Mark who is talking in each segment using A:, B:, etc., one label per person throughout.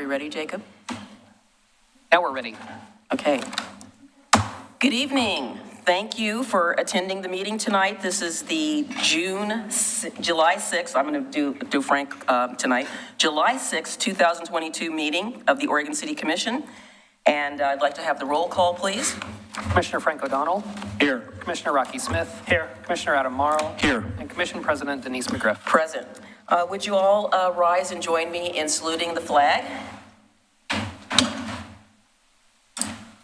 A: we ready, Jacob?
B: Now we're ready.
A: Okay. Good evening. Thank you for attending the meeting tonight. This is the July 6th, I'm going to do Frank tonight, July 6th, 2022 meeting of the Oregon City Commission. And I'd like to have the roll call, please.
B: Commissioner Frank O'Donnell.
C: Here.
B: Commissioner Rocky Smith. Here. Commissioner Adam Morrow.
C: Here.
B: And Commission President Denise McGriff.
A: Present. Would you all rise and join me in saluting the flag?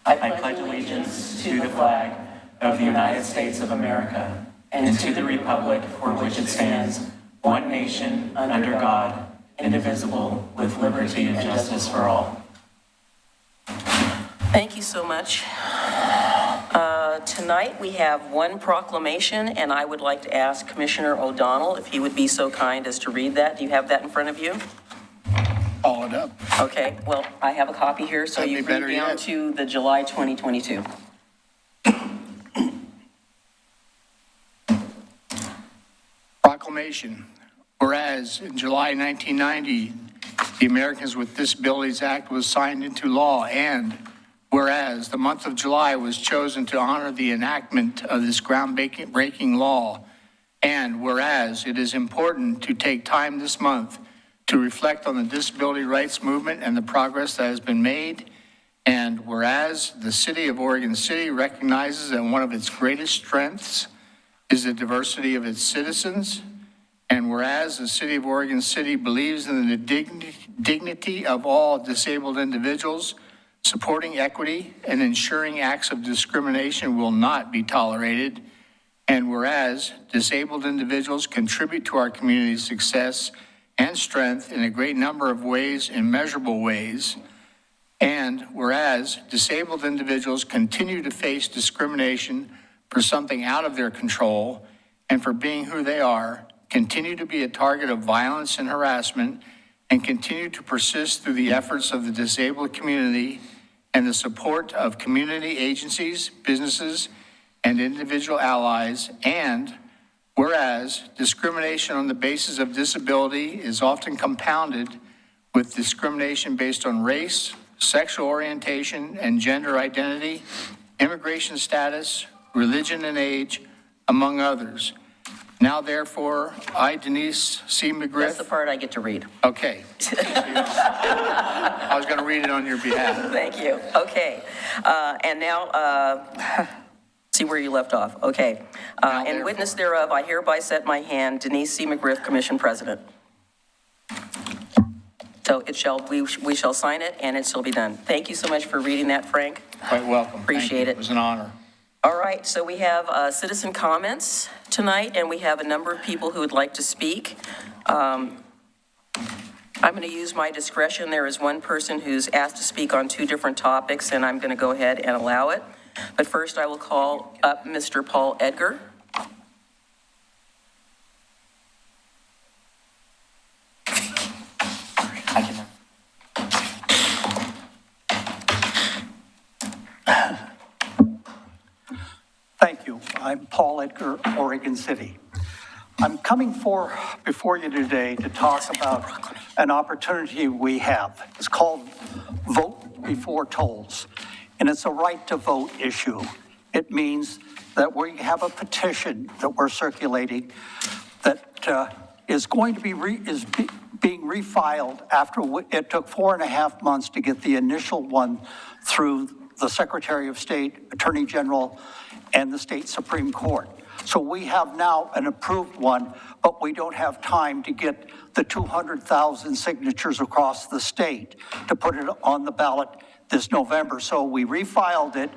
D: I pledge allegiance to the flag of the United States of America and to the republic for which it stands, one nation, under God, indivisible, with liberty and justice for all.
A: Thank you so much. Tonight we have one proclamation, and I would like to ask Commissioner O'Donnell if he would be so kind as to read that. Do you have that in front of you?
C: Followed up.
A: Okay, well, I have a copy here, so
C: That'd
A: you
C: be
A: read
C: better
A: down
C: yet.
A: to the July 2022.
C: Proclamation. Whereas in July 1990, the Americans with Disabilities Act was signed into law, and whereas the month of July was chosen to honor the enactment of this groundbreaking law, and whereas it is important to take time this month to reflect on the disability rights movement and the progress that has been made, and whereas the city of Oregon City recognizes that one of its greatest strengths is the diversity of its citizens, and whereas the city of Oregon City believes in the dignity of all disabled individuals, supporting equity and ensuring acts of discrimination will not be tolerated, and whereas disabled individuals contribute to our community's success and strength in a great number of ways, in measurable ways, and whereas disabled individuals continue to face discrimination for something out of their control and for being who they are, continue to be a target of violence and harassment, and continue to persist through the efforts of the disabled community and the support of community agencies, businesses, and individual allies, and whereas discrimination on the basis of disability is often compounded with discrimination based on race, sexual orientation, and gender identity, immigration status, religion and age, among others. Now, therefore, I, Denise C. McGriff.
A: That's the part I get to read.
C: Okay. I was going to read it on your behalf.
A: Thank you. Okay. And now, see where you left off. Okay. In witness thereof, I hereby set my hand, Denise C. McGriff, Commission President. So we shall sign it, and it shall be done. Thank you so much for reading that, Frank.
C: Quite welcome.
A: Appreciate it.
C: It was an honor.
A: All right, so we have citizen comments tonight, and we have a number of people who would like to speak. I'm going to use my discretion. There is one person who's asked to speak on two different topics, and I'm going to go ahead and allow it. But first, I will call up Mr. Paul Edgar.
E: Thank you. I'm Paul Edgar, Oregon City. I'm coming before you today to talk about an opportunity we have. It's called Vote Before Tolls, and it's a right to vote issue. It means that we have a petition that we're circulating that is going to be being refiled after it took 4.5 months to get the initial one through the Secretary of State, Attorney General, and the state Supreme Court. So we have now an approved one, but we don't have time to get the 200,000 signatures across the state to put it on the ballot this November. So we refiled it.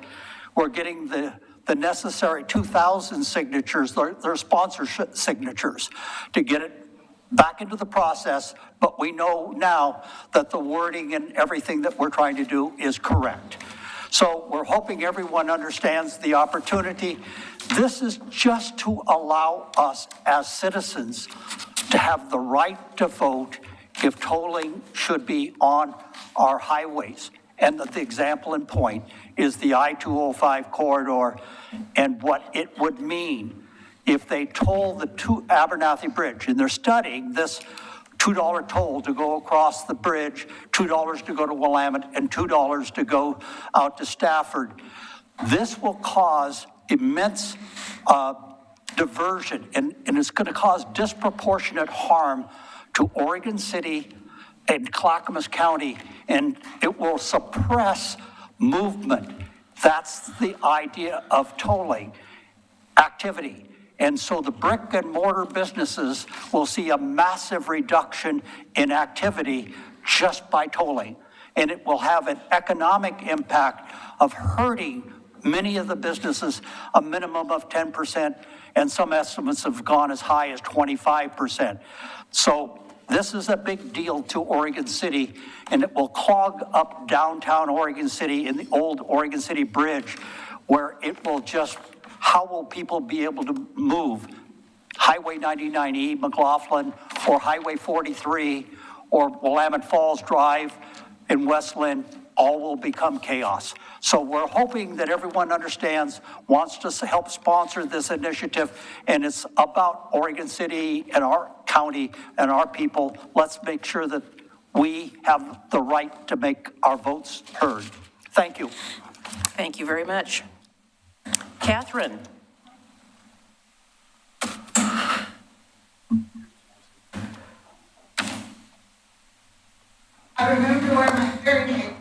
E: We're getting the necessary 2,000 signatures, their sponsorship signatures, to get it back into the process. But we know now that the wording and everything that we're trying to do is correct. So we're hoping everyone understands the opportunity. This is just to allow us as citizens to have the right to vote if tolling should be on our highways. And the example in point is the I-205 corridor and what it would mean if they toll the Abernathy Bridge. And they're studying this $2 toll to go across the bridge, $2 to go to Willamette, and $2 to go out to Stafford. This will cause immense diversion, and it's going to cause disproportionate harm to Oregon City and Clackamas County, and it will suppress movement. That's the idea of tolling activity. And so the brick and mortar businesses will see a massive reduction in activity just by tolling. And it will have an economic impact of hurting many of the businesses, a minimum of 10%, and some estimates have gone as high as 25%. So this is a big deal to Oregon City, and it will clog up downtown Oregon City in the old Oregon City Bridge, where it will just, how will people be able to move? Highway 99E, McLaughlin, or Highway 43, or Willamette Falls Drive in Westland, all will become chaos. So we're hoping that everyone understands, wants to help sponsor this initiative, and it's about Oregon City and our county and our people. Let's make sure that we have the right to make our votes heard. Thank you.
A: Thank you very much. Catherine?
F: I remember to wear my hearing aids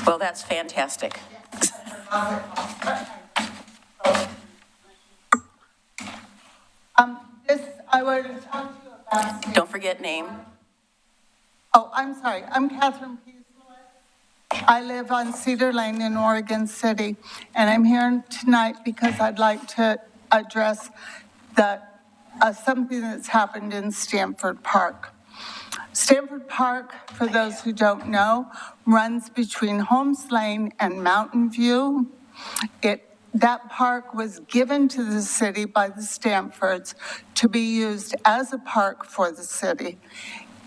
F: when
A: Well, that's fantastic.
F: I wanted to talk to you about.
A: Don't forget name.
F: Oh, I'm sorry. I'm Catherine Peasley. I live on Cedar Lane in Oregon City, and I'm here tonight because I'd like to address something that's happened in Stafford Park. Stafford Park, for those who don't know, runs between Holmes Lane and Mountain View. That park was given to the city by the Stamfords to be used as a park for the city.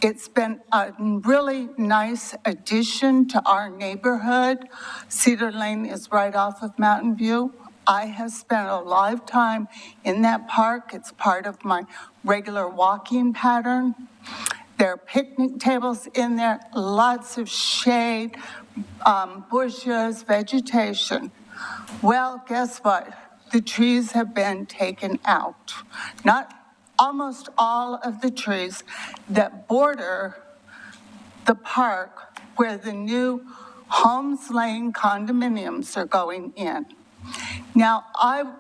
F: It's been a really nice addition to our neighborhood. Cedar Lane is right off of Mountain View. I have spent a lot of time in that park. It's part of my regular walking pattern. There are picnic tables in there, lots of shade, bushes, vegetation. Well, guess what? The trees have been taken out. Not almost all of the trees that border the park where the new Holmes Lane condominiums are going in. Now, I'm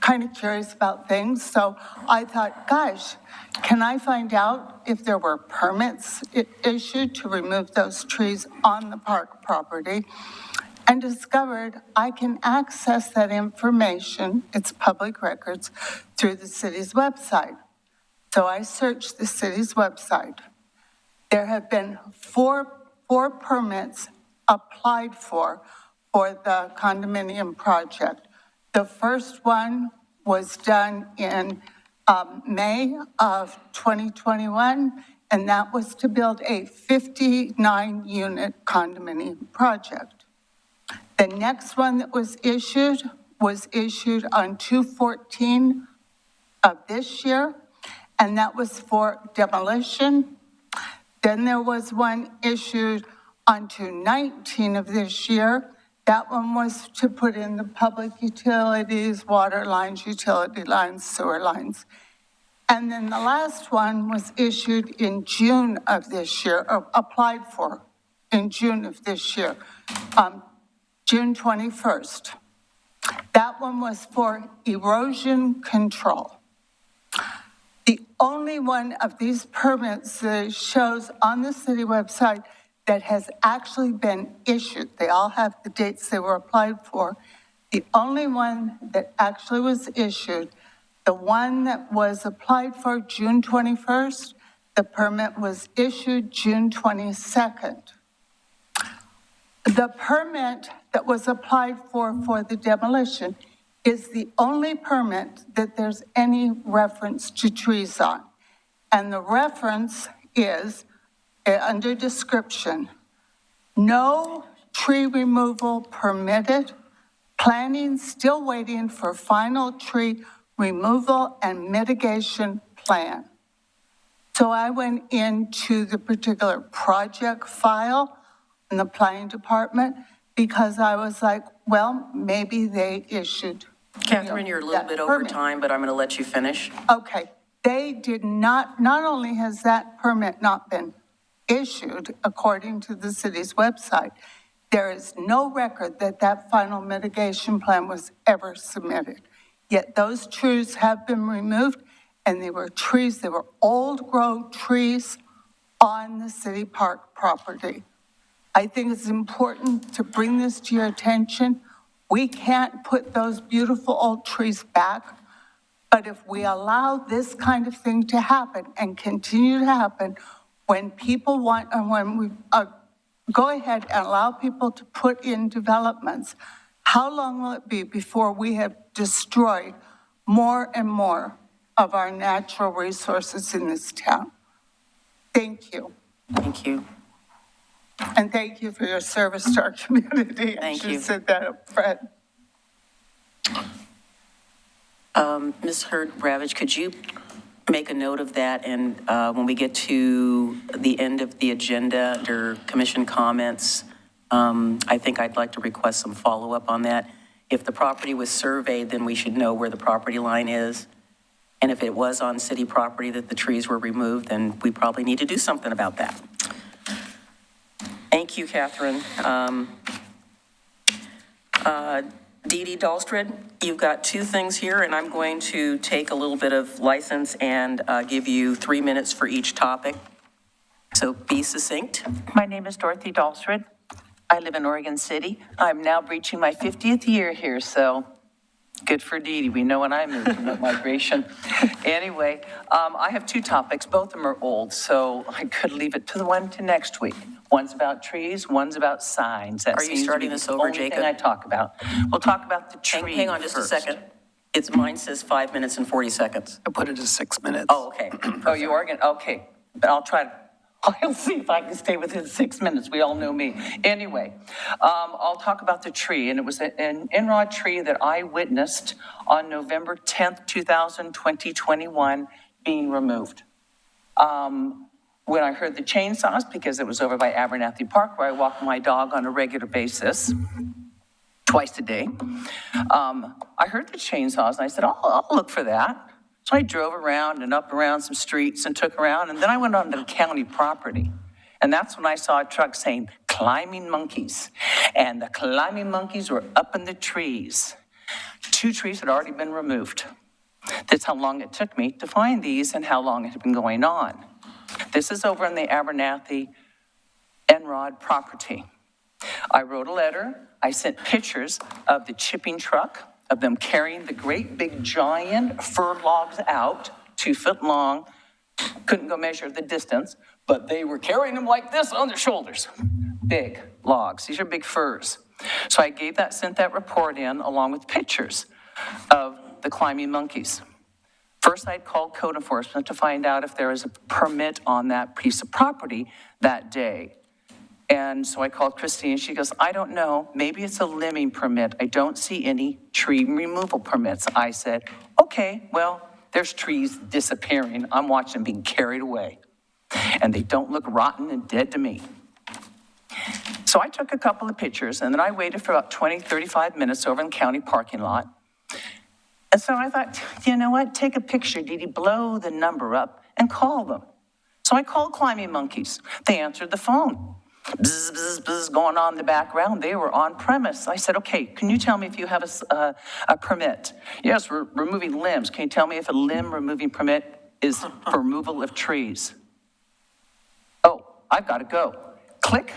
F: kind of curious about things, so I thought, gosh, can I find out if there were permits issued to remove those trees on the park property? And discovered I can access that information, it's public records, through the city's website. So I searched the city's website. There have been four permits applied for the condominium project. The first one was done in May of 2021, and that was to build a 59-unit condominium project. The next one that was issued on 2/14 of this year, and that was for demolition. Then there was one issued on 2/19 of this year. That one was to put in the public utilities, water lines, utility lines, sewer lines. And then the last one was issued in June of this year, or applied for in June of this year, June 21st. That one was for erosion control. The only one of these permits that shows on the city website that has actually been issued, they all have the dates they were applied for, the only one that actually was issued, the one that was applied for June 21st, the permit was issued June 22nd. The permit that was applied for the demolition is the only permit that there's any reference to trees on. And the reference is, under description, no tree removal permitted, planning still waiting for final tree removal and mitigation plan. So I went into the particular project file in the planning department because I was like, well, maybe they issued.
A: Catherine, you're a little
F: that
A: bit over
F: permit.
A: time, but I'm going to let you finish.
F: Okay, they did not only has that permit not been issued according to the city's website, there is no record that that final mitigation plan was ever submitted. Yet those trees have been removed, and they were old-growth trees on the city park property. I think it's important to bring this to your attention. We can't put those beautiful old trees back, but if we allow this kind of thing to happen and continue to happen, when people want, and when we go ahead and allow people to put in developments, how long will it be before we have destroyed more and more of our natural resources in this town? Thank you.
A: Thank you.
F: And thank you for your service to our community.
A: Thank
F: I
A: you.
F: should said that up front.
A: Ms. Hurd-Ravage, could you make a note of that? And when we get to the end of the agenda under commission comments, I think I'd like to request some follow-up on that. If the property was surveyed, then we should know where the property line is. And if it was on city property that the trees were removed, then we probably need to do something about that. Thank you, Catherine. Dee Dee Dahlstrid, you've got two things here, and I'm going to take a little bit of license and give you 3 minutes for each topic. So be succinct.
G: My name is Dorothy Dahlstrid. I live in Oregon City. I'm now reaching my 50th year here, so good for Dee Dee. We know when I moved from that migration. Anyway, I have two topics. Both of them are old, so I could leave it to the one to next week. One's about trees, one's about signs. That
A: Are you
G: seems to
A: starting
G: be
A: this
G: the
A: over,
G: only thing
A: Jacob?
G: I talk about. We'll talk about the tree
A: Hang on just a
G: first.
A: second. Mine says 5 minutes and 40 seconds.
B: I put it as 6 minutes.
A: Oh, okay.
G: Oh, you are going, okay. But I'll see if I can stay within 6 minutes. We all know me. Anyway, I'll talk about the tree. And it was an in-rod tree that I witnessed on November 10th, 2021 being removed. When I heard the chainsaws, because it was over by Abernathy Park where I walk my dog on a regular basis, twice a day, I heard the chainsaws and I said, oh, I'll look for that. So I drove around and up around some streets and took around, and then I went onto the county property. And that's when I saw a truck saying, climbing monkeys. And the climbing monkeys were up in the trees. 2 trees had already been removed. That's how long it took me to find these and how long it had been going on. This is over in the Abernathy Enrod property. I wrote a letter. I sent pictures of the chipping truck, of them carrying the great big giant fir logs out, 2 foot long. Couldn't go measure the distance, but they were carrying them like this on their shoulders. Big logs. These are big firs. So I sent that report in along with pictures of the climbing monkeys. First, I'd called code enforcement to find out if there was a permit on that piece of property that day. And so I called Christine, she goes, I don't know, maybe it's a limbing permit. I don't see any tree removal permits. I said, okay, well, there's trees disappearing. I'm watching them being carried away. And they don't look rotten and dead to me. So I took a couple of pictures, and then I waited for about 20, 35 minutes over in the county parking lot. And so I thought, you know what, take a picture, Dee Dee, blow the number up and call them. So I called Climbing Monkeys. They answered the phone. Bzz, bzz, bzz, going on in the background. They were on premise. I said, okay, can you tell me if you have a permit? Yes, we're removing limbs. Can you tell me if a limb removing permit is for removal of trees? Oh, I've got to go. Click.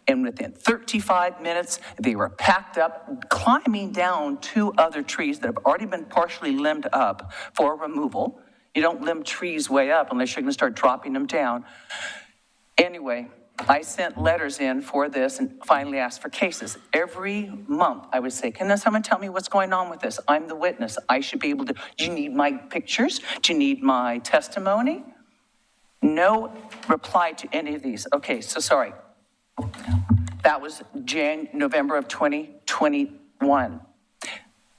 G: And within 35 minutes, they were packed up, climbing down 2 other trees that have already been partially limbed up for removal. You don't limb trees way up unless you're going to start dropping them down. Anyway, I sent letters in for this and finally asked for cases. Every month I would say, can someone tell me what's going on with this? I'm the witness. I should be able to, do you need my pictures? Do you need my testimony? No reply to any of these. Okay, so sorry. That was November of 2021.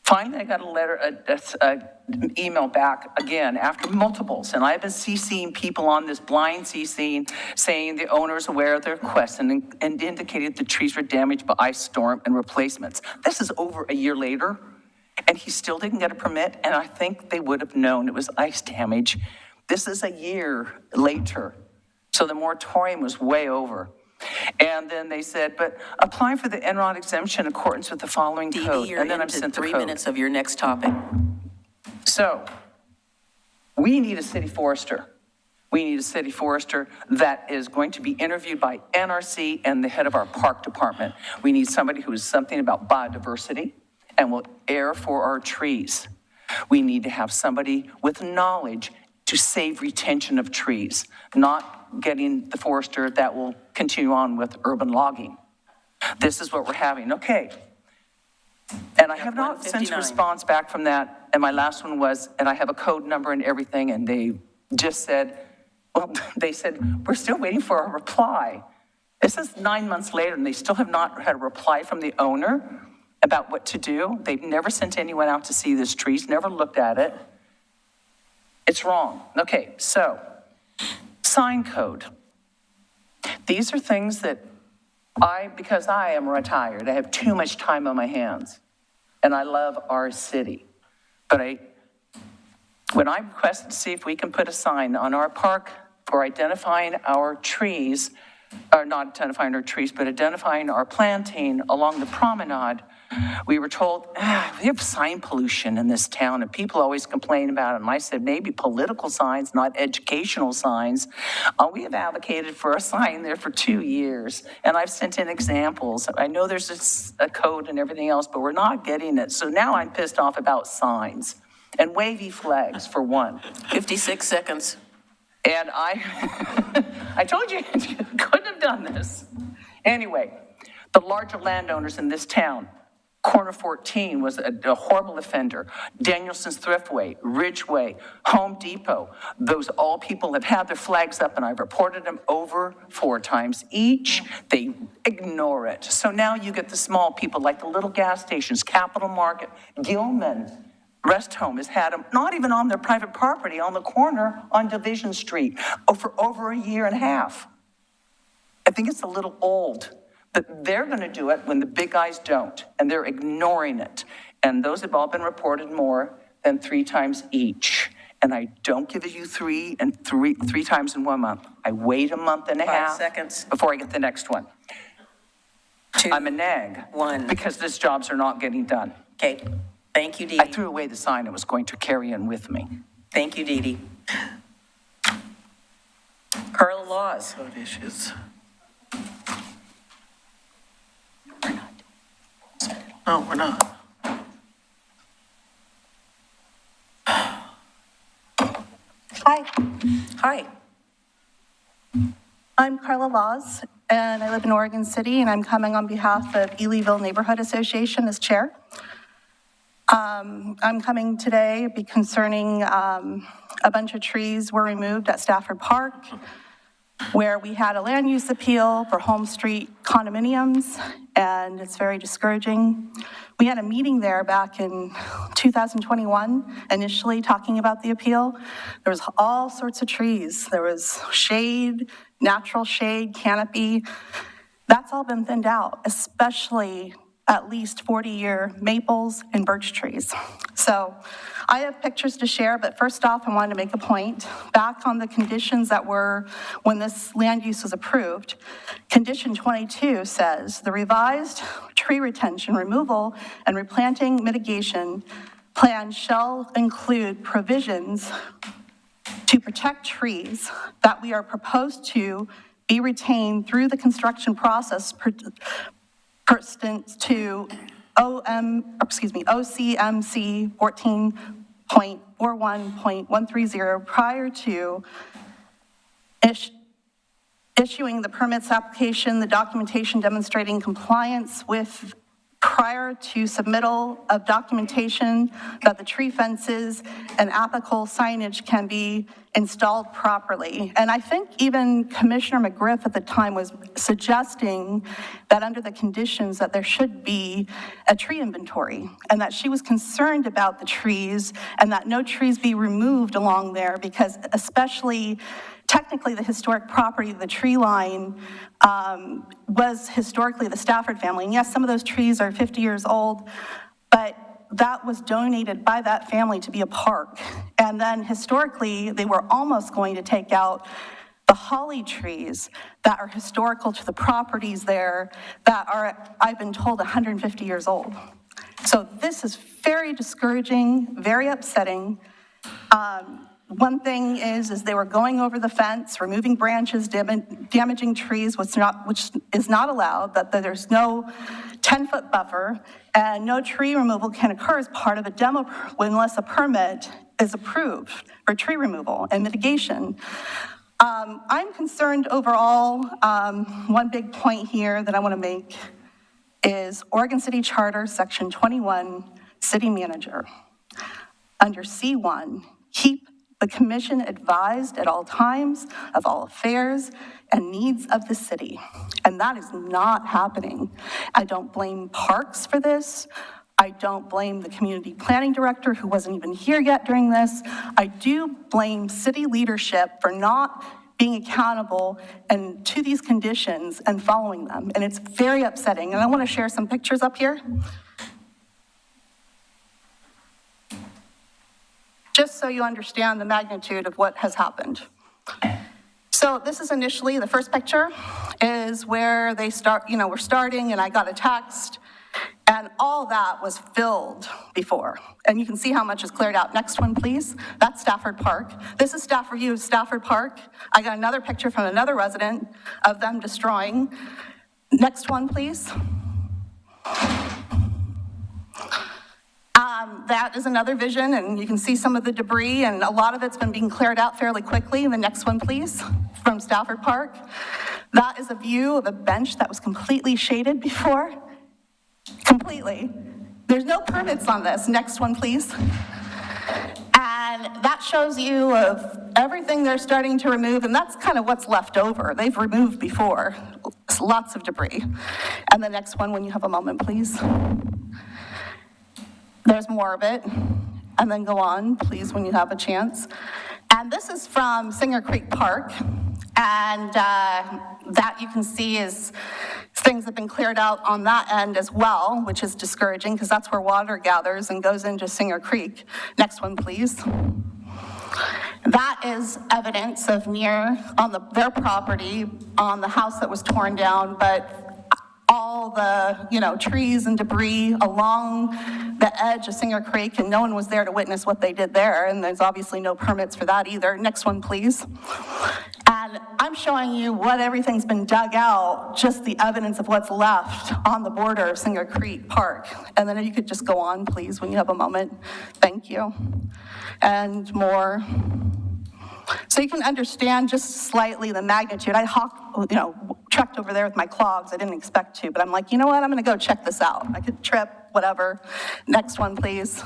G: Finally, I got a letter, an email back again after multiples, and I've been CCing people on this, blind CCing, saying the owner is aware of their request and indicated the trees were damaged by ice storm and replacements. This is over a year later, and he still didn't get a permit, and I think they would have known it was ice damage. This is a year later, so the moratorium was way over. And then they said, but apply for the NROD exemption in accordance with the following
A: Dee
G: code.
A: Dee, you're
G: And then I'm
A: into
G: sent the
A: 3
G: code.
A: minutes of your next topic.
G: So, we need a city forester. We need a city forester that is going to be interviewed by NRC and the head of our park department. We need somebody who is something about biodiversity and will care for our trees. We need to have somebody with knowledge to save retention of trees, not getting the forester that will continue on with urban logging. This is what we're having, okay. And I have not sent a
A: 159.
G: response back from that, and my last one was, and I have a code number and everything, and they just said, well, they said, we're still waiting for a reply. This is 9 months later, and they still have not had a reply from the owner about what to do. They've never sent anyone out to see this trees, never looked at it. It's wrong. Okay, so, sign code. These are things that because I am retired, I have too much time on my hands, and I love our city. But when I requested to see if we can put a sign on our park for identifying our trees, or not identifying our trees, but identifying our planting along the promenade, we were told, we have sign pollution in this town, and people always complain about it. And I said, maybe political signs, not educational signs. We have advocated for a sign there for 2 years, and I've sent in examples. I know there's a code and everything else, but we're not getting it. So now I'm pissed off about signs and wavy flags, for one.
A: 56 seconds.
G: And I told you you couldn't have done this. Anyway, the larger landowners in this town, Corner 14 was a horrible offender. Danielson's Thriftway, Ridgeway, Home Depot, those all people have had their flags up, and I've reported them over 4 times each. They ignore it. So now you get the small people like the little gas stations, Capital Market, Gilman Rest Home has had them, not even on their private property, on the corner on Division Street for over a year and a half. I think it's a little old. But they're going to do it when the big guys don't, and they're ignoring it. And those have all been reported more than 3 times each. And I don't give you three times in 1 month. I wait a month and a
A: 5
G: half
A: seconds.
G: before I get the next one.
A: 2,
G: I'm a nag
A: 1.
G: because these jobs are not getting done.
A: Okay, thank you, Dee
G: I
A: Dee.
G: threw away the sign I was going to carry in with me.
A: Thank you, Dee Dee. Carla Laws.
D: Code issues. No, we're not.
H: Hi,
A: Hi.
H: I'm Carla Laws, and I live in Oregon City, and I'm coming on behalf of Elyville Neighborhood Association as chair. I'm coming today concerning a bunch of trees were removed at Stafford Park, where we had a land use appeal for Home Street condominiums, and it's very discouraging. We had a meeting there back in 2021, initially talking about the appeal. There was all sorts of trees. There was shade, natural shade, canopy. That's all been thinned out, especially at least 40-year maples and birch trees. So I have pictures to share, but first off, I wanted to make a point. Back on the conditions that were when this land use was approved, condition 22 says, the revised tree retention, removal, and replanting mitigation plan shall include provisions to protect trees that we are proposed to be retained through the construction process pursuant to OCMC 14.41.130 prior to issuing the permits application, the documentation demonstrating compliance with prior to submittal of documentation that the tree fences and applicable signage can be installed properly. And I think even Commissioner McGriff at the time was suggesting that under the conditions that there should be a tree inventory, and that she was concerned about the trees and that no trees be removed along there, because especially technically the historic property, the tree line, was historically the Stafford family. And yes, some of those trees are 50 years old, but that was donated by that family to be a park. And then historically, they were almost going to take out the holly trees that are historical to the properties there that are, I've been told, 150 years old. So this is very discouraging, very upsetting. One thing is they were going over the fence, removing branches, damaging trees, which is not allowed, that there's no 10-foot buffer, and no tree removal can occur as part of a demo unless a permit is approved for tree removal and mitigation. I'm concerned overall. One big point here that I want to make is Oregon City Charter, Section 21, City Manager. Under C1, keep the commission advised at all times of all affairs and needs of the city. And that is not happening. I don't blame Parks for this. I don't blame the community planning director, who wasn't even here yet during this. I do blame city leadership for not being accountable and to these conditions and following them. And it's very upsetting. And I want to share some pictures up here, just so you understand the magnitude of what has happened. So this is initially, the first picture is where they start, we're starting, and I got a text, and all that was filled before. And you can see how much is cleared out. Next one, please. That's Stafford Park. This is view of Stafford Park. I got another picture from another resident of them destroying. Next one, please. That is another vision, and you can see some of the debris, and a lot of it's been being cleared out fairly quickly. The next one, please, from Stafford Park. That is a view of a bench that was completely shaded before. Completely. There's no permits on this. Next one, please. And that shows you of everything they're starting to remove, and that's kind of what's left over. They've removed before. Lots of debris. And the next one, when you have a moment, please. There's more of it. And then go on, please, when you have a chance. And this is from Singer Creek Park. And that you can see is things have been cleared out on that end as well, which is discouraging because that's where water gathers and goes into Singer Creek. Next one, please. That is evidence of on their property, on the house that was torn down, but all the, trees and debris along the edge of Singer Creek, and no one was there to witness what they did there, and there's obviously no permits for that either. Next one, please. And I'm showing you what everything's been dug out, just the evidence of what's left on the border of Singer Creek Park. And then if you could just go on, please, when you have a moment. Thank you. And more. So you can understand just slightly the magnitude. I trekked over there with my clogs. I didn't expect to, but I'm like, you know what? I'm going to go check this out. I could trip, whatever. Next one, please.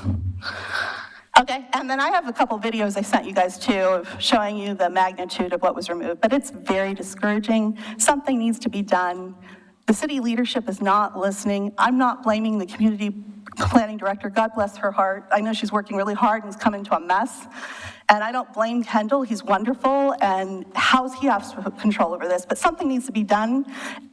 H: Okay, and then I have a couple videos I sent you guys too of showing you the magnitude of what was removed, but it's very discouraging. Something needs to be done. The city leadership is not listening. I'm not blaming the community planning director. God bless her heart. I know she's working really hard and has come into a mess. And I don't blame Kendall. He's wonderful, and how's he have control over this? But something needs to be done,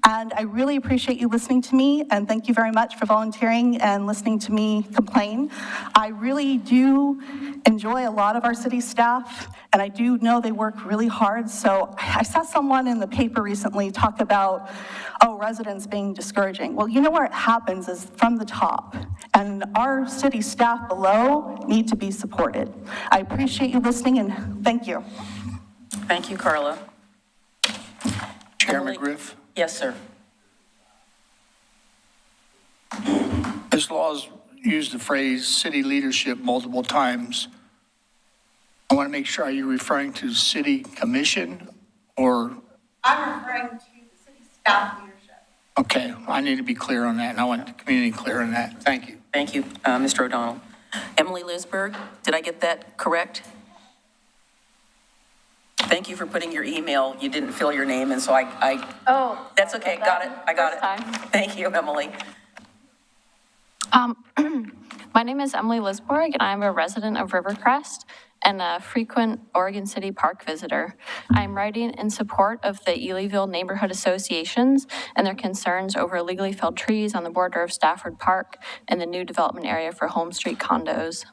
H: and I really appreciate you listening to me, and thank you very much for volunteering and listening to me complain. I really do enjoy a lot of our city staff, and I do know they work really hard. So I saw someone in the paper recently talk about, residents being discouraging. Well, you know where it happens is from the top, and our city staff below need to be supported. I appreciate you listening, and thank you.
A: Thank you, Carla.
C: Chair
A: Emily?
C: McGriff,
A: Yes, sir.
C: this law has used the phrase city leadership multiple times. I want to make sure, are you referring to city commission or?
H: I'm referring to the city staff leadership.
C: Okay, I need to be clear on that, and I want the community clear on that. Thank you.
A: Thank you, Mr. O'Donnell. Emily Lisberg, did I get that correct? Thank you for putting your email. You didn't fill your name, and so
I: Oh.
A: that's okay, got it, I got it.
I: First time.
A: Thank you, Emily.
I: My name is Emily Lisborg, and I'm a resident of Rivercrest and a frequent Oregon City Park visitor. I'm writing in support of the Elyville Neighborhood Associations and their concerns over illegally felled trees on the border of Stafford Park and the new development area for Home Street condos.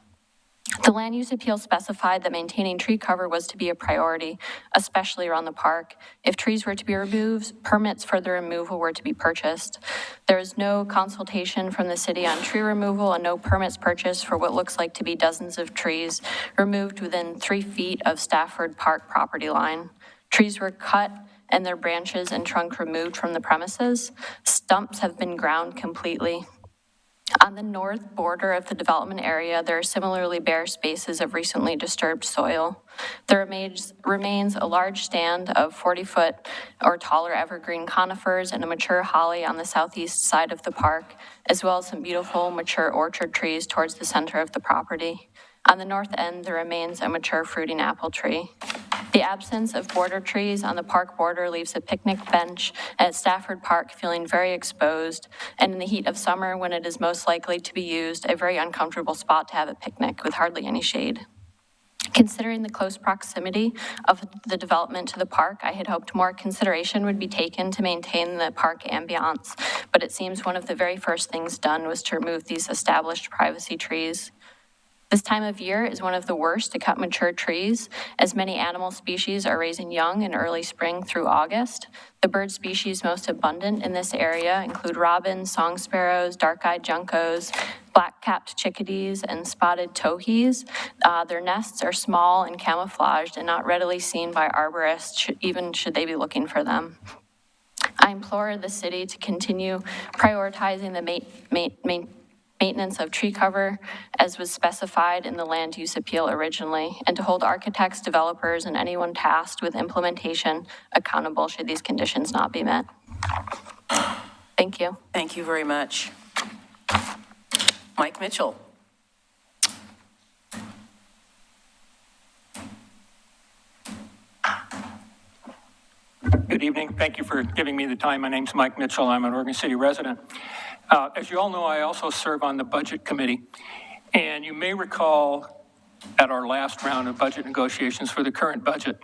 I: The land use appeal specified that maintaining tree cover was to be a priority, especially around the park. If trees were to be removed, permits for the removal were to be purchased. There is no consultation from the city on tree removal and no permits purchased for what looks like to be dozens of trees removed within 3 feet of Stafford Park property line. Trees were cut and their branches and trunk removed from the premises. Stumps have been ground completely. On the north border of the development area, there are similarly bare spaces of recently disturbed soil. There remains a large stand of 40-foot or taller evergreen conifers and a mature holly on the southeast side of the park, as well as some beautiful mature orchard trees towards the center of the property. On the north end, there remains a mature fruiting apple tree. The absence of border trees on the park border leaves a picnic bench at Stafford Park feeling very exposed, and in the heat of summer, when it is most likely to be used, a very uncomfortable spot to have a picnic with hardly any shade. Considering the close proximity of the development to the park, I had hoped more consideration would be taken to maintain the park ambiance, but it seems one of the very first things done was to remove these established privacy trees. This time of year is one of the worst to cut mature trees, as many animal species are raising young in early spring through August. The bird species most abundant in this area include robins, song sparrows, dark-eyed juncos, black-capped chickadees, and spotted towhees. Their nests are small and camouflaged and not readily seen by arborists, even should they be looking for them. I implore the city to continue prioritizing the maintenance of tree cover as was specified in the land use appeal originally, and to hold architects, developers, and anyone tasked with implementation accountable should these conditions not be met. Thank you.
A: Thank you very much. Mike Mitchell.
J: Good evening. Thank you for giving me the time. My name's Mike Mitchell. I'm an Oregon City resident. As you all know, I also serve on the Budget Committee. And you may recall at our last round of budget negotiations for the current budget,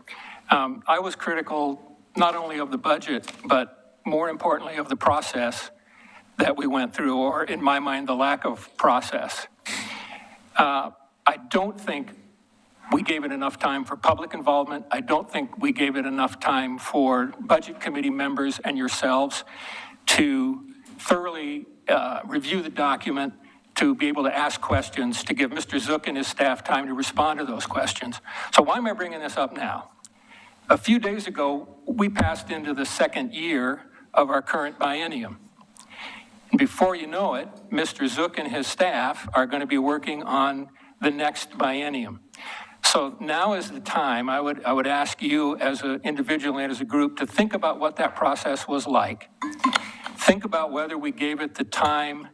J: I was critical not only of the budget, but more importantly of the process that we went through, or in my mind, the lack of process. I don't think we gave it enough time for public involvement. I don't think we gave it enough time for Budget Committee members and yourselves to thoroughly review the document, to be able to ask questions, to give Mr. Zook and his staff time to respond to those questions. So why am I bringing this up now? A few days ago, we passed into the second year of our current biennium. And before you know it, Mr. Zook and his staff are going to be working on the next biennium. So now is the time, I would ask you as an individual and as a group to think about what that process was like. Think about whether we gave it the time,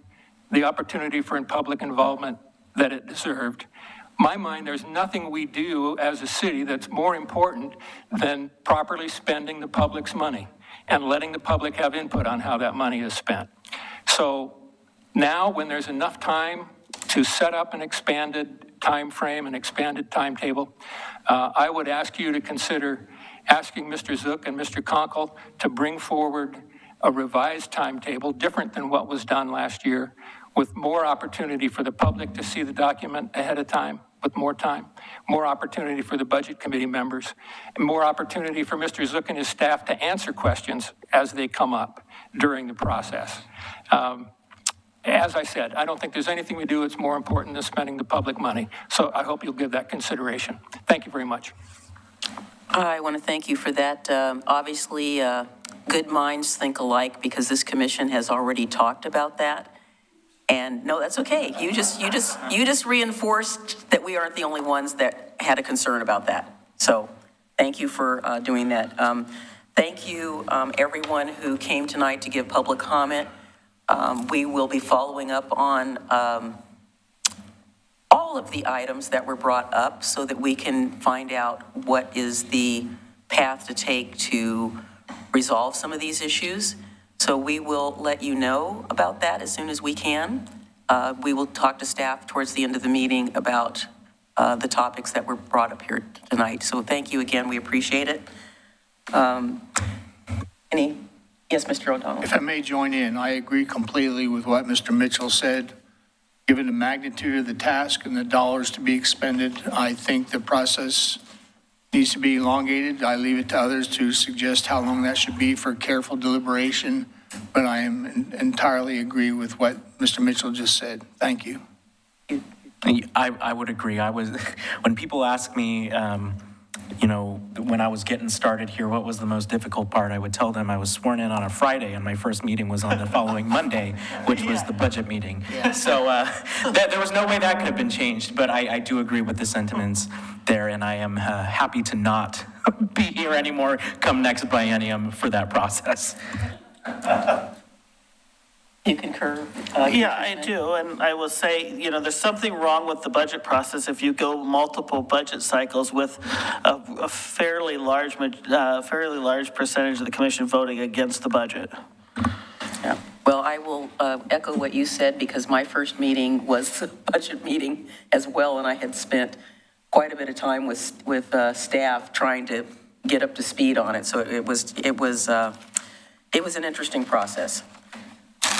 J: the opportunity for public involvement that it deserved. My mind, there's nothing we do as a city that's more important than properly spending the public's money and letting the public have input on how that money is spent. So now, when there's enough time to set up an expanded time frame, an expanded timetable, I would ask you to consider asking Mr. Zook and Mr. Conkle to bring forward a revised timetable different than what was done last year, with more opportunity for the public to see the document ahead of time, with more time, more opportunity for the Budget Committee members, and more opportunity for Mr. Zook and his staff to answer questions as they come up during the process. As I said, I don't think there's anything we do that's more important than spending the public money. So I hope you'll give that consideration. Thank you very much.
A: I want to thank you for that. Obviously, good minds think alike, because this commission has already talked about that. And no, that's okay. You just reinforced that we aren't the only ones that had a concern about that. So thank you for doing that. Thank you, everyone who came tonight to give public comment. We will be following up on all of the items that were brought up so that we can find out what is the path to take to resolve some of these issues. So we will let you know about that as soon as we can. We will talk to staff towards the end of the meeting about the topics that were brought up here tonight. So thank you again, we appreciate it. Yes, Mr. O'Donnell.
C: If I may join in, I agree completely with what Mr. Mitchell said. Given the magnitude of the task and the dollars to be expended, I think the process needs to be elongated. I leave it to others to suggest how long that should be for careful deliberation, but I am entirely agree with what Mr. Mitchell just said. Thank you.
D: I would agree. When people ask me, when I was getting started here, what was the most difficult part? I would tell them I was sworn in on a Friday and my first meeting was on the following Monday, which was the budget meeting. So there was no way that could have been changed, but I do agree with the sentiments there, and I am happy to not be here anymore come next biennium for that process.
A: You concur?
K: Yeah, I do, and I will say, there's something wrong with the budget process if you go multiple budget cycles with a fairly large percentage of the commission voting against the budget.
A: Yeah. Well, I will echo what you said because my first meeting was the budget meeting as well, and I had spent quite a bit of time with staff trying to get up to speed on it. So it was an interesting process.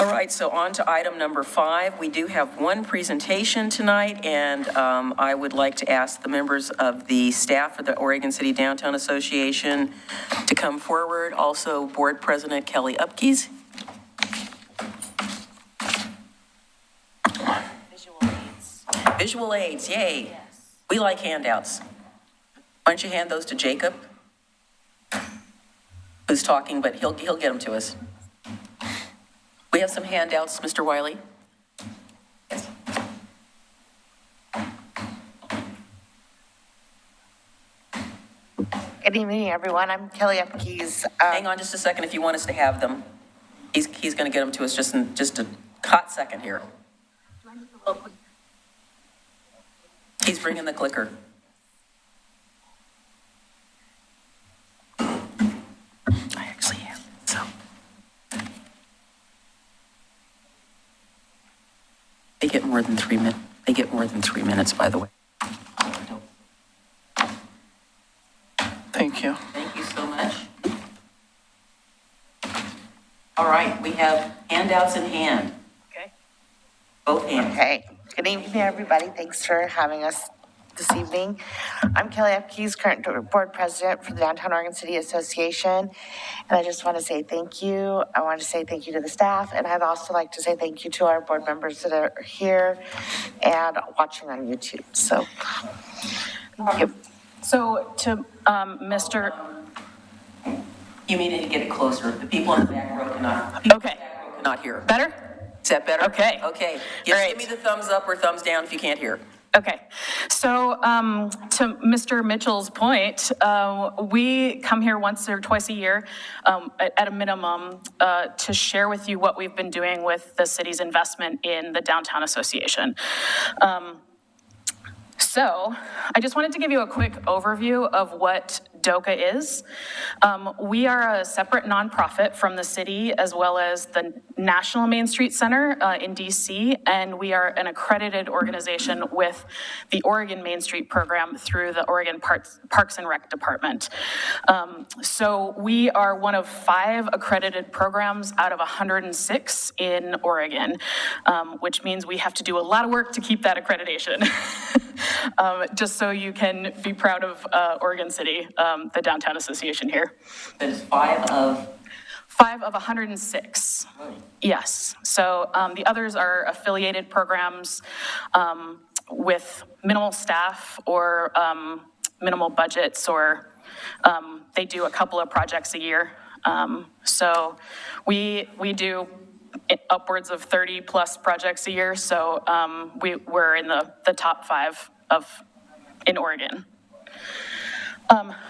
A: All right, so on to item number 5. We do have one presentation tonight, and I would like to ask the members of the staff of the Oregon City Downtown Association to come forward. Also, Board President Kelly Upkees.
L: Visual aids.
A: Visual aids, yay.
L: Yes.
A: We like handouts. Why don't you hand those to Jacob, who's talking, but he'll get them to us. We have some handouts, Mr. Wiley. Yes.
L: Good evening, everyone. I'm Kelly Upkees.
A: Hang on just a second if you want us to have them. He's going to get them to us just in just a hot second here. He's bringing the clicker. I actually am, so. They get more than 3 minutes. They get more than 3 minutes, by the way.
K: Thank you.
A: Thank you so much. All right, we have handouts in hand.
L: Okay.
A: Both hands.
L: Okay. Good evening, everybody. Thanks for having us this evening. I'm Kelly Upkees, current board president for the Downtown Oregon City Association. And I just want to say thank you. I want to say thank you to the staff. And I'd also like to say thank you to our board members that are here and watching on YouTube. So, thank you.
M: So to Mr.
A: You need to get it closer. The people in the back row cannot.
M: Okay.
A: Cannot hear.
M: Better?
A: Is that better?
M: Okay.
A: Okay.
M: All right.
A: Give me the thumbs up or thumbs down if you can't hear.
M: Okay. So to Mr. Mitchell's point, we come here once or twice a year at a minimum to share with you what we've been doing with the city's investment in the Downtown Association. So I just wanted to give you a quick overview of what DOCA is. We are a separate nonprofit from the city as well as the National Main Street Center in DC, and we are an accredited organization with the Oregon Main Street program through the Oregon Parks and Rec Department. So we are one of 5 accredited programs out of 106 in Oregon, which means we have to do a lot of work to keep that accreditation. Just so you can be proud of Oregon City, the Downtown Association here.
A: That is 5 of?
M: 5 of 106. Yes. So the others are affiliated programs with minimal staff or minimal budgets, or they do a couple of projects a year. So we do upwards of 30 plus projects a year. So we're in the top 5 in Oregon.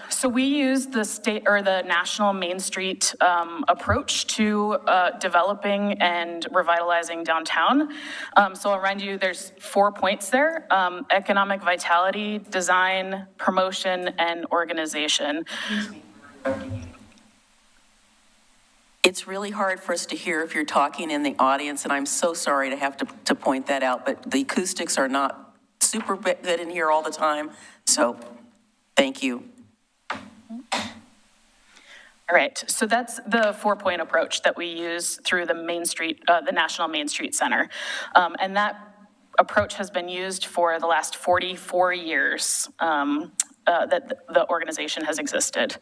M: So we use the state or the national Main Street approach to developing and revitalizing downtown. So I'll remind you, there's 4 points there: economic vitality, design, promotion, and organization.
A: It's really hard for us to hear if you're talking in the audience, and I'm so sorry to have to point that out, but the acoustics are not super good in here all the time, so thank you.
M: All right, so that's the 4-point approach that we use through the Main Street, the National Main Street Center. And that approach has been used for the last 44 years that the organization has existed.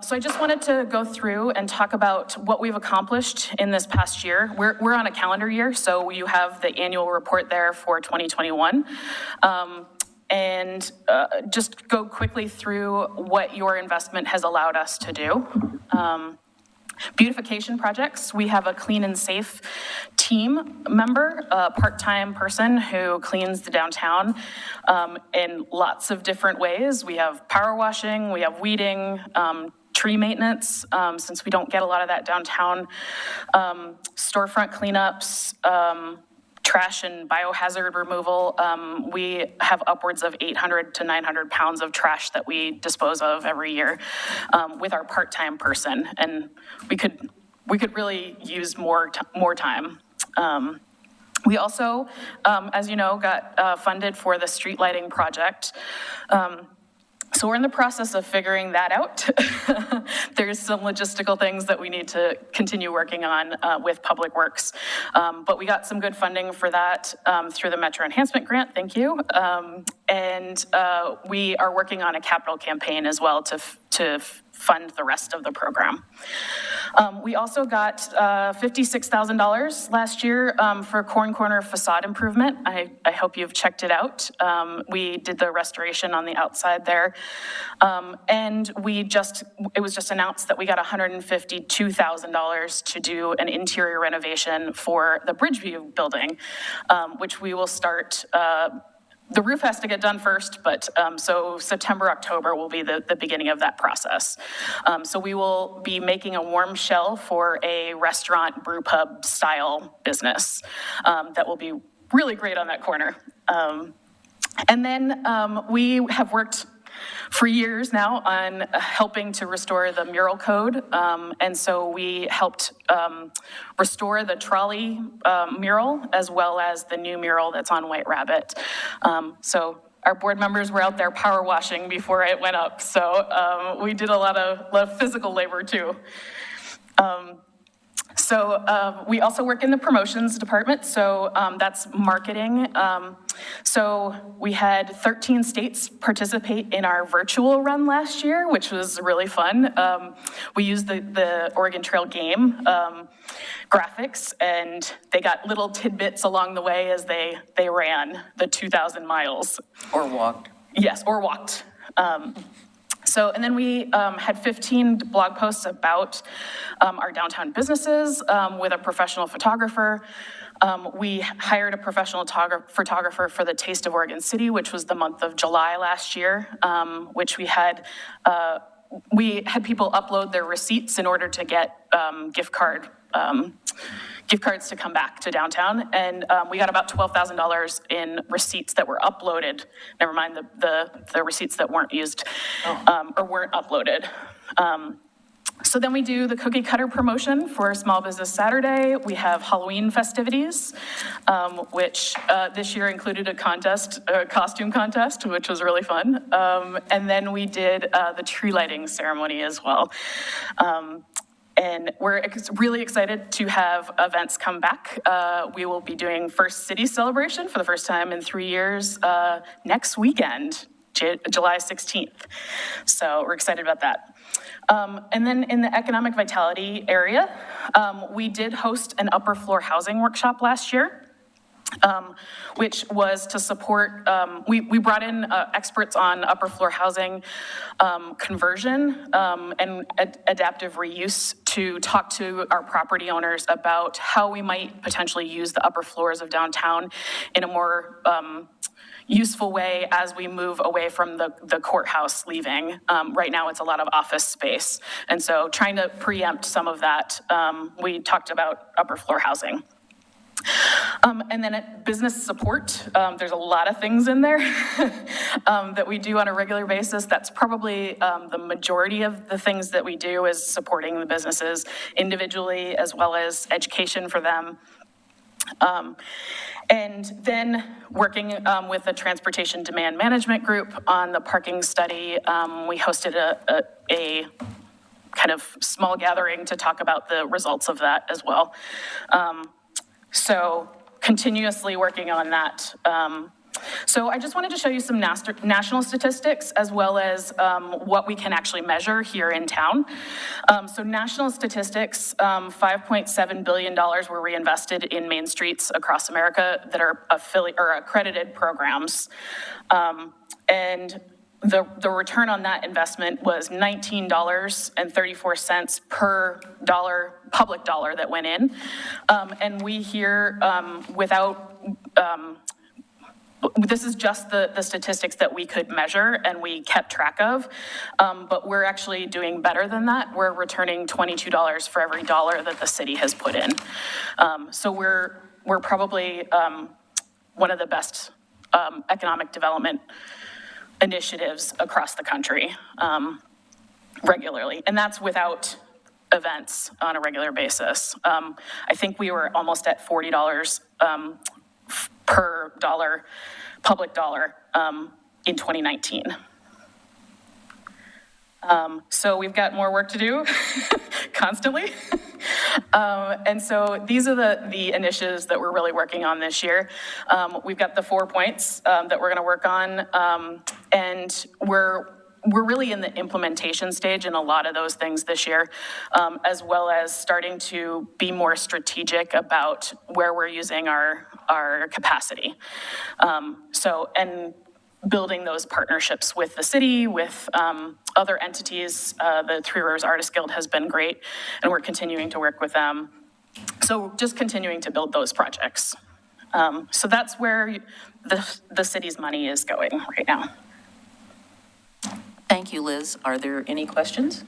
M: So I just wanted to go through and talk about what we've accomplished in this past year. We're on a calendar year, so you have the annual report there for 2021. And just go quickly through what your investment has allowed us to do. Beautification Projects, we have a clean and safe team member, a part-time person who cleans the downtown in lots of different ways. We have power washing, we have weeding, tree maintenance, since we don't get a lot of that downtown, storefront cleanups, trash and biohazard removal. We have upwards of 800 to 900 pounds of trash that we dispose of every year with our part-time person, and we could really use more time. We also, as you know, got funded for the street lighting project. So we're in the process of figuring that out. There's some logistical things that we need to continue working on with Public Works. But we got some good funding for that through the Metro Enhancement Grant, thank you. And we are working on a capital campaign as well to fund the rest of the program. We also got $56,000 last year for Corn Corner facade improvement. I hope you've checked it out. We did the restoration on the outside there. And it was just announced that we got $152,000 to do an interior renovation for the Bridgeview building, which we will start. The roof has to get done first, but so September, October will be the beginning of that process. So we will be making a warm shell for a restaurant brew pub style business that will be really great on that corner. And then we have worked for years now on helping to restore the mural code. And so we helped restore the trolley mural as well as the new mural that's on White Rabbit. So our board members were out there power washing before it went up. So we did a lot of physical labor too. So we also work in the promotions department, so that's marketing. So we had 13 states participate in our virtual run last year, which was really fun. We used the Oregon Trail game graphics, and they got little tidbits along the way as they ran the 2,000 miles.
A: Or walked.
M: Yes, or walked. And then we had 15 blog posts about our downtown businesses with a professional photographer. We hired a professional photographer for the Taste of Oregon City, which was the month of July last year, which we had people upload their receipts in order to get gift cards to come back to downtown. And we got about $12,000 in receipts that were uploaded. Never mind the receipts that weren't used or weren't uploaded. So then we do the cookie cutter promotion for Small Business Saturday. We have Halloween festivities, which this year included a costume contest, which was really fun. And then we did the tree lighting ceremony as well. And we're really excited to have events come back. We will be doing First City Celebration for the first time in 3 years next weekend, July 16th. So we're excited about that. And then in the economic vitality area, we did host an upper floor housing workshop last year. Which was to support, we brought in experts on upper floor housing conversion and adaptive reuse to talk to our property owners about how we might potentially use the upper floors of downtown in a more useful way as we move away from the courthouse leaving. Right now, it's a lot of office space. And so trying to preempt some of that, we talked about upper floor housing. And then at business support, there's a lot of things in there that we do on a regular basis. That's probably the majority of the things that we do is supporting the businesses individually as well as education for them. And then working with the Transportation Demand Management Group on the parking study, we hosted a kind of small gathering to talk about the results of that as well. So continuously working on that. So I just wanted to show you some national statistics as well as what we can actually measure here in town. So national statistics, $5.7 billion were reinvested in main streets across America that are accredited programs. And the return on that investment was $19.34 per public dollar that went in. And we here, this is just the statistics that we could measure and we kept track of, but we're actually doing better than that. We're returning $22 for every dollar that the city has put in. So we're probably one of the best economic development initiatives across the country regularly, and that's without events on a regular basis. I think we were almost at $40 per dollar, public dollar, in 2019. So we've got more work to do constantly. And so these are the initiatives that we're really working on this year. We've got the 4 points that we're gonna work on, and we're really in the implementation stage in a lot of those things this year, as well as starting to be more strategic about where we're using our capacity. And building those partnerships with the city, with other entities. The Three Rivers Artists Guild has been great, and we're continuing to work with them. So just continuing to build those projects. So that's where the city's money is going right now.
A: Thank you, Liz. Are there any questions?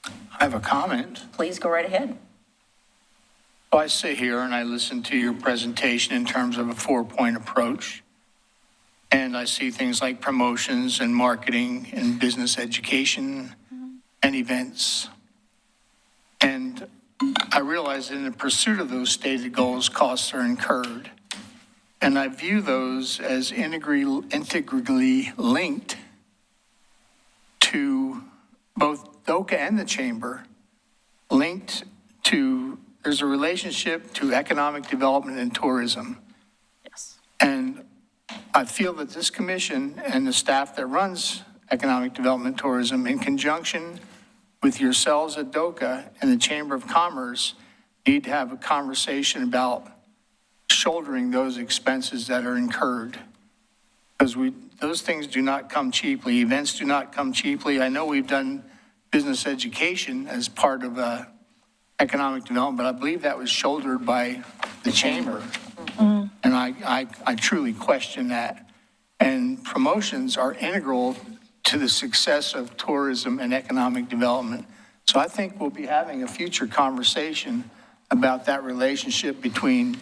C: I have a comment.
A: Please go right ahead.
C: So I sit here and I listen to your presentation in terms of a 4-point approach. And I see things like promotions and marketing and business education and events. And I realize in the pursuit of those stated goals, costs are incurred. And I view those as integrally linked to both DOCA and the Chamber, linked to, there's a relationship to economic development and tourism.
M: Yes.
C: And I feel that this commission and the staff that runs economic development tourism, in conjunction with yourselves at DOCA and the Chamber of Commerce, need to have a conversation about shouldering those expenses that are incurred. Because those things do not come cheaply. Events do not come cheaply. I know we've done business education as part of economic development, but I believe that was shouldered by the Chamber. And I truly question that. And promotions are integral to the success of tourism and economic development. So I think we'll be having a future conversation about that relationship between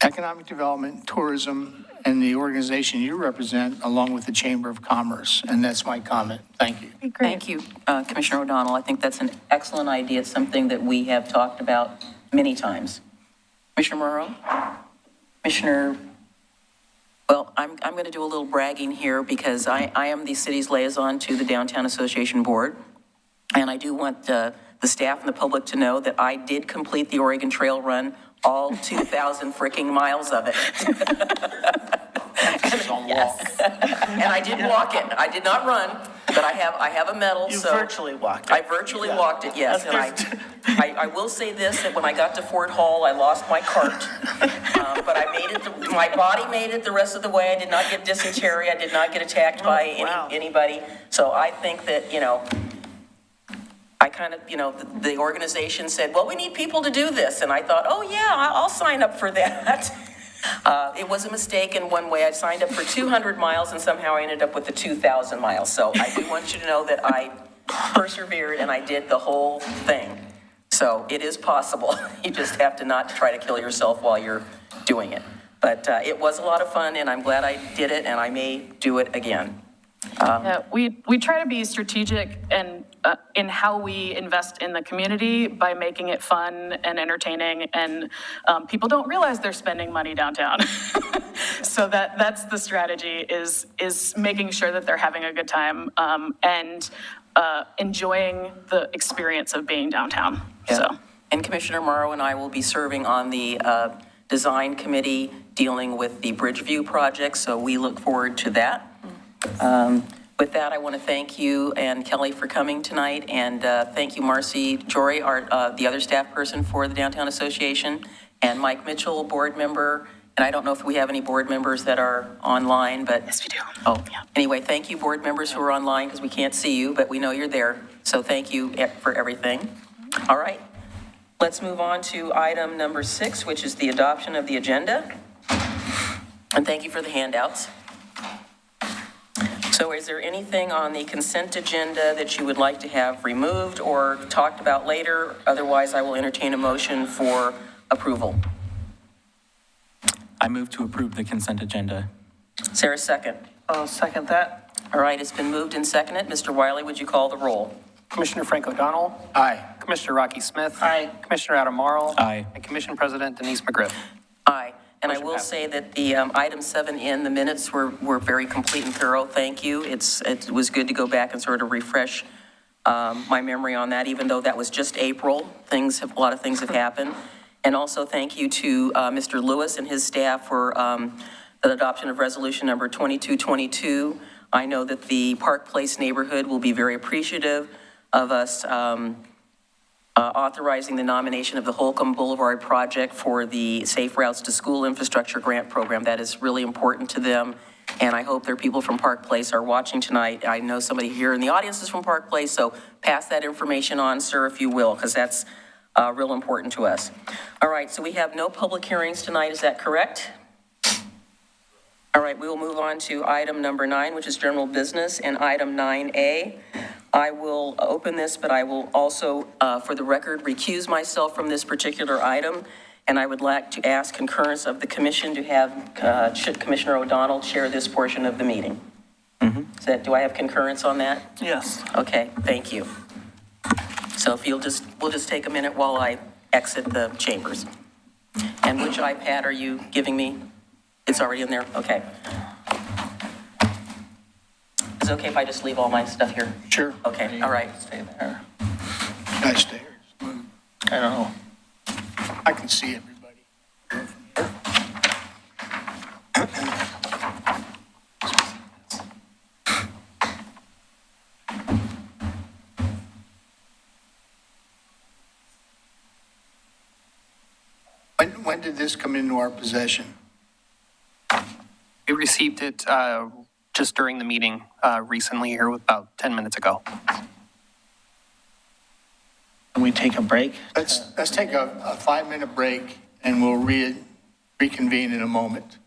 C: economic development, tourism, and the organization you represent, along with the Chamber of Commerce. And that's my comment. Thank you.
A: Thank you, Commissioner O'Donnell. I think that's an excellent idea. It's something that we have talked about many times. Commissioner Morrow? Commissioner, well, I'm going to do a little bragging here because I am the city's liaison to the Downtown Association Board. And I do want the staff and the public to know that I did complete the Oregon Trail Run, all 2,000 freaking miles of it. Yes. And I did walk it. I did not run, but I have a medal.
K: You
A: so
K: virtually walked it.
A: I virtually walked it, yes. And I will say this, that when I got to Fort Hall, I lost my cart. But I made it, my body made it the rest of the way. I did not get dysentery. I did not get attacked by anybody. So I think that, I kind of, the organization said, well, we need people to do this. And I thought, oh yeah, I'll sign up for that. It was a mistake in one way. I signed up for 200 miles and somehow I ended up with the 2,000 miles. So I do want you to know that I persevered and I did the whole thing. So it is possible. You just have to not try to kill yourself while you're doing it. But it was a lot of fun and I'm glad I did it and I may do it again.
M: Yeah, we try to be strategic and in how we invest in the community by making it fun and entertaining, and people don't realize they're spending money downtown. So that's the strategy, is making sure that they're having a good time and enjoying the experience of being downtown.
A: Yeah.
M: So.
A: And Commissioner Morrow and I will be serving on the design committee dealing with the Bridgeview project, so we look forward to that. With that, I want to thank you and Kelly for coming tonight, and thank you, Marcy Jory, the other staff person for the Downtown Association, and Mike Mitchell, board member. And I don't know if we have any board members that are online, but.
M: Yes, we do.
A: Oh, yeah. Anyway, thank you, board members who are online, because we can't see you, but we know you're there. So thank you for everything. All right. Let's move on to item number 6, which is the adoption of the agenda. And thank you for the handouts. So is there anything on the consent agenda that you would like to have removed or talked about later? Otherwise, I will entertain a motion for approval.
D: I move to approve the consent agenda.
A: Is there a second?
K: I'll second that.
A: All right, it's been moved and seconded. Mr. Wiley, would you call the roll?
B: Commissioner Frank O'Donnell.
C: Aye.
B: Commissioner Rocky Smith.
K: Aye.
B: Commissioner Adam Marl.
D: Aye.
B: And Commission President Denise McGriff.
A: Aye. And I
B: Motion
A: will
B: passed.
A: say that the item 7 in the minutes were very complete and thorough. Thank you. It was good to go back and sort of refresh my memory on that, even though that was just April. A lot of things have happened. And also thank you to Mr. Lewis and his staff for the adoption of resolution number 2222. I know that the Park Place neighborhood will be very appreciative of us authorizing the nomination of the Holcomb Boulevard project for the Safe Routes to School Infrastructure Grant Program. That is really important to them, and I hope their people from Park Place are watching tonight. I know somebody here in the audience is from Park Place, so pass that information on, sir, if you will, because that's real important to us. All right, so we have no public hearings tonight, is that correct? All right, we will move on to item number 9, which is general business, and item 9A. I will open this, but I will also, for the record, recuse myself from this particular item, and I would like to ask concurrence of the commission to have Commissioner O'Donnell chair this portion of the meeting. Do I have concurrence on that?
K: Yes.
A: Okay, thank you. So if we'll just take a minute while I exit the chambers. And which iPad are you giving me? It's already in there? Okay. Is it okay if I just leave all my stuff here?
C: Sure.
A: Okay, all right.
K: Stay there.
C: Nice stairs.
K: I don't know.
C: I can see everybody. When did this come into our possession?
B: We received it just during the meeting recently here about 10 minutes ago.
K: Can we take a break?
C: Let's take a 5-minute break and we'll reconvene in a moment.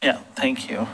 K: Yeah, thank you.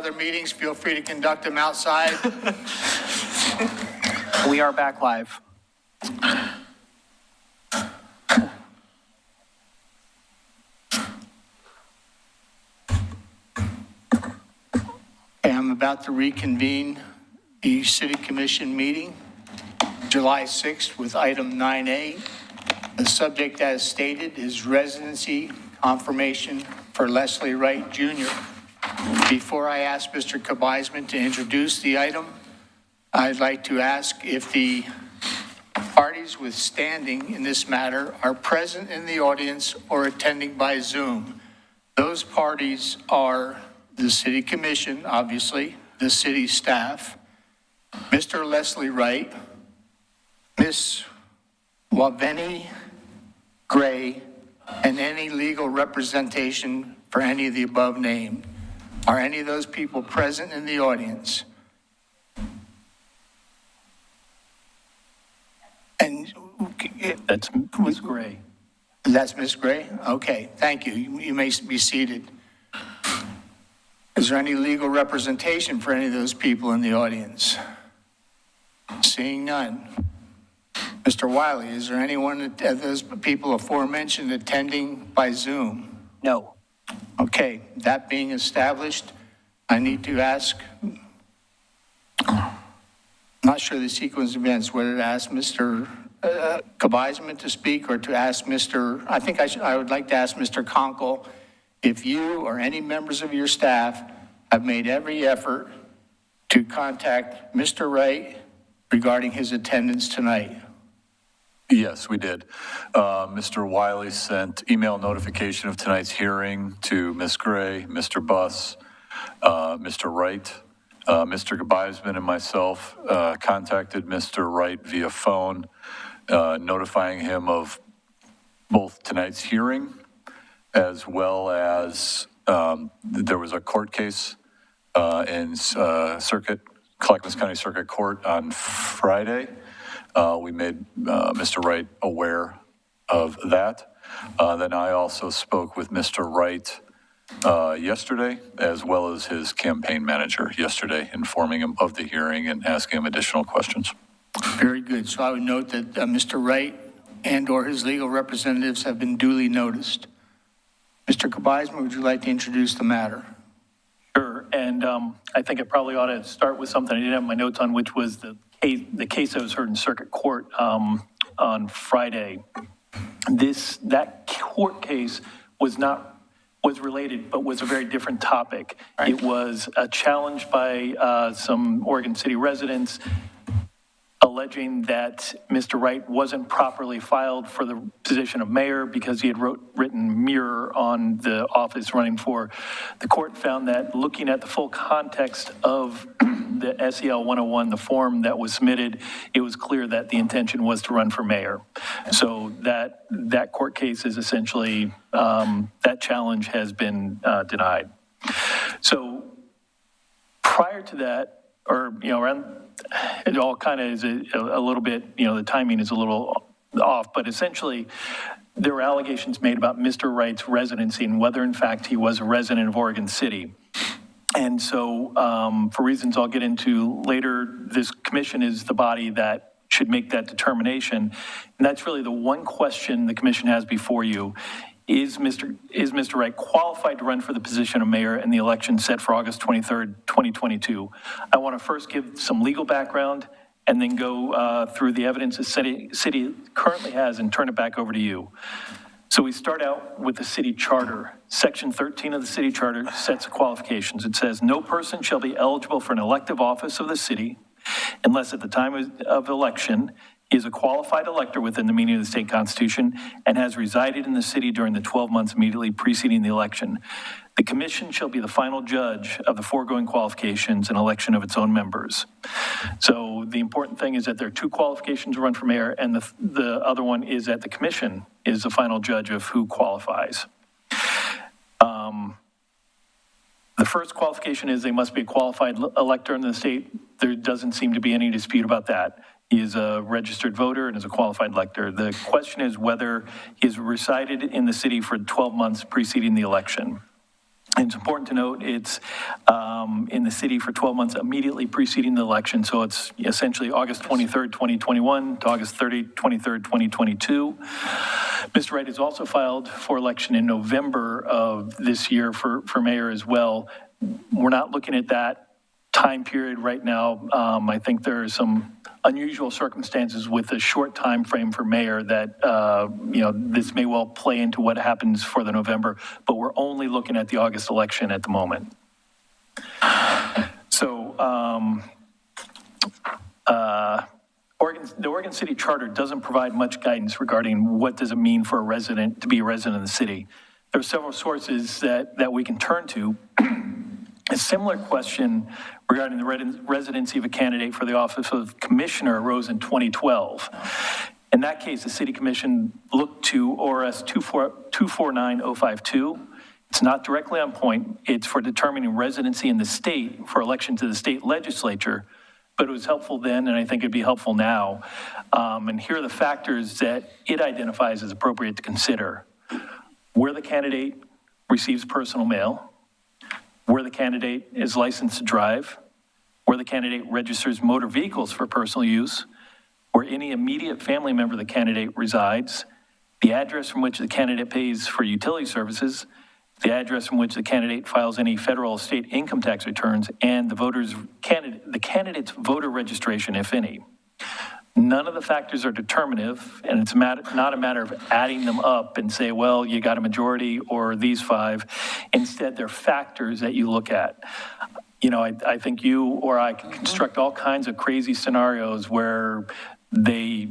C: other meetings, feel free to conduct them outside.
B: We are back live.
C: Okay, I'm about to reconvene the City Commission meeting, July 6th, with item 9A. The subject, as stated, is residency confirmation for Leslie Wright Jr. Before I ask Mr. Kabizman to introduce the item, I'd like to ask if the parties with standing in this matter are present in the audience or attending by Zoom. Those parties are the City Commission, obviously, the city staff, Mr. Leslie Wright, Ms. Waveni Gray, and any legal representation for any of the above named. Are any of those people present in the audience? And
J: That's Ms. Gray.
C: that's Ms. Gray? Okay, thank you. You may be seated. Is there any legal representation for any of those people in the audience? Seeing none. Mr. Wiley, is there anyone of those people aforementioned attending by Zoom?
B: No.
C: Okay, that being established, I need to ask, not sure the sequence of events, whether to ask Mr. Kabizman to speak or to ask Mr., I would like to ask Mr. Conkle if you or any members of your staff have made every effort to contact Mr. Wright regarding his attendance tonight.
N: Yes, we did. Mr. Wiley sent email notification of tonight's hearing to Ms. Gray, Mr. Buss, Mr. Wright. Mr. Kabizman and myself contacted Mr. Wright via phone, notifying him of both tonight's hearing as well as there was a court case in Clackamas County Circuit Court on Friday. We made Mr. Wright aware of that. Then I also spoke with Mr. Wright yesterday, as well as his campaign manager yesterday, informing him of the hearing and asking him additional questions.
C: Very good. So I would note that Mr. Wright and/or his legal representatives have been duly noticed. Mr. Kabizman, would you like to introduce the matter?
J: Sure, and I think I probably ought to start with something I didn't have my notes on, which was the case that was heard in circuit court on Friday. That court case was related, but was a very different topic. Right. It was a challenge by some Oregon City residents alleging that Mr. Wright wasn't properly filed for the position of mayor because he had written mirror on the office running for. The court found that looking at the full context of the SEL 101, the form that was submitted, it was clear that the intention was to run for mayor. So that court case is essentially, that challenge has been denied. So prior to that, or, around, it all kind of is a little bit, the timing is a little off, but essentially there were allegations made about Mr. Wright's residency and whether in fact he was a resident of Oregon City. And so for reasons I'll get into later, this commission is the body that should make that determination. And that's really the one question the commission has before you. Is Mr. Wright qualified to run for the position of mayor in the election set for August 23rd, 2022? I want to first give some legal background and then go through the evidence the city currently has and turn it back over to you. So we start out with the city charter. Section 13 of the city charter sets qualifications. It says, no person shall be eligible for an elective office of the city unless at the time of election is a qualified elector within the meaning of the state constitution and has resided in the city during the 12 months immediately preceding the election. The commission shall be the final judge of the foregoing qualifications and election of its own members. So the important thing is that there are two qualifications to run for mayor, and the other one is that the commission is the final judge of who qualifies. The first qualification is they must be a qualified elector in the state. There doesn't seem to be any dispute about that. He is a registered voter and is a qualified elector. The question is whether he has resided in the city for 12 months preceding the election.
O: And it's important to note it's in the city for 12 months immediately preceding the election. So it's essentially August 23rd, 2021 to August 23rd, 2022. Mr. Wright has also filed for election in November of this year for mayor as well. We're not looking at that time period right now. I think there are some unusual circumstances with a short time frame for mayor that, this may well play into what happens for the November, but we're only looking at the August election at the moment. So, the Oregon City Charter doesn't provide much guidance regarding what does it mean for a resident to be a resident of the city. There are several sources that we can turn to. A similar question regarding the residency of a candidate for the office of commissioner arose in 2012. In that case, the city commission looked to ORS 249052. It's not directly on point. It's for determining residency in the state for election to the state legislature, but it was helpful then, and I think it'd be helpful now. And here are the factors that it identifies as appropriate to consider. Where the candidate receives personal mail, where the candidate is licensed to drive, where the candidate registers motor vehicles for personal use, where any immediate family member of the candidate resides, the address from which the candidate pays for utility services, the address from which the candidate files any federal or state income tax returns, and the candidate's voter registration, if any. None of the factors are determinative, and it's not a matter of adding them up and say, well, you got a majority or these five. Instead, they're factors that you look at. I think you or I can construct all kinds of crazy scenarios where they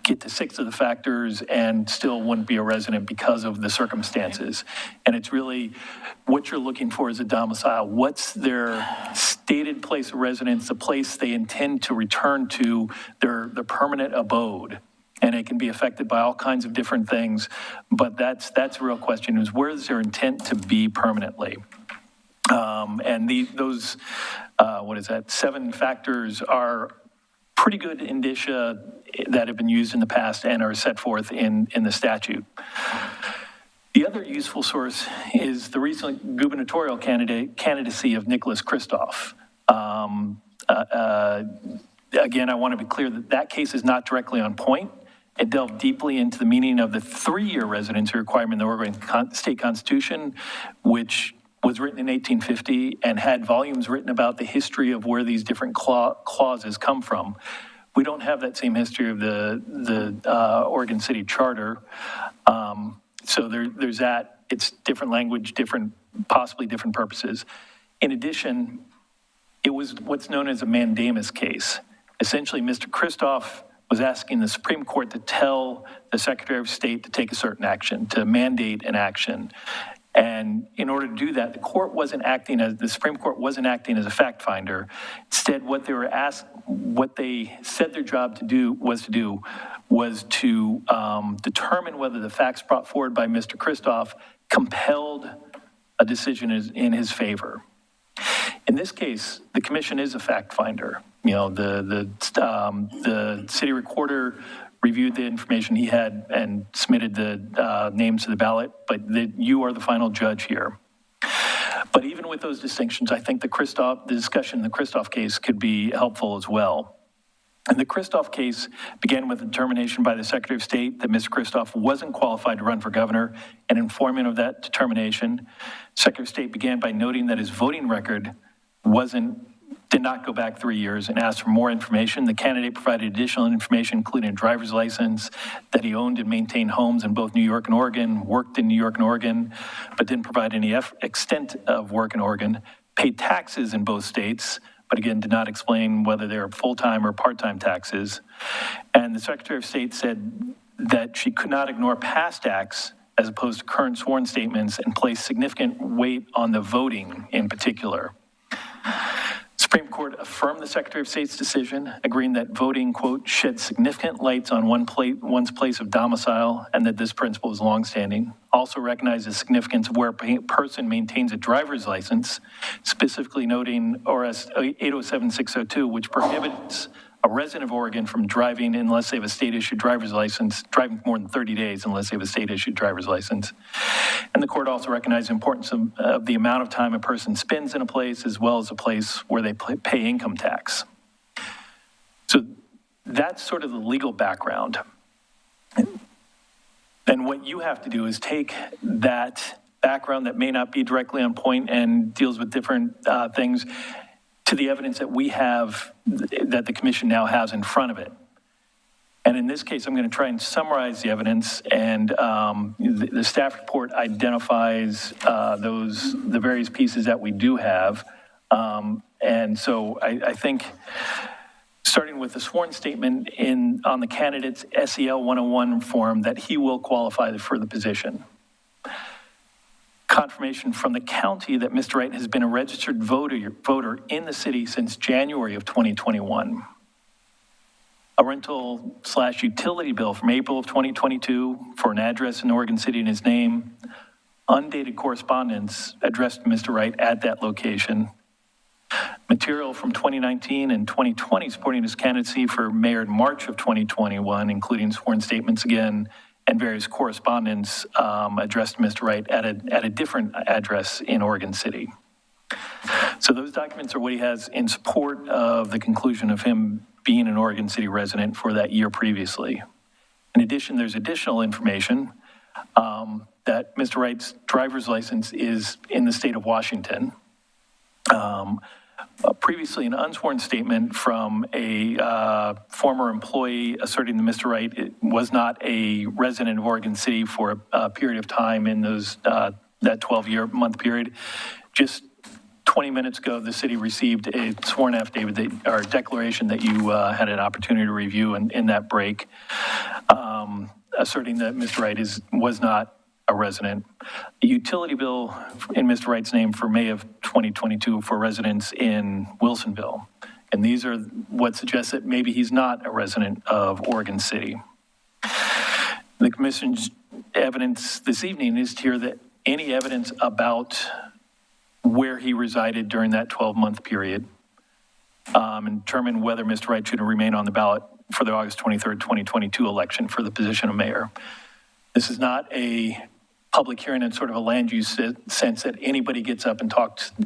O: get to 6 of the factors and still wouldn't be a resident because of the circumstances. And it's really what you're looking for is a domicile. What's their stated place of residence, the place they intend to return to, their permanent abode. And it can be affected by all kinds of different things, but that's a real question, is where is their intent to be permanently? And those 7 factors are pretty good indicia that have been used in the past and are set forth in the statute. The other useful source is the recent gubernatorial candidacy of Nicholas Kristof. Again, I want to be clear that case is not directly on point. It delved deeply into the meaning of the 3-year residency requirement in the Oregon State Constitution, which was written in 1850 and had volumes written about the history of where these different clauses come from. We don't have that same history of the Oregon City Charter. So there's that. It's different language, possibly different purposes. In addition, it was what's known as a mandamus case. Essentially, Mr. Kristof was asking the Supreme Court to tell the Secretary of State to take a certain action, to mandate an action. And in order to do that, the Supreme Court wasn't acting as a fact finder. Instead, what they said their job to do was to determine whether the facts brought forward by Mr. Kristof compelled a decision in his favor. In this case, the commission is a fact finder. The city recorder reviewed the information he had and submitted the names to the ballot, but you are the final judge here. But even with those distinctions, I think the discussion in the Kristof case could be helpful as well. And the Kristof case began with a determination by the Secretary of State that Mr. Kristof wasn't qualified to run for governor, and informant of that determination, Secretary of State began by noting that his voting record did not go back 3 years and asked for more information. The candidate provided additional information, including a driver's license, that he owned and maintained homes in both New York and Oregon, worked in New York and Oregon, but didn't provide any extent of work in Oregon, paid taxes in both states, but again, did not explain whether they were full-time or part-time taxes. And the Secretary of State said that she could not ignore past acts as opposed to current sworn statements and place significant weight on the voting in particular. Supreme Court affirmed the Secretary of State's decision, agreeing that voting, quote, shed significant lights on one's place of domicile, and that this principle is longstanding. Also recognized the significance of where a person maintains a driver's license, specifically noting ORS 807602, which prohibits a resident of Oregon from driving unless they have a state-issued driver's license, driving more than 30 days unless they have a state-issued driver's license. And the court also recognized the importance of the amount of time a person spends in a place as well as a place where they pay income tax. So that's sort of the legal background. Then what you have to do is take that background that may not be directly on point and deals with different things to the evidence that we have, that the commission now has in front of it. And in this case, I'm going to try and summarize the evidence, and the staff report identifies the various pieces that we do have. And so I think, starting with the sworn statement on the candidate's SEL 101 form, that he will qualify for the position. Confirmation from the county that Mr. Wright has been a registered voter in the city since January of 2021. A rental/utility bill from April of 2022 for an address in Oregon City in his name. Undated correspondence addressed to Mr. Wright at that location. Material from 2019 and 2020 supporting his candidacy for mayor in March of 2021, including sworn statements again, and various correspondence addressed to Mr. Wright at a different address in Oregon City. So those documents are what he has in support of the conclusion of him being an Oregon City resident for that year previously. In addition, there's additional information that Mr. Wright's driver's license is in the state of Washington. Previously, an unsworn statement from a former employee asserting that Mr. Wright was not a resident of Oregon City for a period of time in that 12-month period. Just 20 minutes ago, the city received a sworn affidavit or declaration that you had an opportunity to review in that break, asserting that Mr. Wright was not a resident. The utility bill in Mr. Wright's name for May of 2022 for residents in Wilsonville. And these are what suggests that maybe he's not a resident of Oregon City. The commission's evidence this evening is to hear that any evidence about where he resided during that 12-month period and determine whether Mr. Wright should remain on the ballot for the August 23rd, 2022 election for the position of mayor. This is not a public hearing in sort of a land use sense that anybody gets up and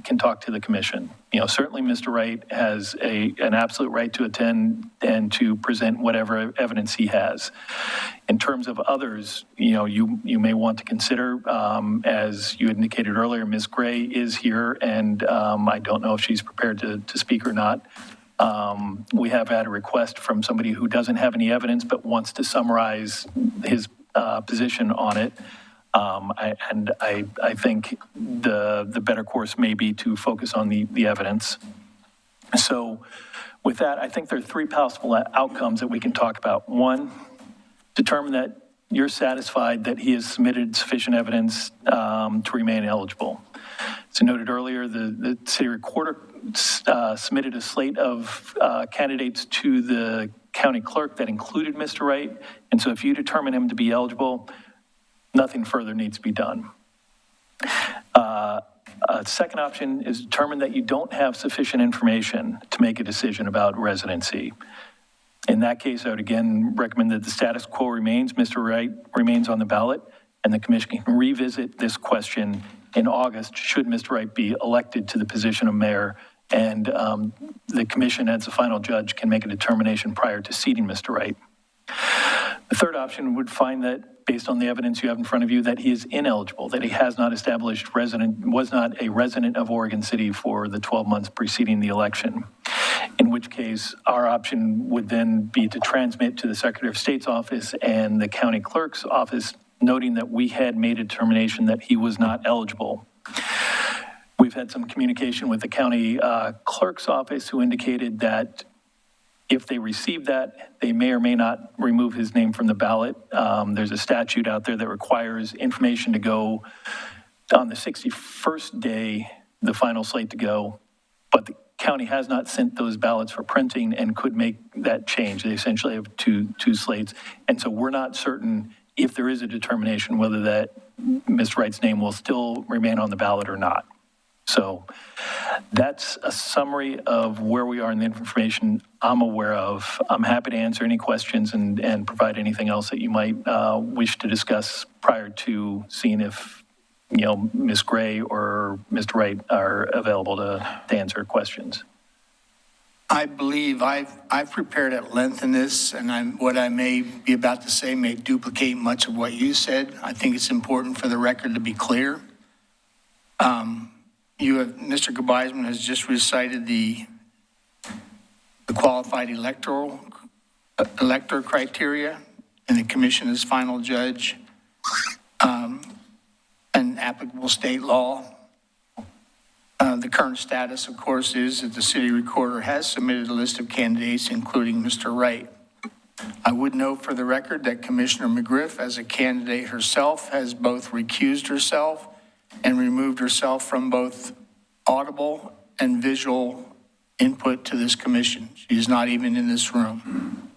O: can talk to the commission. You know, certainly Mr. Wright has an absolute right to attend and to present whatever evidence he has. In terms of others, you may want to consider, as you indicated earlier, Ms. Gray is here, and I don't know if she's prepared to speak or not. We have had a request from somebody who doesn't have any evidence but wants to summarize his position on it. I think the better course may be to focus on the evidence. So with that, I think there are three possible outcomes that we can talk about. One, determine that you're satisfied that he has submitted sufficient evidence to remain eligible. As noted earlier, the city recorder submitted a slate of candidates to the county clerk that included Mr. Wright. And so if you determine him to be eligible, nothing further needs to be done. A second option is determine that you don't have sufficient information to make a decision about residency. In that case, I would again recommend that the status quo remains. Mr. Wright remains on the ballot, and the commission can revisit this question in August should Mr. Wright be elected to the position of mayor, and the commission, as the final judge, can make a determination prior to seating Mr. Wright. The third option would find that, based on the evidence you have in front of you, that he is ineligible, that he has not was not a resident of Oregon City for the 12 months preceding the election. In which case, our option would then be to transmit to the Secretary of State's office and the county clerk's office, noting that we had made a determination that he was not eligible. We've had some communication with the county clerk's office, who indicated that if they receive that, they may or may not remove his name from the ballot. There's a statute out there that requires information to go on the 61st day, the final slate to go, but the county has not sent those ballots for printing and could make that change. They essentially have two slates. And so we're not certain if there is a determination whether that Mr. Wright's name will still remain on the ballot or not. So That's a summary of where we are in the information I'm aware of. I'm happy to answer any questions and provide anything else that you might wish to discuss prior to seeing if, Ms. Gray or Mr. Wright are available to answer questions.
C: I believe I've prepared at length in this, and what I may be about to say may duplicate much of what you said. I think it's important for the record to be clear. Mr. Gebeisman has just recited the qualified elector criteria and the commissioner's final judge, and applicable state law. The current status, of course, is that the city recorder has submitted a list of candidates, including Mr. Wright. I would note for the record that Commissioner McGriff, as a candidate herself, has both recused herself and removed herself from both audible and visual input to this commission. She is not even in this room.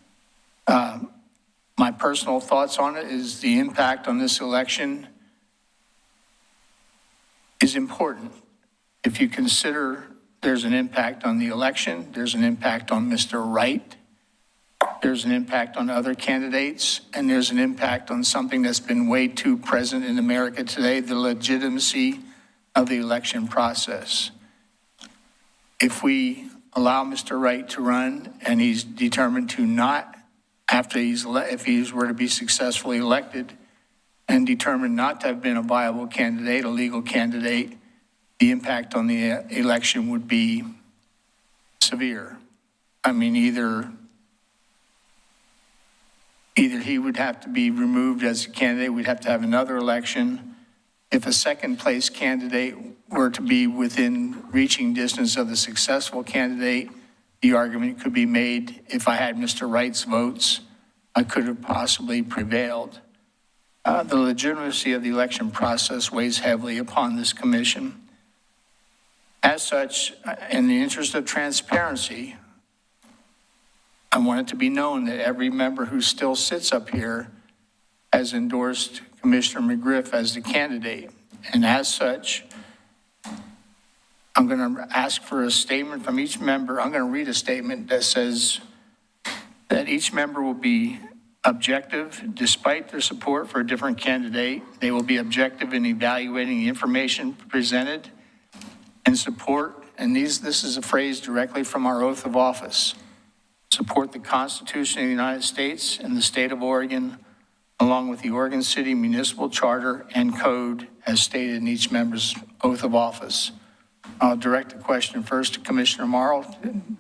C: My personal thoughts on it is the impact on this election is important. If you consider there's an impact on the election, there's an impact on Mr. Wright, there's an impact on other candidates, and there's an impact on something that's been way too present in America today, the legitimacy of the election process. If we allow Mr. Wright to run and he's determined to not, if he were to be successfully elected and determined not to have been a viable candidate, a legal candidate, the impact on the election would be severe. I mean, either he would have to be removed as a candidate, we'd have to have another election. If a second place candidate were to be within reaching distance of the successful candidate, the argument could be made, if I had Mr. Wright's votes, I could have possibly prevailed. The legitimacy of the election process weighs heavily upon this commission. As such, in the interest of transparency, I want it to be known that every member who still sits up here has endorsed Commissioner McGriff as the candidate. And as such, I'm going to ask for a statement from each member. I'm going to read a statement that says that each member will be objective despite their support for a different candidate. They will be objective in evaluating the information presented and support, and this is a phrase directly from our oath of office, support the Constitution of the United States and the state of Oregon, along with the Oregon City Municipal Charter and Code as stated in each member's oath of office. I'll direct the question first to Commissioner Morrow.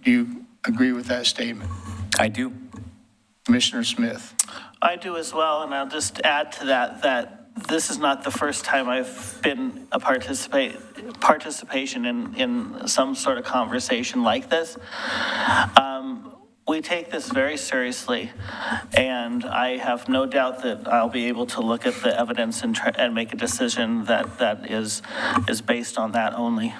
C: Do you agree with that statement?
D: I do.
C: Commissioner Smith.
K: I do as well, and I'll just add to that this is not the first time I've been a participation in some sort of conversation like this. We take this very seriously, and I have no doubt that I'll be able to look at the evidence and make a decision that is based on that only.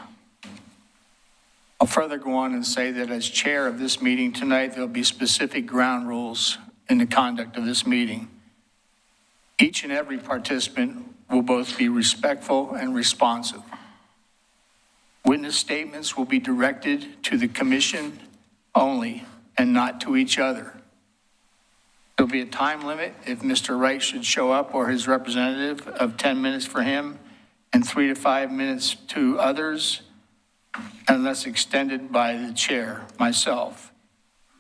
C: I'll further go on and say that as chair of this meeting tonight, there'll be specific ground rules in the conduct of this meeting. Each and every participant will both be respectful and responsive. Witness statements will be directed to the commission only and not to each other. There'll be a time limit if Mr. Wright should show up or his representative of 10 minutes for him and 3 to 5 minutes to others, unless extended by the chair, myself.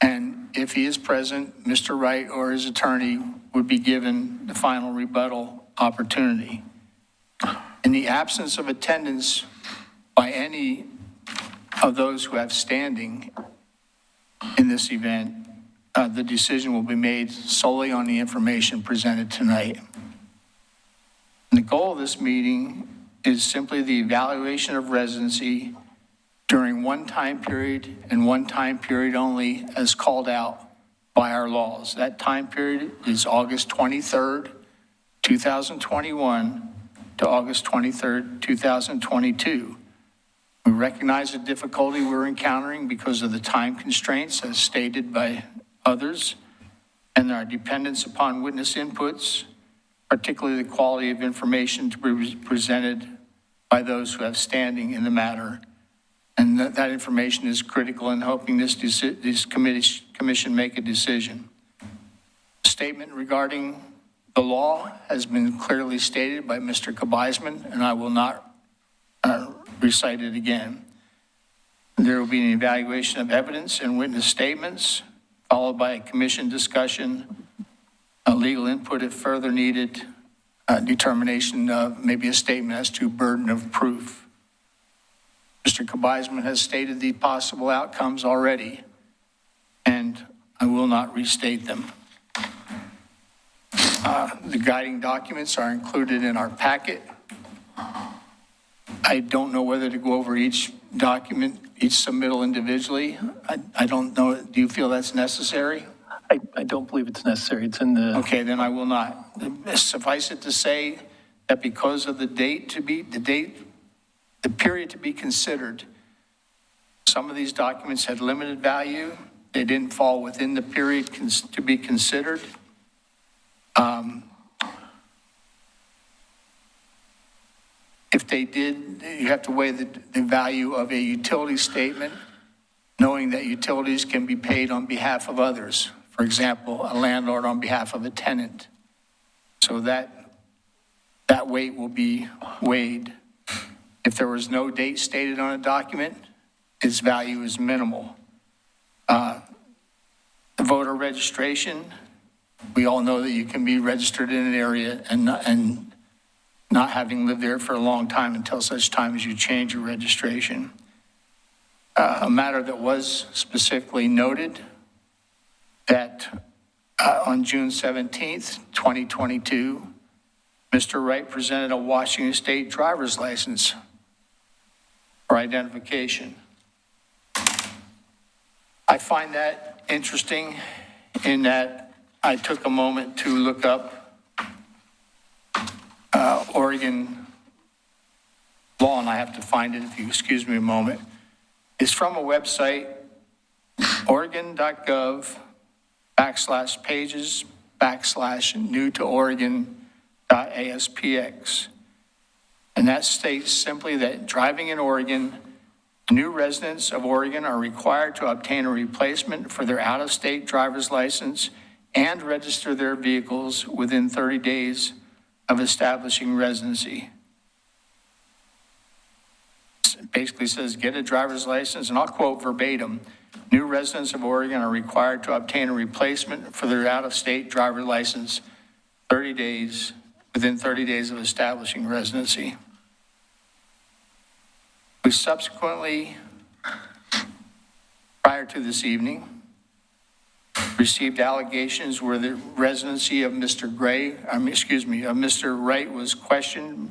C: And if he is present, Mr. Wright or his attorney would be given the final rebuttal opportunity. In the absence of attendance by any of those who have standing in this event, the decision will be made solely on the information presented tonight. And the goal of this meeting is simply the evaluation of residency during one time period and one time period only as called out by our laws. That time period is August 23rd, 2021 to August 23rd, 2022. We recognize the difficulty we're encountering because of the time constraints as stated by others and our dependence upon witness inputs, particularly the quality of information to be presented by those who have standing in the matter. And that information is critical in helping this commission make a decision. Statement regarding the law has been clearly stated by Mr. Kabizman, and I will not recite it again. There will be an evaluation of evidence and witness statements, followed by a commission discussion, a legal input if further needed, determination of maybe a statement as to burden of proof. Mr. Kabizman has stated the possible outcomes already, and I will not restate them. The guiding documents are included in our packet. I don't know whether to go over each document, each submittal individually. I don't know. Do you feel that's necessary?
O: I don't believe it's necessary. It's in the...
C: Okay, then I will not. Suffice it to say that because of the period to be considered, some of these documents had limited value. They didn't fall within the period to be considered. If they did, you have to weigh the value of a utility statement, knowing that utilities can be paid on behalf of others. For example, a landlord on behalf of a tenant. So that weight will be weighed. If there was no date stated on a document, its value is minimal. The voter registration, we all know that you can be registered in an area and not having lived there for a long time until such time as you change your registration. A matter that was specifically noted that on June 17th, 2022, Mr. Wright presented a Washington State driver's license for identification. I find that interesting in that I took a moment to look up Oregon law, and I have to find it if you excuse me a moment. It's from a website, oregon.gov/pages/new-to-Oregon.aspx. And that states simply that driving in Oregon, new residents of Oregon are required to obtain a replacement for their out-of-state driver's license and register their vehicles within 30 days of establishing residency. It basically says, get a driver's license, and I'll quote verbatim, new residents of Oregon are required to obtain a replacement for their out-of-state driver's license within 30 days of establishing residency. We subsequently, prior to this evening, received allegations where the residency of Mr. Wright was questioned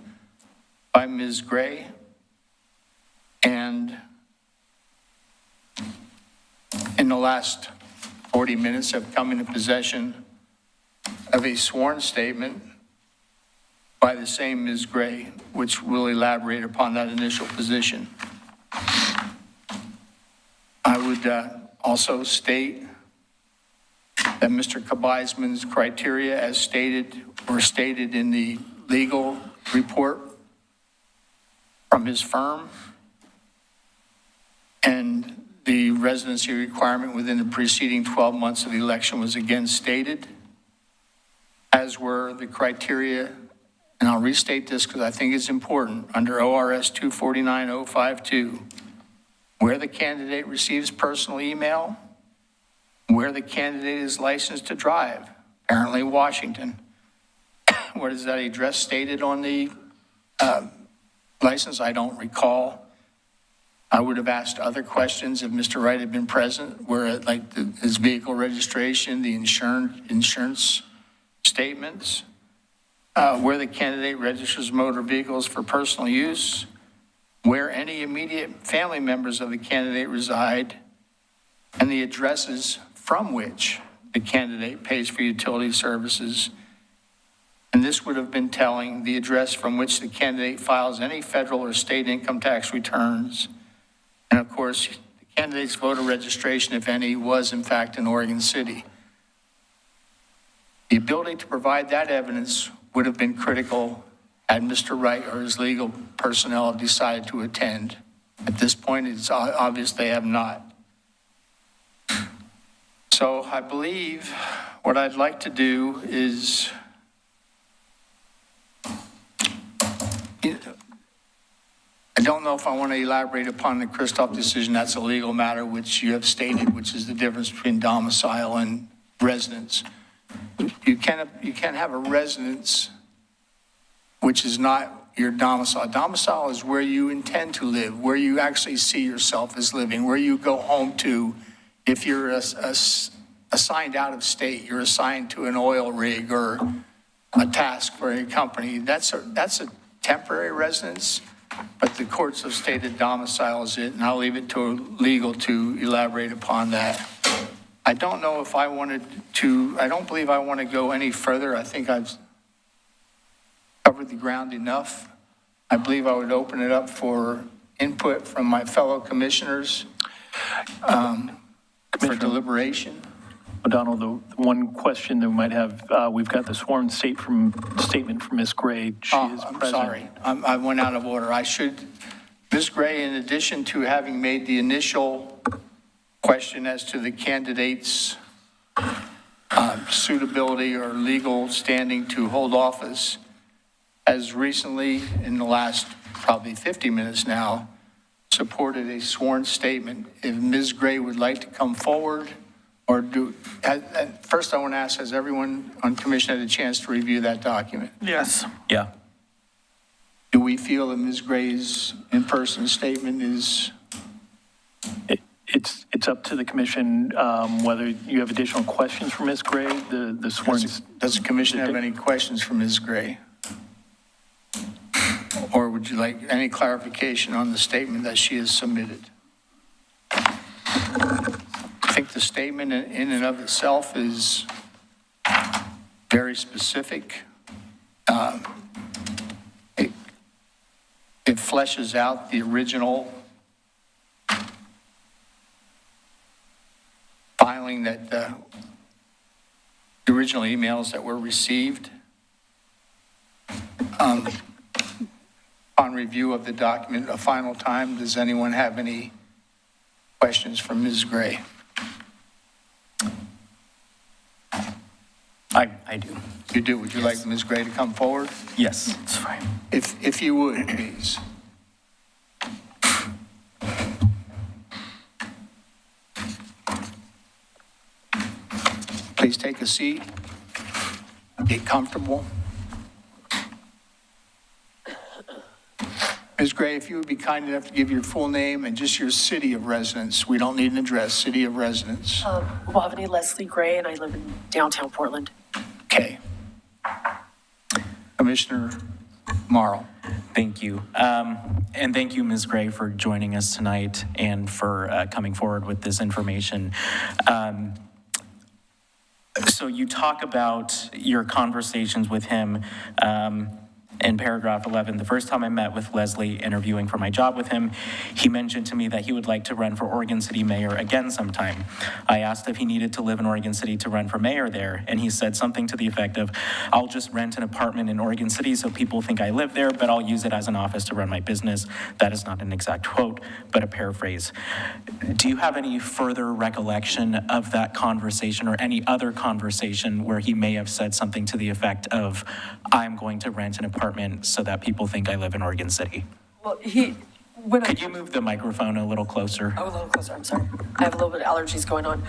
C: by Ms. Gray, and in the last 40 minutes have come into possession of a sworn statement by the same Ms. Gray, which will elaborate upon that initial position. I would also state that Mr. Kabizman's criteria as were stated in the legal report from his firm, and the residency requirement within the preceding 12 months of the election was again stated, as were the criteria, and I'll restate this because I think it's important, under ORS 249052, where the candidate receives personal email, where the candidate is licensed to drive, apparently Washington. What is that address stated on the license? I don't recall. I would have asked other questions if Mr. Wright had been present, where his vehicle registration, the insurance statements, where the candidate registers motor vehicles for personal use, where any immediate family members of the candidate reside, and the addresses from which the candidate pays for utility services. And this would have been telling the address from which the candidate files any federal or state income tax returns. And of course, the candidate's voter registration, if any, was in fact in Oregon City. The ability to provide that evidence would have been critical had Mr. Wright or his legal personnel decided to attend. At this point, it's obvious they have not. So I believe what I'd like to do is, I don't know if I want to elaborate upon the Christoph decision. That's a legal matter, which you have stated, which is the difference between domicile and residence. You can't have a residence which is not your domicile. Domicile is where you intend to live, where you actually see yourself as living, where you go home to. If you're assigned out of state, you're assigned to an oil rig or a task for a company, that's a temporary residence, but the courts have stated domicile is it, and I'll leave it to legal to elaborate upon that. I don't know if I wanted to, I don't believe I want to go any further. I think I've covered the ground enough. I believe I would open it up for input from my fellow commissioners for deliberation.
O: O'Donnell, the one question that we might have, we've got the sworn statement from Ms. Gray. She is
C: I'm
O: present.
C: sorry, I went out of order. Ms. Gray, in addition to having made the initial question as to the candidate's suitability or legal standing to hold office, has recently, in the last probably 50 minutes now, supported a sworn statement. If Ms. Gray would like to come forward, or first I want to ask, has everyone on commission had a chance to review that document?
K: Yes.
O: Yeah.
C: Do we feel that Ms. Gray's in-person statement is?
O: It's up to the commission whether you have additional questions for Ms. Gray. The sworn.
C: Does the commission have any questions for Ms. Gray? Or would you like any clarification on the statement that she has submitted? I think the statement in and of itself is very specific. It fleshes out the original filing that the original emails that were received. On review of the document a final time, does anyone have any questions for Ms. Gray?
D: I do.
C: You do. Would you like Ms. Gray to come forward?
D: Yes, it's fine.
C: If you would, please. Please take a seat. Get comfortable. Ms. Gray, if you would be kind enough to give your full name and just your city of residence. We don't need an address, city of residence.
P: Wavani Leslie Gray, and I live in downtown Portland.
C: Okay. Commissioner Morrow.
D: Thank you. And thank you, Ms. Gray, for joining us tonight and for coming forward with this information. So you talk about your conversations with him in paragraph 11. The first time I met with Leslie interviewing for my job with him, he mentioned to me that he would like to run for Oregon City mayor again sometime. I asked if he needed to live in Oregon City to run for mayor there, and he said something to the effect of, I'll just rent an apartment in Oregon City so people think I live there, but I'll use it as an office to run my business. That is not an exact quote, but a paraphrase. Do you have any further recollection of that conversation or any other conversation where he may have said something to the effect of, I'm going to rent an apartment so that people think I live in Oregon City?
P: Well,
D: Could you move the microphone a little closer?
P: Oh, a little closer, I'm sorry. I have a little bit of allergies going on.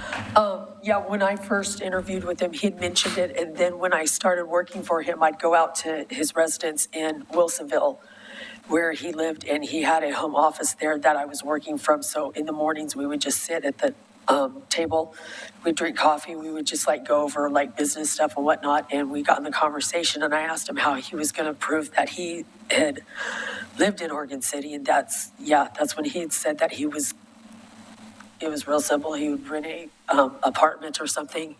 P: Yeah, when I first interviewed with him, he'd mentioned it, and then when I started working for him, I'd go out to his residence in Wilsonville, where he lived, and he had a home office there that I was working from. So in the mornings, we would just sit at the table, we'd drink coffee, we would just go over business stuff and whatnot, and we got in the conversation, and I asked him how he was going to prove that he had lived in Oregon City, and that's when he had said that it was real simple. He would rent a apartment or something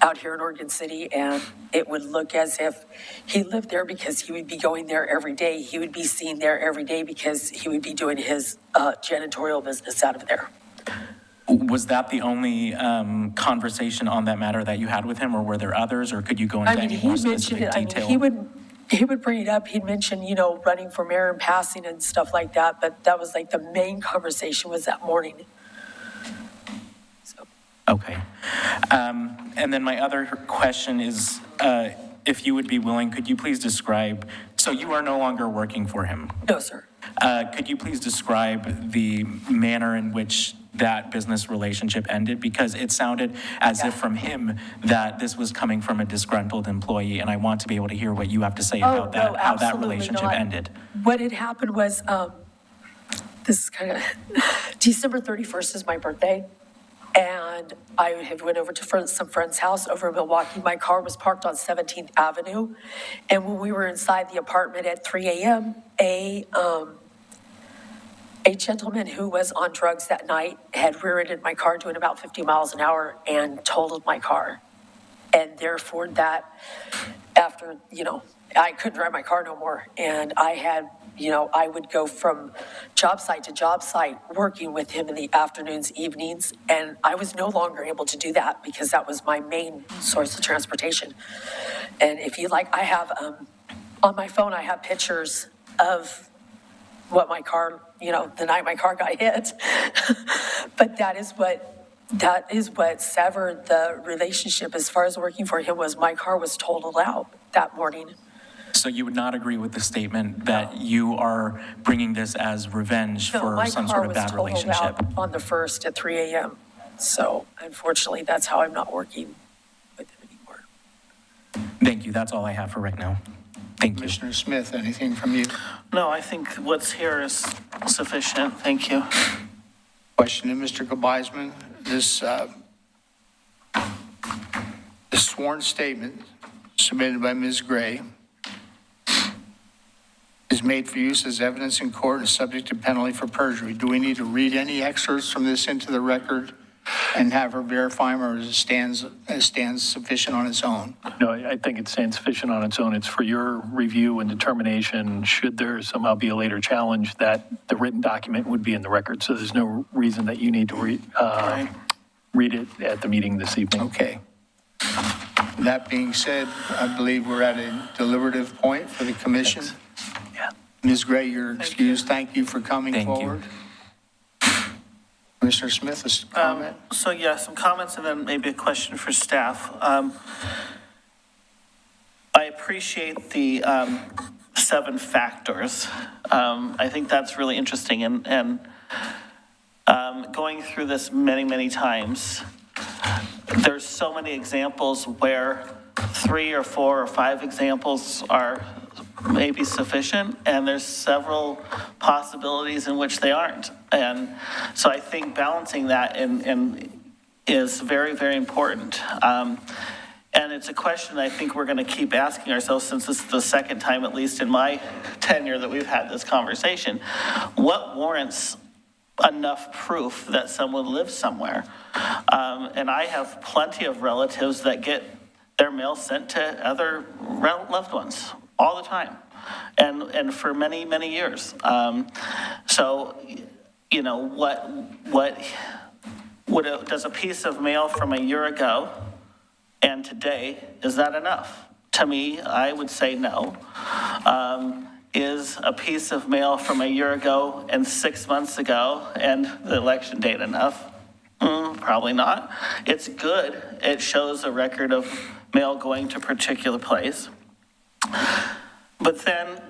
P: out here in Oregon City, and it would look as if he lived there because he would be going there every day. He would be seen there every day because he would be doing his janitorial business out of there.
D: Was that the only conversation on that matter that you had with him, or were there others, or could you go into any more specific detail?
P: he would bring it up. He'd mention, you know, running for mayor and passing and stuff like that. But that was like the main conversation was that morning.
D: Okay. And then my other question is, if you would be willing, could you please describe, so you are no longer working for him?
P: No, sir.
D: Could you please describe the manner in which that business relationship ended? Because it sounded as if from him that this was coming from a disgruntled employee, and I want to be able to hear what you have to say about that, how that relationship ended.
P: What had happened was, this is kind of, December 31st is my birthday. And I had went over to some friend's house over in Milwaukee. My car was parked on 17th Avenue. And when we were inside the apartment at 3 a.m., a gentleman who was on drugs that night had rear-ended my car doing about 50 miles an hour and totaled my car. And therefore that, after, you know, I couldn't drive my car no more. And I had, you know, I would go from job site to job site working with him in the afternoons, evenings, and I was no longer able to do that because that was my main source of transportation. And if you like, I have, on my phone, I have pictures of what my car, you know, the night my car got hit. But that is what severed the relationship as far as working for him was my car was totaled out that morning.
D: So you would not agree with the statement that you are bringing this as revenge for some sort of bad relationship?
P: My car was totaled out on the 1st at 3 a.m. So unfortunately, that's how I'm not working with him anymore.
D: Thank you. That's all I have for right now. Thank you.
C: Commissioner Smith, anything from you?
K: No, I think what's here is sufficient. Thank you.
C: Question to Mr. Gebeisman. This sworn statement submitted by Ms. Gray is made for use as evidence in court and is subject to penalty for perjury. Do we need to read any excerpts from this into the record and have her verify them, or it stands sufficient on its own?
O: No, I think it stands sufficient on its own. It's for your review and determination. Should there somehow be a later challenge, that the written document would be in the record. So there's no reason that you need to read it at the meeting this evening.
C: Okay. That being said, I believe we're at a deliberative point for the commission.
O: Thanks.
C: Ms. Gray, you're excused. Thank you for coming
D: Thank you.
C: forward. Commissioner Smith, a comment?
K: So yeah, some comments and then maybe a question for staff. I appreciate the 7 factors. I think that's really interesting. And going through this many, many times, there's so many examples where 3 or 4 or 5 examples are maybe sufficient, and there's several possibilities in which they aren't. And so I think balancing that is very, very important. And it's a question I think we're going to keep asking ourselves, since this is the second time, at least in my tenure, that we've had this conversation. What warrants enough proof that someone lives somewhere? And I have plenty of relatives that get their mail sent to other loved ones all the time, and for many, many years. So, you know, does a piece of mail from a year ago and today, is that enough? To me, I would say no. Is a piece of mail from a year ago and 6 months ago and the election date enough? Probably not. It's good. It shows a record of mail going to a particular place. But then,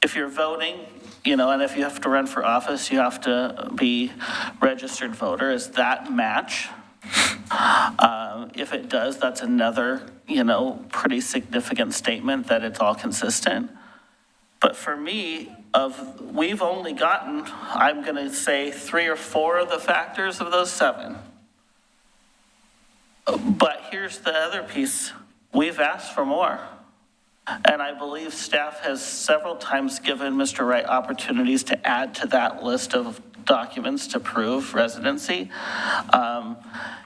K: if you're voting, you know, and if you have to run for office, you have to be registered voter. Is that match? If it does, that's another, you know, pretty significant statement that it's all consistent. But for me, we've only gotten, I'm going to say 3 or 4 of the factors of those 7. But here's the other piece. We've asked for more. And I believe staff has several times given Mr. Wright opportunities to add to that list of documents to prove residency.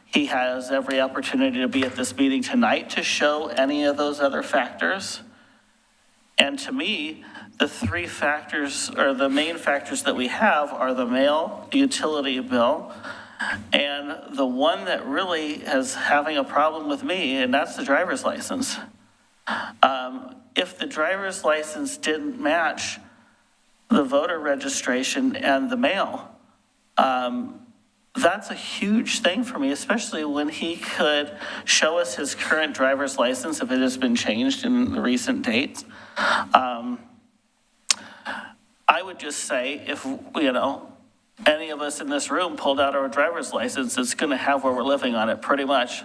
K: He has every opportunity to be at this meeting tonight to show any of those other factors. And to me, the 3 factors, or the main factors that we have, are the mail, the utility bill, and the one that really is having a problem with me, and that's the driver's license. if the driver's license didn't match the voter registration and the mail, that's a huge thing for me, especially when he could show us his current driver's license if it has been changed in the recent dates. I would just say if, any of us in this room pulled out our driver's license, it's going to have where we're living on it pretty much.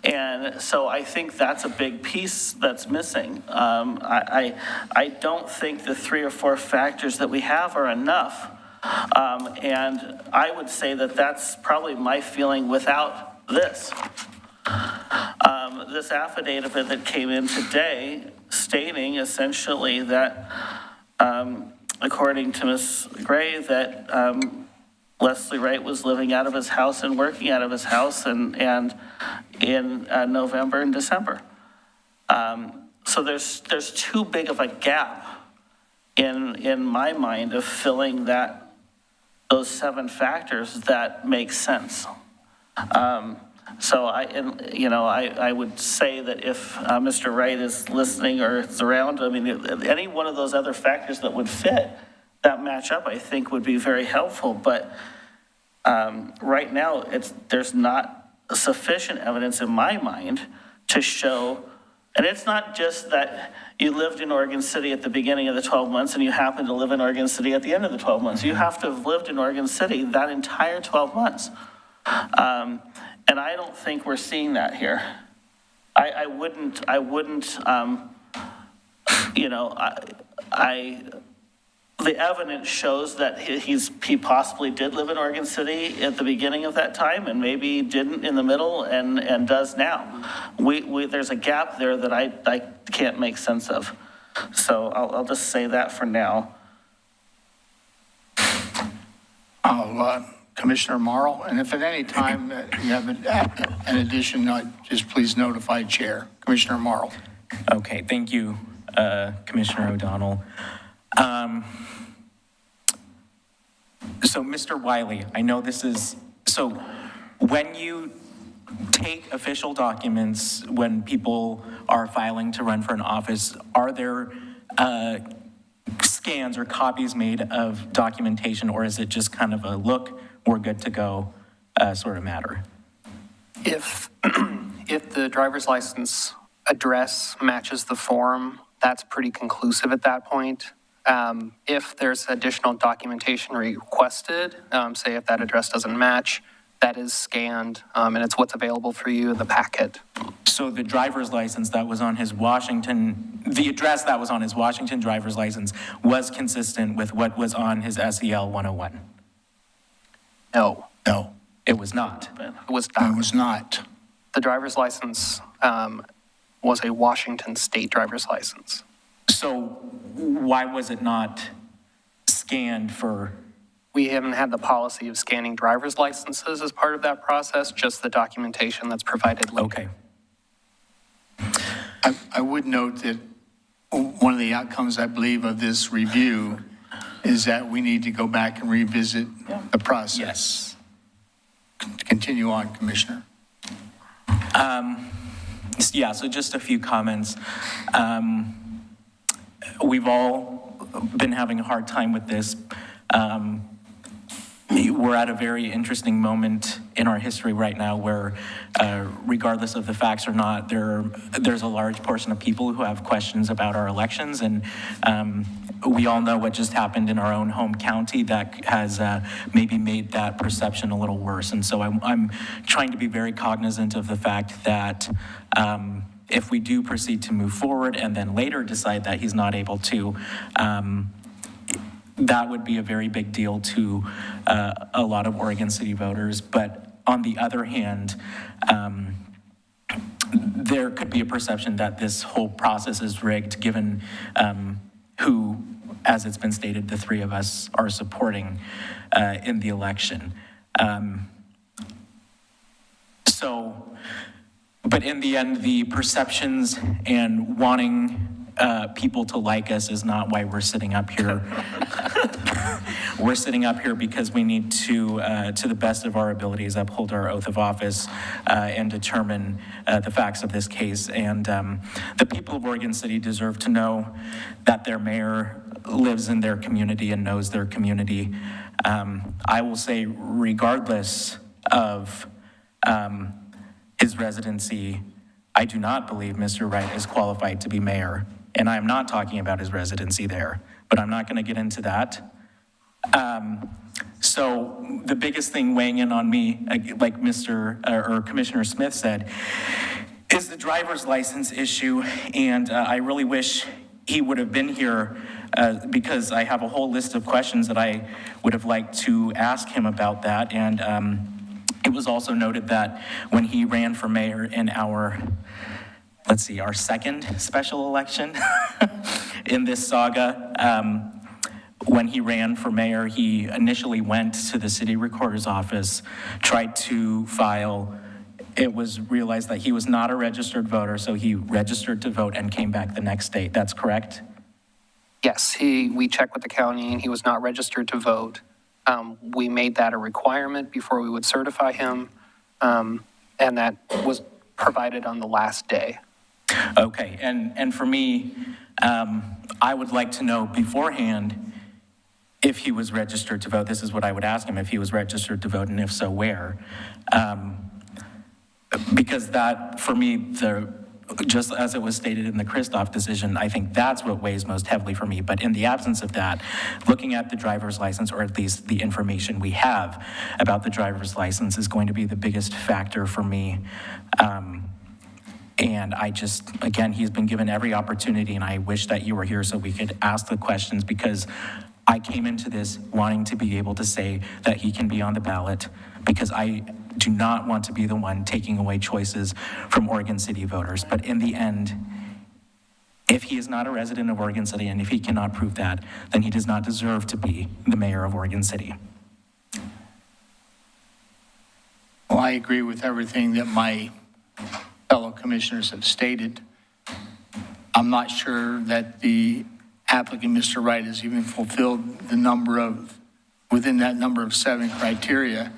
K: And so I think that's a big piece that's missing. I don't think the 3 or 4 factors that we have are enough. And I would say that that's probably my feeling without this. This affidavit that came in today stating essentially that, according to Ms. Gray, that Leslie Wright was living out of his house and working out of his house and in November and December. So there's too big of a gap in my mind of filling those 7 factors that make sense. So I would say that if Mr. Wright is listening or is around, I mean, any one of those other factors that would fit that match up, I think would be very helpful. But right now, there's not sufficient evidence in my mind to show, and it's not just that you lived in Oregon City at the beginning of the 12 months and you happen to live in Oregon City at the end of the 12 months. You have to have lived in Oregon City that entire 12 months. And I don't think we're seeing that here. I wouldn't, the evidence shows that he possibly did live in Oregon City at the beginning of that time and maybe didn't in the middle and does now. There's a gap there that I can't make sense of. So I'll just say that for now.
C: Commissioner Morrow, and if at any time you have an addition, just please notify Chair. Commissioner Morrow.
D: Okay, thank you, Commissioner O'Donnell. So Mr. Wiley, I know this is, so when you take official documents, when people are filing to run for an office, are there scans or copies made of documentation, or is it just kind of a look, we're good to go sort of matter?
B: If the driver's license address matches the form, that's pretty conclusive at that point. If there's additional documentation requested, say if that address doesn't match, that is scanned, and it's what's available for you in the packet.
D: So the driver's license that was on his the address that was on his Washington driver's license was consistent with what was on his SEL 101?
B: No.
D: It was not.
C: It was not.
B: The driver's license was a Washington state driver's license.
D: So why was it not scanned for?
B: We haven't had the policy of scanning driver's licenses as part of that process, just the documentation that's provided later.
D: Okay.
C: I would note that one of the outcomes, I believe, of this review is that we need to go back and revisit the process.
D: Yes.
C: Continue on, Commissioner.
D: Yeah, so just a few comments. We've all been having a hard time with this. We're at a very interesting moment in our history right now where, regardless of the facts or not, there's a large portion of people who have questions about our elections, and we all know what just happened in our own home county that has maybe made that perception a little worse. And so I'm trying to be very cognizant of the fact that if we do proceed to move forward and then later decide that he's not able to, that would be a very big deal to a lot of Oregon City voters. But on the other hand, there could be a perception that this whole process is rigged, given who, as it's been stated, the 3 of us are supporting in the election. But in the end, the perceptions and wanting people to like us is not why we're sitting up here. We're sitting up here because we need to the best of our abilities, uphold our oath of office and determine the facts of this case. And the people of Oregon City deserve to know that their mayor lives in their community and knows their community. I will say, regardless of his residency, I do not believe Mr. Wright is qualified to be mayor. And I'm not talking about his residency there, but I'm not going to get into that. So the biggest thing weighing in on me, like Commissioner Smith said, is the driver's license issue. And I really wish he would have been here because I have a whole list of questions that I would have liked to ask him about that. And it was also noted that when he ran for mayor in our second special election in this saga, when he ran for mayor, he initially went to the city recorder's office, tried to file. It was realized that he was not a registered voter, so he registered to vote and came back the next day. That's correct?
B: Yes, we checked with the county and he was not registered to vote. We made that a requirement before we would certify him, and that was provided on the last day.
D: Okay, and for me, I would like to know beforehand if he was registered to vote. This is what I would ask him, if he was registered to vote, and if so, where? Because that, for me, just as it was stated in the Christoph decision, I think that's what weighs most heavily for me. But in the absence of that, looking at the driver's license, or at least the information we have about the driver's license, is going to be the biggest factor for me. And I just, again, he's been given every opportunity, and I wish that you were here so we could ask the questions, because I came into this wanting to be able to say that he can be on the ballot, because I do not want to be the one taking away choices from Oregon City voters. But in the end, if he is not a resident of Oregon City, and if he cannot prove that, then he does not deserve to be the mayor of Oregon City.
C: Well, I agree with everything that my fellow commissioners have stated. I'm not sure that the applicant, Mr. Wright, has even fulfilled within that number of 7 criteria,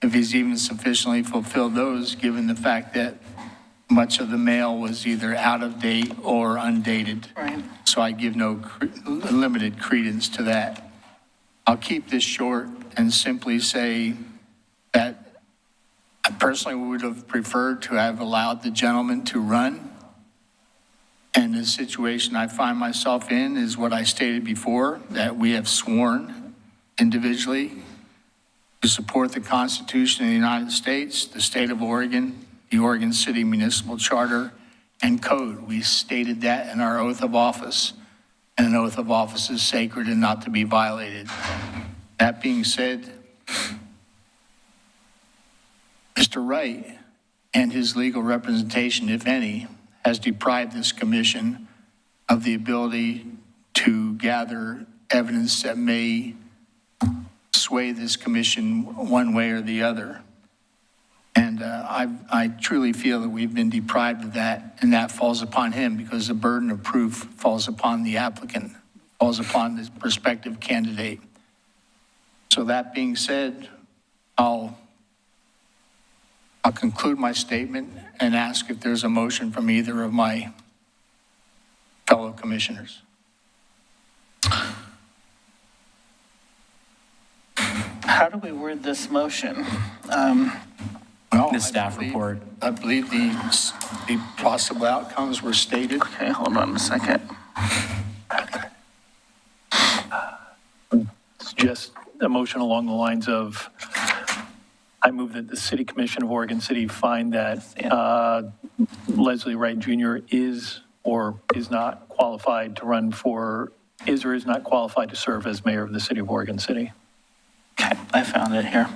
C: if he's even sufficiently fulfilled those, given the fact that much of the mail was either out of date or undated.
G: Right.
C: So I give no limited credence to that. I'll keep this short and simply say that I personally would have preferred to have allowed the gentleman to run. And the situation I find myself in is what I stated before, that we have sworn individually to support the Constitution of the United States, the state of Oregon, the Oregon City Municipal Charter, and Code. We stated that in our oath of office, and an oath of office is sacred and not to be violated. That being said, Mr. Wright and his legal representation, if any, has deprived this commission of the ability to gather evidence that may sway this commission one way or the other. And I truly feel that we've been deprived of that, and that falls upon him, because the burden of proof falls upon the applicant, falls upon the prospective candidate. So that being said, I'll conclude my statement and ask if there's a motion from either of my fellow commissioners.
K: How do we word this motion?
C: Well,
D: The staff report.
C: I believe the possible outcomes were stated.
K: Okay, hold on a second.
O: It's just a motion along the lines of, I move that the City Commission of Oregon City find that Leslie Wright Jr. is or is not qualified to run for, is or is not qualified to serve as mayor of the City of Oregon City.
K: Okay, I found it here.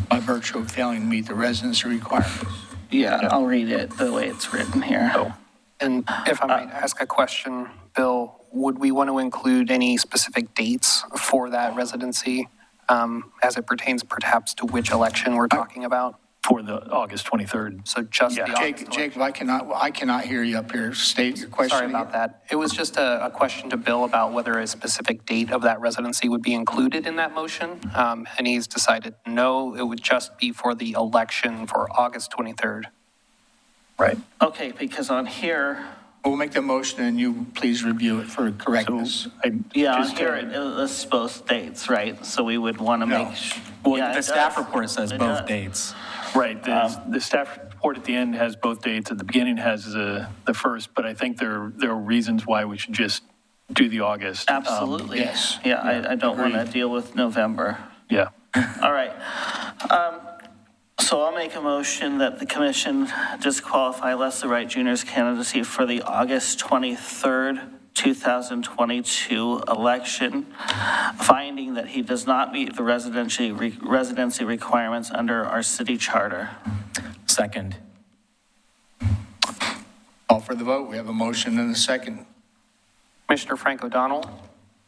C: By virtue of failing to meet the residency requirements.
K: Yeah, I'll read it the way it's written here.
B: Oh. And if I might ask a question, Bill, would we want to include any specific dates for that residency as it pertains perhaps to which election we're talking about?
O: for the August 23rd.
B: So just the August election.
C: Jacob, I cannot hear you up here. State your question.
B: Sorry about that. It was just a question to Bill about whether a specific date of that residency would be included in that motion. And he's decided no, it would just be for the election for August 23rd.
O: Right.
K: Okay, because on here,
C: We'll make the motion and you please review it for correctness.
K: yeah, on here it lists both dates, right? So we would want to
C: No.
K: make.
D: Well,
K: Yeah,
D: the
K: it
D: staff
K: does.
D: report says
K: It
D: both
K: does.
D: dates.
O: Right, the staff report at the end has both dates, at the beginning has the first, but I think there are reasons why we should just do the August.
K: Absolutely.
C: yes.
K: Yeah, I don't want to deal with November.
O: Yeah.
K: All right. So I'll make a motion that the commission disqualify Leslie Wright Jr.'s candidacy for the August 23rd, 2022 election, finding that he does not meet the residency requirements under our city charter.
D: Second.
C: Call for the vote. We have a motion and a second.
B: Commissioner Frank O'Donnell,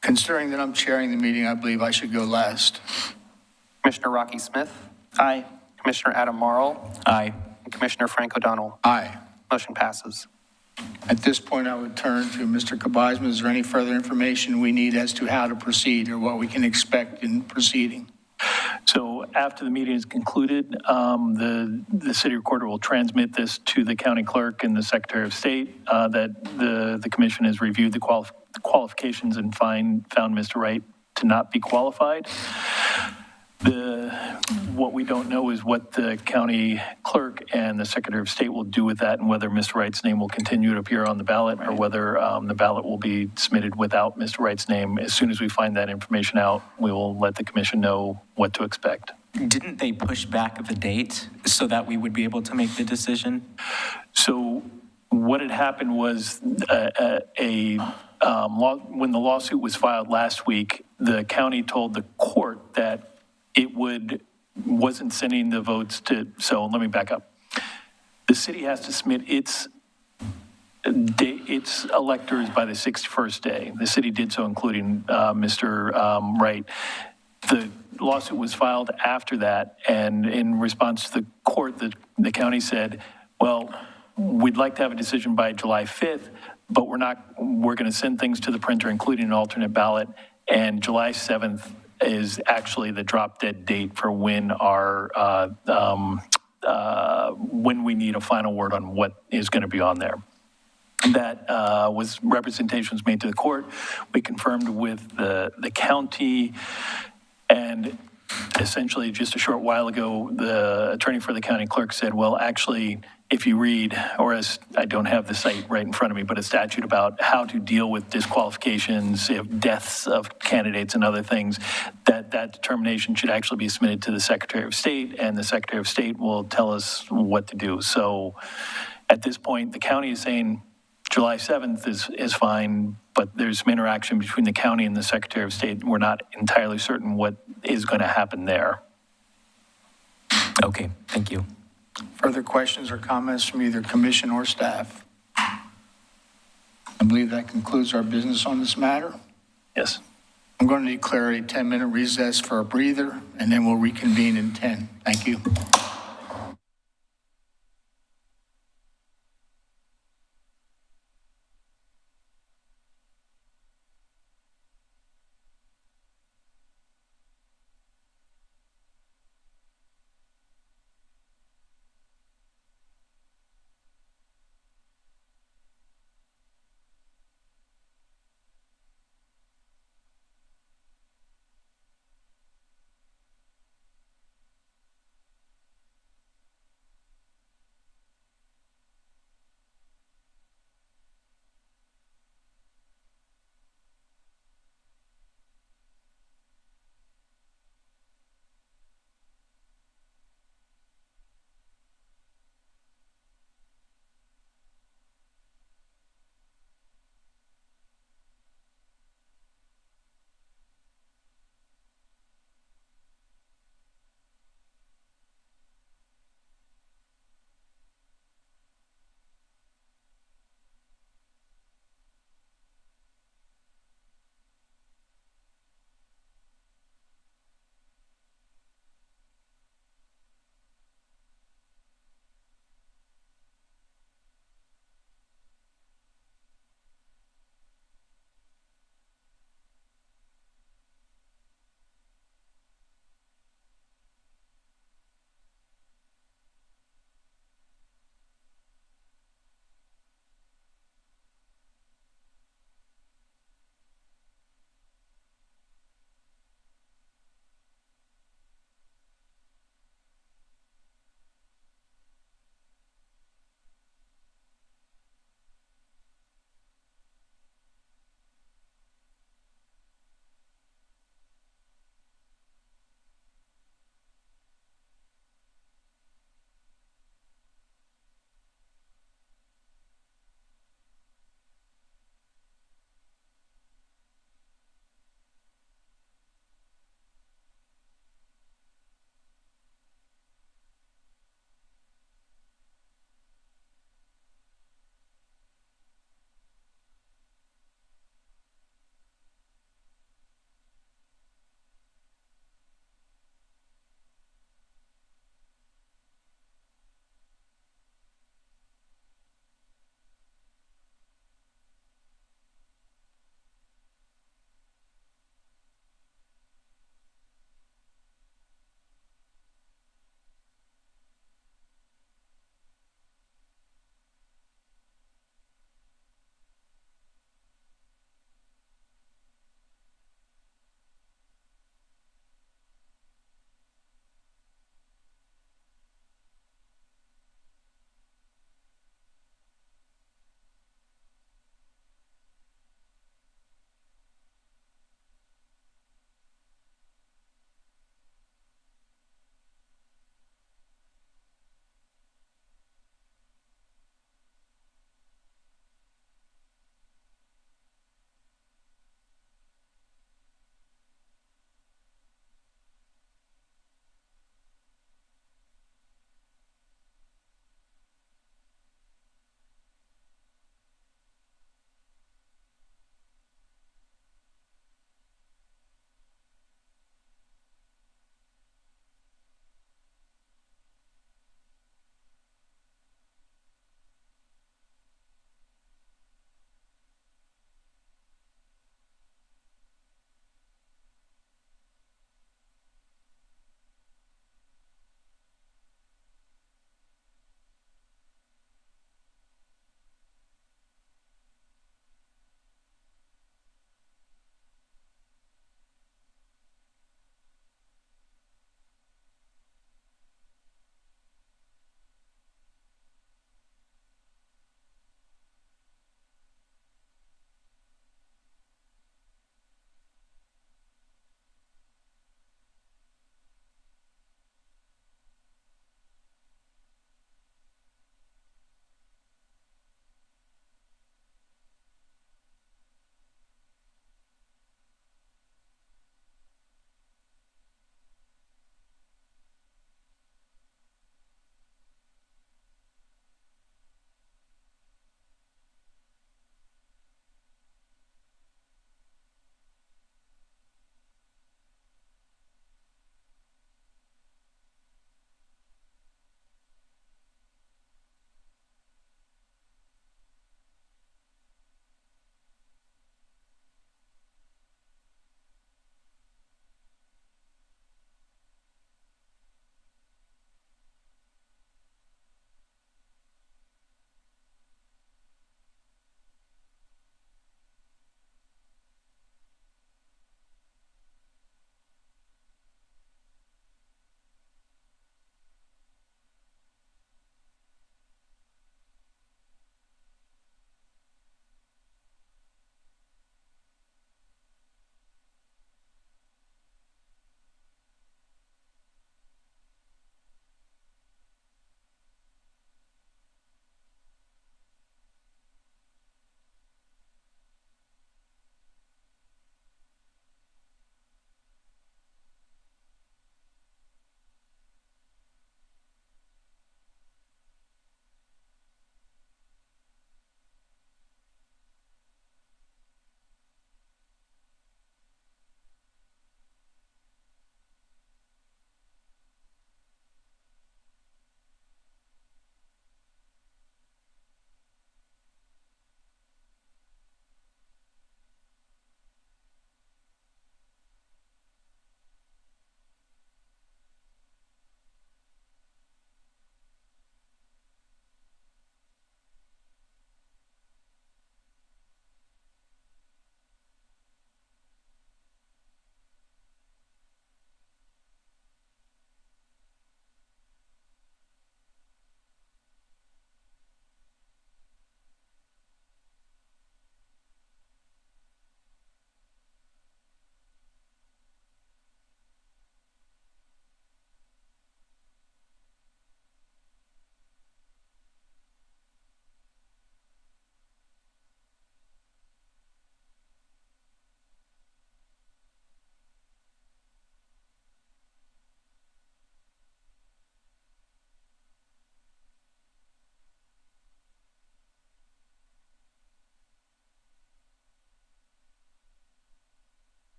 C: Considering that I'm chairing the meeting, I believe I should go last.
B: Commissioner Rocky Smith,
K: Aye.
B: Commissioner Adam Marl,
D: Aye.
B: and Commissioner Frank O'Donnell.
C: Aye.
B: Motion passes.
C: At this point, I would turn to Mr. Kabizma. Is there any further information we need as to how to proceed or what we can expect in proceeding?
O: So after the meeting is concluded, the city recorder will transmit this to the county clerk and the Secretary of State, that the commission has reviewed the qualifications and found Mr. Wright to not be qualified. What we don't know is what the county clerk and the Secretary of State will do with that, and whether Mr. Wright's name will continue to appear on the ballot, or whether the ballot will be submitted without Mr. Wright's name. As soon as we find that information out, we will let the commission know what to expect.
D: Didn't they push back the date so that we would be able to make the decision?
O: So what had happened was when the lawsuit was filed last week, the county told the court that it wasn't sending the votes to, so let me back up. The city has to submit its electors by the 61st day. The city did so, including Mr. Wright. The lawsuit was filed after that, and in response to the court, the county said, well, we'd like to have a decision by July 5th, but we're going to send things to the printer, including an alternate ballot, and July 7th is actually the drop dead date for when when we need a final word on what is going to be on there. That was representations made to the court. We confirmed with the county, and essentially just a short while ago, the attorney for the county clerk said, well, actually, if you read, or as I don't have the site right in front of me, but a statute about how to deal with disqualifications, if deaths of candidates and other things, that determination should actually be submitted to the Secretary of State, and the Secretary of State will tell us what to do. So at this point, the county is saying July 7th is fine, but there's some interaction between the county and the Secretary of State. We're not entirely certain what is going to happen there.
D: Okay, thank you.
C: Further questions or comments from either commission or staff? I believe that concludes our business on this matter.
O: Yes.
C: I'm going to declare a 10-minute recess for a breather, and then we'll reconvene in 10. Thank you.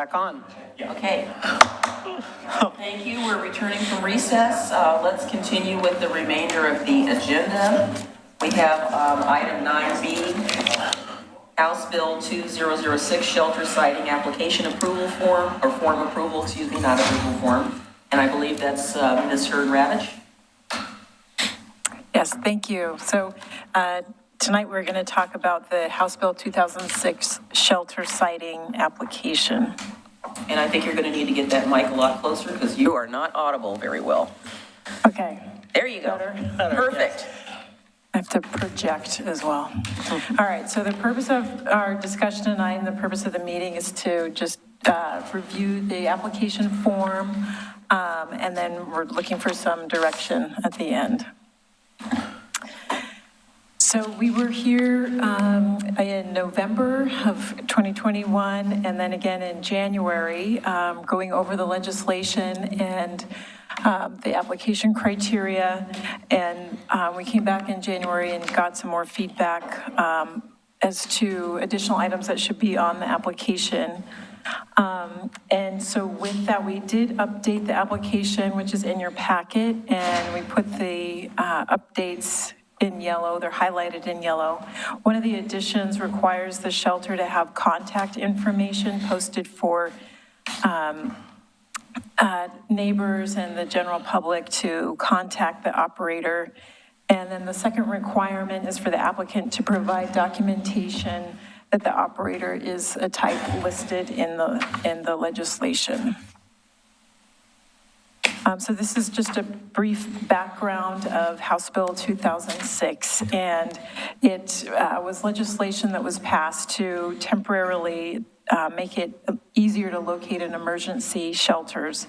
B: back on.
A: Okay. Thank you. We're returning from recess. Let's continue with the remainder of the agenda. We have item 9B, House Bill 2006, Shelter Citing Application Approval Form, or Form Approval, excuse me, not approval form. And I believe that's Ms. Hurd-Ravitch.
Q: Yes, thank you. So tonight we're going to talk about the House Bill 2006 Shelter Citing Application.
A: And I think you're going to need to get that mic a lot closer because you are not audible very well.
Q: Okay.
A: There you go. Perfect.
Q: I have to project as well. All right, so the purpose of our discussion tonight and the purpose of the meeting is to just review the application form, and then we're looking for some direction at the end. So we were here in November of 2021, and then again in January, going over the legislation and the application criteria. And we came back in January and got some more feedback as to additional items that should be on the application. And so with that, we did update the application, which is in your packet, and we put the updates in yellow. They're highlighted in yellow. One of the additions requires the shelter to have contact information posted for neighbors and the general public to contact the operator. And then the second requirement is for the applicant to provide documentation that the operator is a type listed in the legislation. So this is just a brief background of House Bill 2006, and it was legislation that was passed to temporarily make it easier to locate an emergency shelters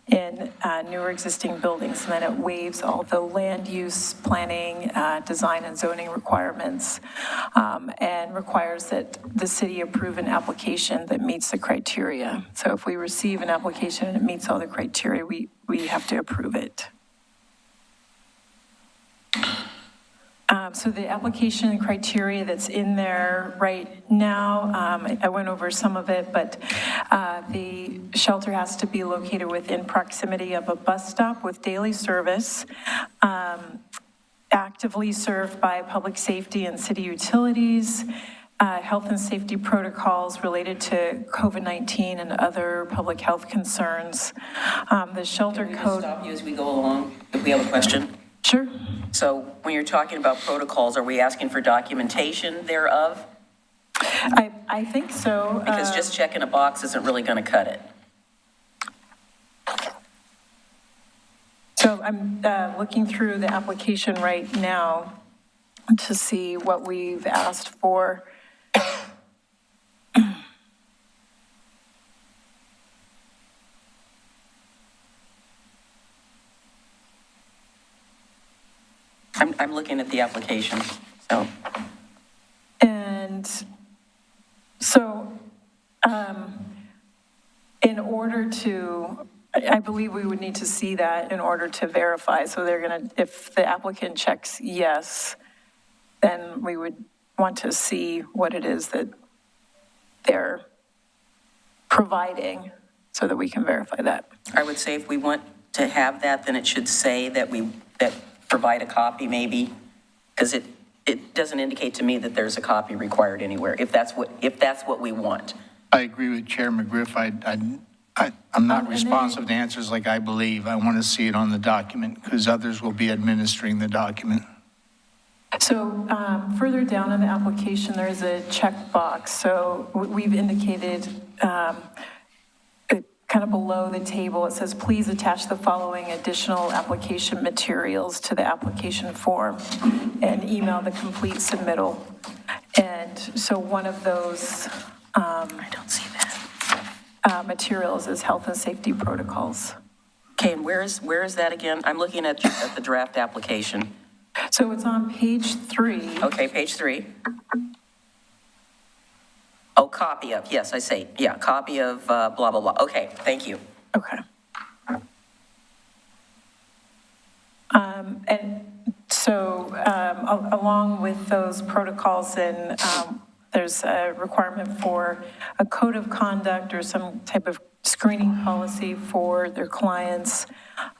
Q: in newer existing buildings. And then it waives all the land use planning, design and zoning requirements, and requires that the city approve an application that meets the criteria. So if we receive an application and it meets all the criteria, we have to approve it. So the application criteria that's in there right now, I went over some of it, but the shelter has to be located within proximity of a bus stop with daily service, actively served by public safety and city utilities, health and safety protocols related to COVID-19 and other public health concerns. The shelter
A: Can we
Q: code.
A: just stop you as we go along if we have a question?
Q: Sure.
A: So when you're talking about protocols, are we asking for documentation thereof?
Q: I think so.
A: Because just checking a box isn't really going to cut it.
Q: So I'm looking through the application right now to see what we've asked for.
A: I'm looking at the application, so.
Q: And so in order to, I believe we would need to see that in order to verify. So they're going to, if the applicant checks yes, then we would want to see what it is that they're providing so that we can verify that.
A: I would say if we want to have that, then it should say that provide a copy maybe, because it doesn't indicate to me that there's a copy required anywhere, if that's what we want.
C: I agree with Chair McGriff. I'm not responsive to answers like I believe. I want to see it on the document because others will be administering the document.
Q: So further down in the application, there is a checkbox. So we've indicated kind of below the table, it says, please attach the following additional application materials to the application form and email the complete submittal. And so one of those I don't see that. Materials is health and safety protocols.
A: Okay, and where is that again? I'm looking at the draft application.
Q: So it's on page 3.
A: Okay, page 3. Oh, copy of, yes, I say, yeah, copy of blah, blah, blah. Okay, thank you.
Q: Okay. And so along with those protocols and There's a requirement for a code of conduct or some type of screening policy for their clients.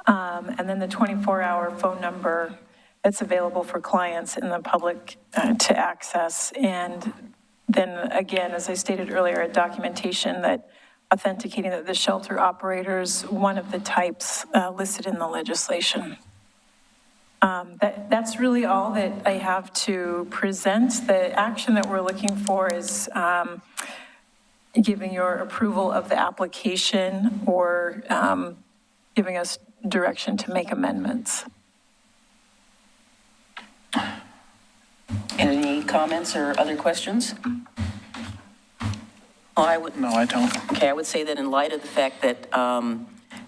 Q: And then the 24-hour phone number that's available for clients in the public to access. And then again, as I stated earlier, a documentation that authenticating that the shelter operators, one of the types listed in the legislation. That's really all that I have to present. The action that we're looking for is giving your approval of the application or giving us direction to make amendments.
A: Any comments or other questions? No, I don't. Okay, I would say that in light of the fact that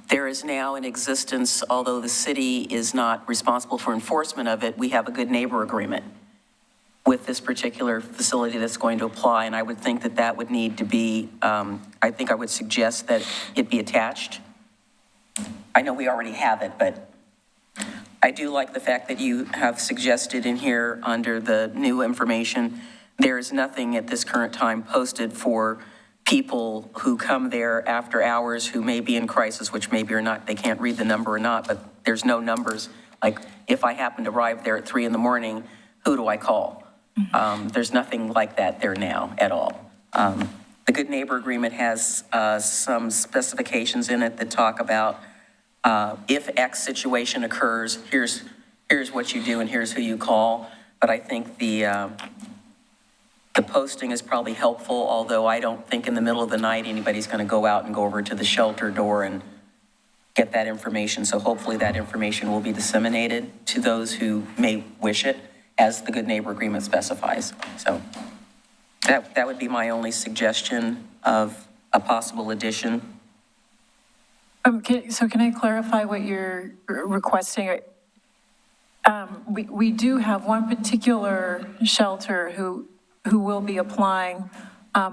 A: there is now in existence, although the city is not responsible for enforcement of it, we have a good neighbor agreement with this particular facility that's going to apply, and I would think that that would need to be, I think I would suggest that it be attached. I know we already have it, but I do like the fact that you have suggested in here under the new information, there is nothing at this current time posted for people who come there after hours who may be in crisis, which maybe or not, they can't read the number or not, but there's no numbers. Like if I happen to arrive there at 3 in the morning, who do I call? There's nothing like that there now at all. The Good Neighbor Agreement has some specifications in it that talk about if X situation occurs, here's what you do and here's who you call. But I think the posting is probably helpful, although I don't think in the middle of the night anybody's going to go out and go over to the shelter door and get that information. So hopefully that information will be disseminated to those who may wish it, as the Good Neighbor Agreement specifies. So that would be my only suggestion of a possible addition.
Q: So can I clarify what you're requesting? We do have one particular shelter who will be applying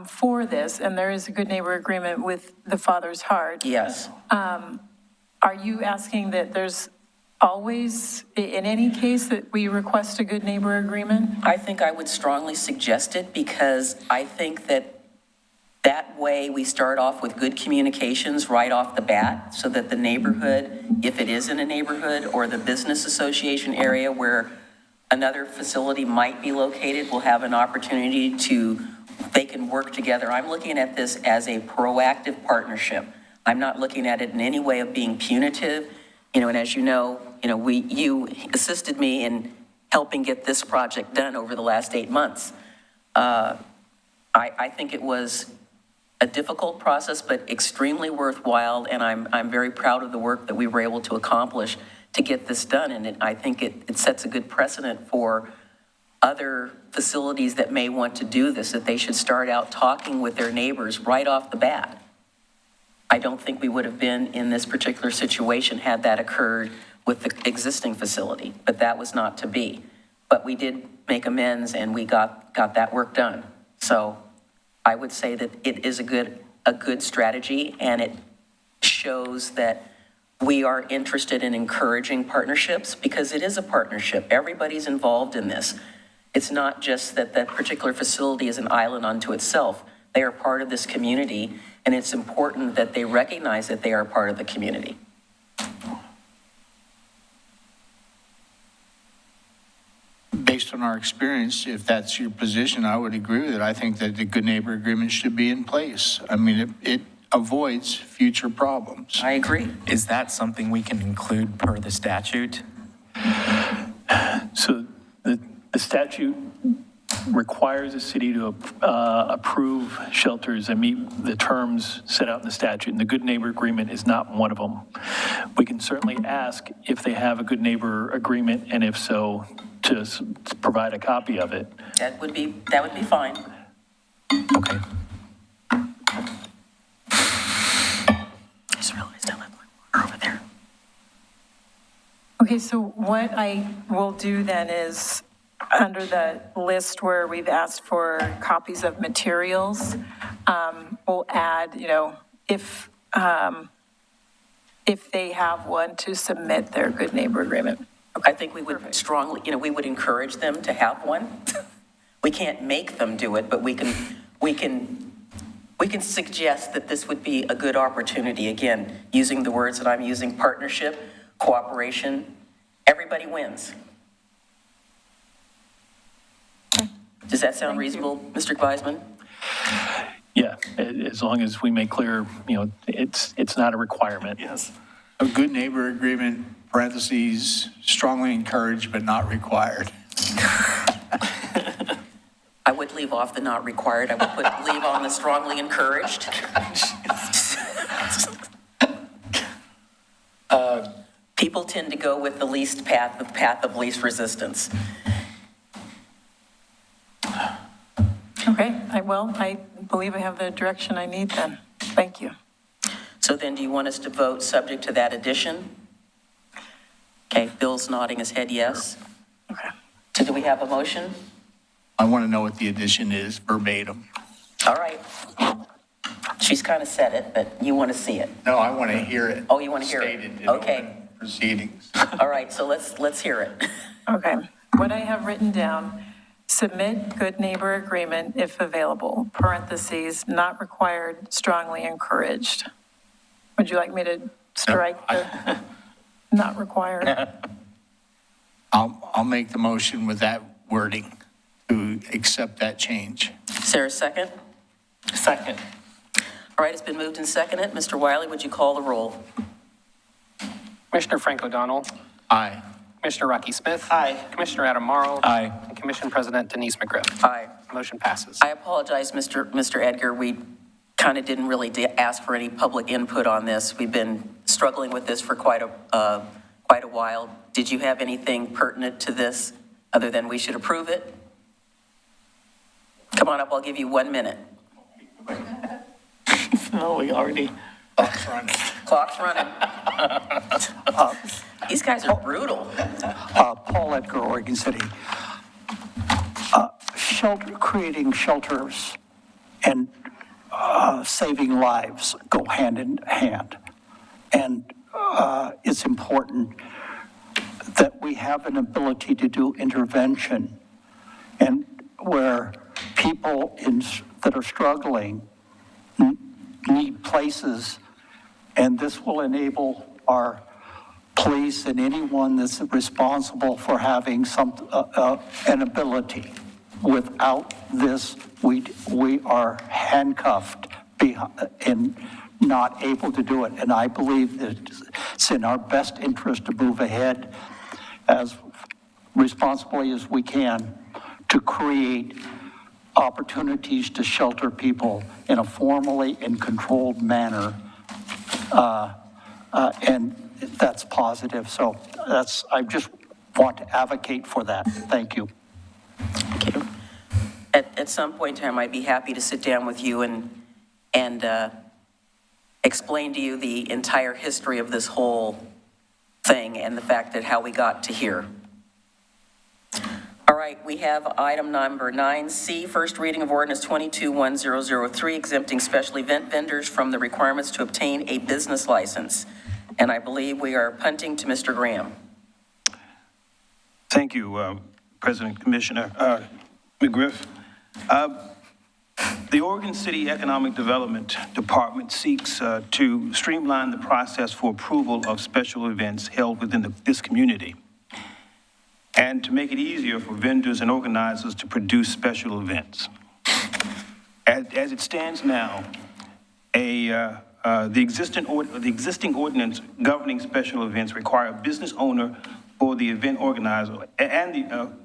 Q: for this, and there is a Good Neighbor Agreement with the Father's Heart.
A: Yes.
Q: Are you asking that there's always, in any case, that we request a Good Neighbor Agreement?
A: I think I would strongly suggest it because I think that way we start off with good communications right off the bat so that the neighborhood, if it is in a neighborhood or the business association area where another facility might be located, will have an opportunity they can work together. I'm looking at this as a proactive partnership. I'm not looking at it in any way of being punitive. And as you know, you assisted me in helping get this project done over the last 8 months. I think it was a difficult process, but extremely worthwhile, and I'm very proud of the work that we were able to accomplish to get this done. And I think it sets a good precedent for other facilities that may want to do this, that they should start out talking with their neighbors right off the bat. I don't think we would have been in this particular situation had that occurred with the existing facility, but that was not to be. But we did make amends and we got that work done. So I would say that it is a good strategy, and it shows that we are interested in encouraging partnerships because it is a partnership. Everybody's involved in this. It's not just that that particular facility is an island unto itself. They are part of this community, and it's important that they recognize that they are part of the community.
C: Based on our experience, if that's your position, I would agree with it. I think that the Good Neighbor Agreement should be in place. I mean, it avoids future problems.
A: I agree.
D: Is that something we can include per the statute?
O: So the statute requires the city to approve shelters that meet the terms set out in the statute, and the Good Neighbor Agreement is not one of them. We can certainly ask if they have a Good Neighbor Agreement, and if so, to provide a copy of it.
A: That would be fine.
D: Okay.
A: I just realized I left my water over there.
Q: Okay, so what I will do then is, under the list where we've asked for copies of materials, we'll add, if they have one, to submit their Good Neighbor Agreement.
A: I think we would strongly, we would encourage them to have one. we can't make them do it, but we can suggest that this would be a good opportunity. Again, using the words that I'm using, partnership, cooperation, everybody wins. Does that sound reasonable, Mr. Gleisman?
O: Yeah, as long as we make clear, it's not a requirement.
K: Yes.
C: A good neighbor agreement, parentheses, strongly encouraged but not required.
A: I would leave off the not required. I would leave on the strongly encouraged. People tend to go with the path of least resistance.
Q: Okay, I believe I have the direction I need then. Thank you.
A: So then do you want us to vote subject to that addition? Okay, Bill's nodding his head yes.
Q: Okay.
A: So do we have a motion?
C: I want to know what the addition is verbatim.
A: All right. She's kind of said it, but you want to see it.
C: No, I want to hear it.
A: Oh, you want to hear it?
C: Stated in
A: Okay.
C: open proceedings.
A: All right, so let's hear it.
Q: Okay. What I have written down, submit good neighbor agreement if available, parentheses, not required, strongly encouraged. Would you like me to strike the not required?
C: I'll make the motion with that wording to accept that change.
A: Is there a second?
K: Second.
A: All right, it's been moved and seconded. Mr. Wiley, would you call the roll?
B: Commissioner Frank O'Donnell,
C: Aye.
B: Commissioner Rocky Smith.
K: Aye.
B: Commissioner Adam Morrow.
N: Aye.
B: And Commission President Denise McGriff.
A: Aye.
B: Motion passes.
A: I apologize, Mr. Edgar. We kind of didn't really ask for any public input on this. We've been struggling with this for quite a while. Did you have anything pertinent to this other than we should approve it? Come on up, I'll give you 1 minute.
K: No, we already.
A: Clock's running. These guys are brutal.
E: Paul Edgar, Oregon City. Creating shelters and saving lives go hand in hand. And it's important that we have an ability to do intervention, and where people that are struggling need places, and this will enable our police and anyone that's responsible for having an ability. Without this, we are handcuffed and not able to do it. And I believe that it's in our best interest to move ahead as responsibly as we can to create opportunities to shelter people in a formally and controlled manner. And that's positive. So I just want to advocate for that. Thank you.
A: Thank you. At some point in time, I'd be happy to sit down with you and explain to you the entire history of this whole thing and the fact that how we got to here. All right, we have item number 9C, first reading of ordinance 22-1003, exempting special event vendors from the requirements to obtain a business license. And I believe we are punting to Mr. Graham.
R: Thank you, President Commissioner McGriff. The Oregon City Economic Development Department seeks to streamline the process for approval of special events held within this community, and to make it easier for vendors and organizers to produce special events. As it stands now, the existing ordinance governing special events require a business owner for the event organizer and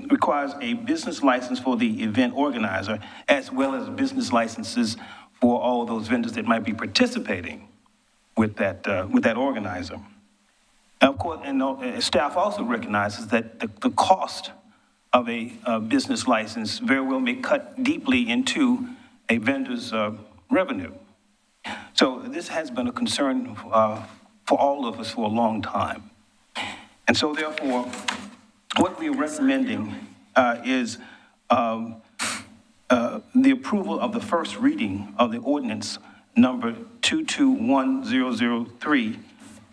R: requires a business license for the event organizer, as well as business licenses for all those vendors that might be participating with that organizer. Of course, and staff also recognizes that the cost of a business license very well may cut deeply into a vendor's revenue. So this has been a concern for all of us for a long time. And so therefore, what we are recommending is the approval of the first reading of the ordinance number 22-1003,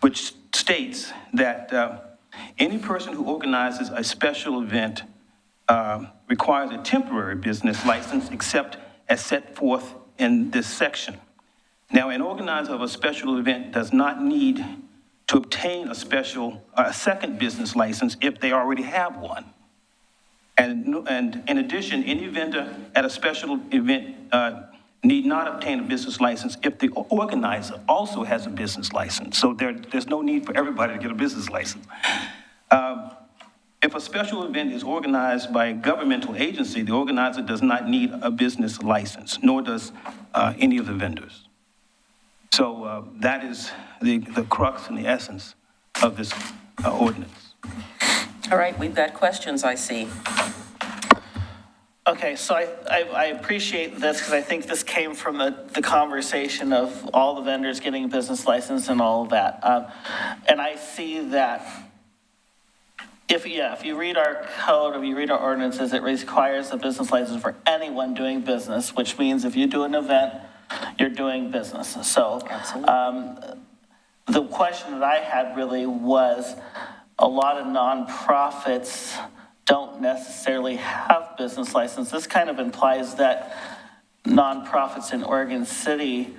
R: which states that any person who organizes a special event requires a temporary business license except as set forth in this section. Now, an organizer of a special event does not need to obtain a second business license if they already have one. And in addition, any vendor at a special event need not obtain a business license if the organizer also has a business license. So there's no need for everybody to get a business license. If a special event is organized by a governmental agency, the organizer does not need a business license, nor does any of the vendors. So that is the crux and the essence of this ordinance.
A: All right, we've got questions, I see.
K: Okay, so I appreciate this because I think this came from the conversation of all the vendors getting a business license and all of that. And I see that if you read our code, if you read our ordinances, it requires a business license for anyone doing business, which means if you do an event, you're doing business. So the question that I had really was, a lot of nonprofits don't necessarily have business license. This kind of implies that nonprofits in Oregon City,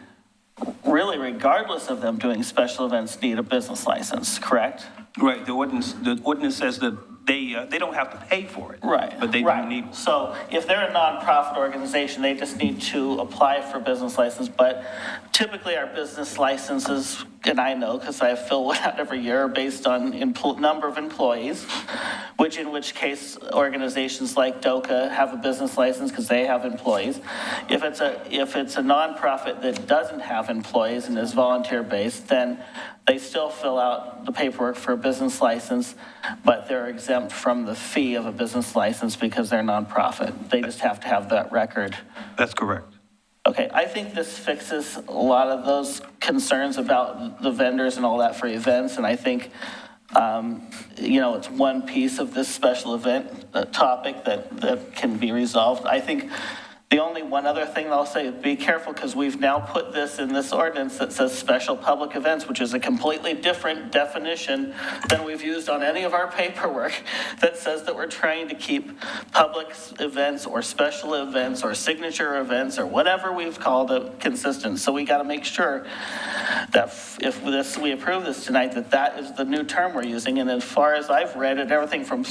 K: really regardless of them doing special events, need a business license, correct?
R: Right, the ordinance says that they don't have to pay for it.
K: Right.
R: But they do need one.
K: So if they're a nonprofit organization, they just need to apply for a business license. But typically our business licenses, and I know because I fill one out every year, are based on number of employees, in which case organizations like DOCA have a business license because they have employees. If it's a nonprofit that doesn't have employees and is volunteer-based, then they still fill out the paperwork for a business license, but they're exempt from the fee of a business license because they're nonprofit. They just have to have that record.
R: That's correct.
K: Okay, I think this fixes a lot of those concerns about the vendors and all that for events, and I think, it's one piece of this special event topic that can be resolved. I think the only one other thing I'll say, be careful, because we've now put this in this ordinance that says special public events, which is a completely different definition than we've used on any of our paperwork, that says that we're trying to keep public events or special events or signature events or whatever we've called it consistent. So we got to make sure that if we approve this tonight, that is the new term we're using. And as far as I've read it, everything from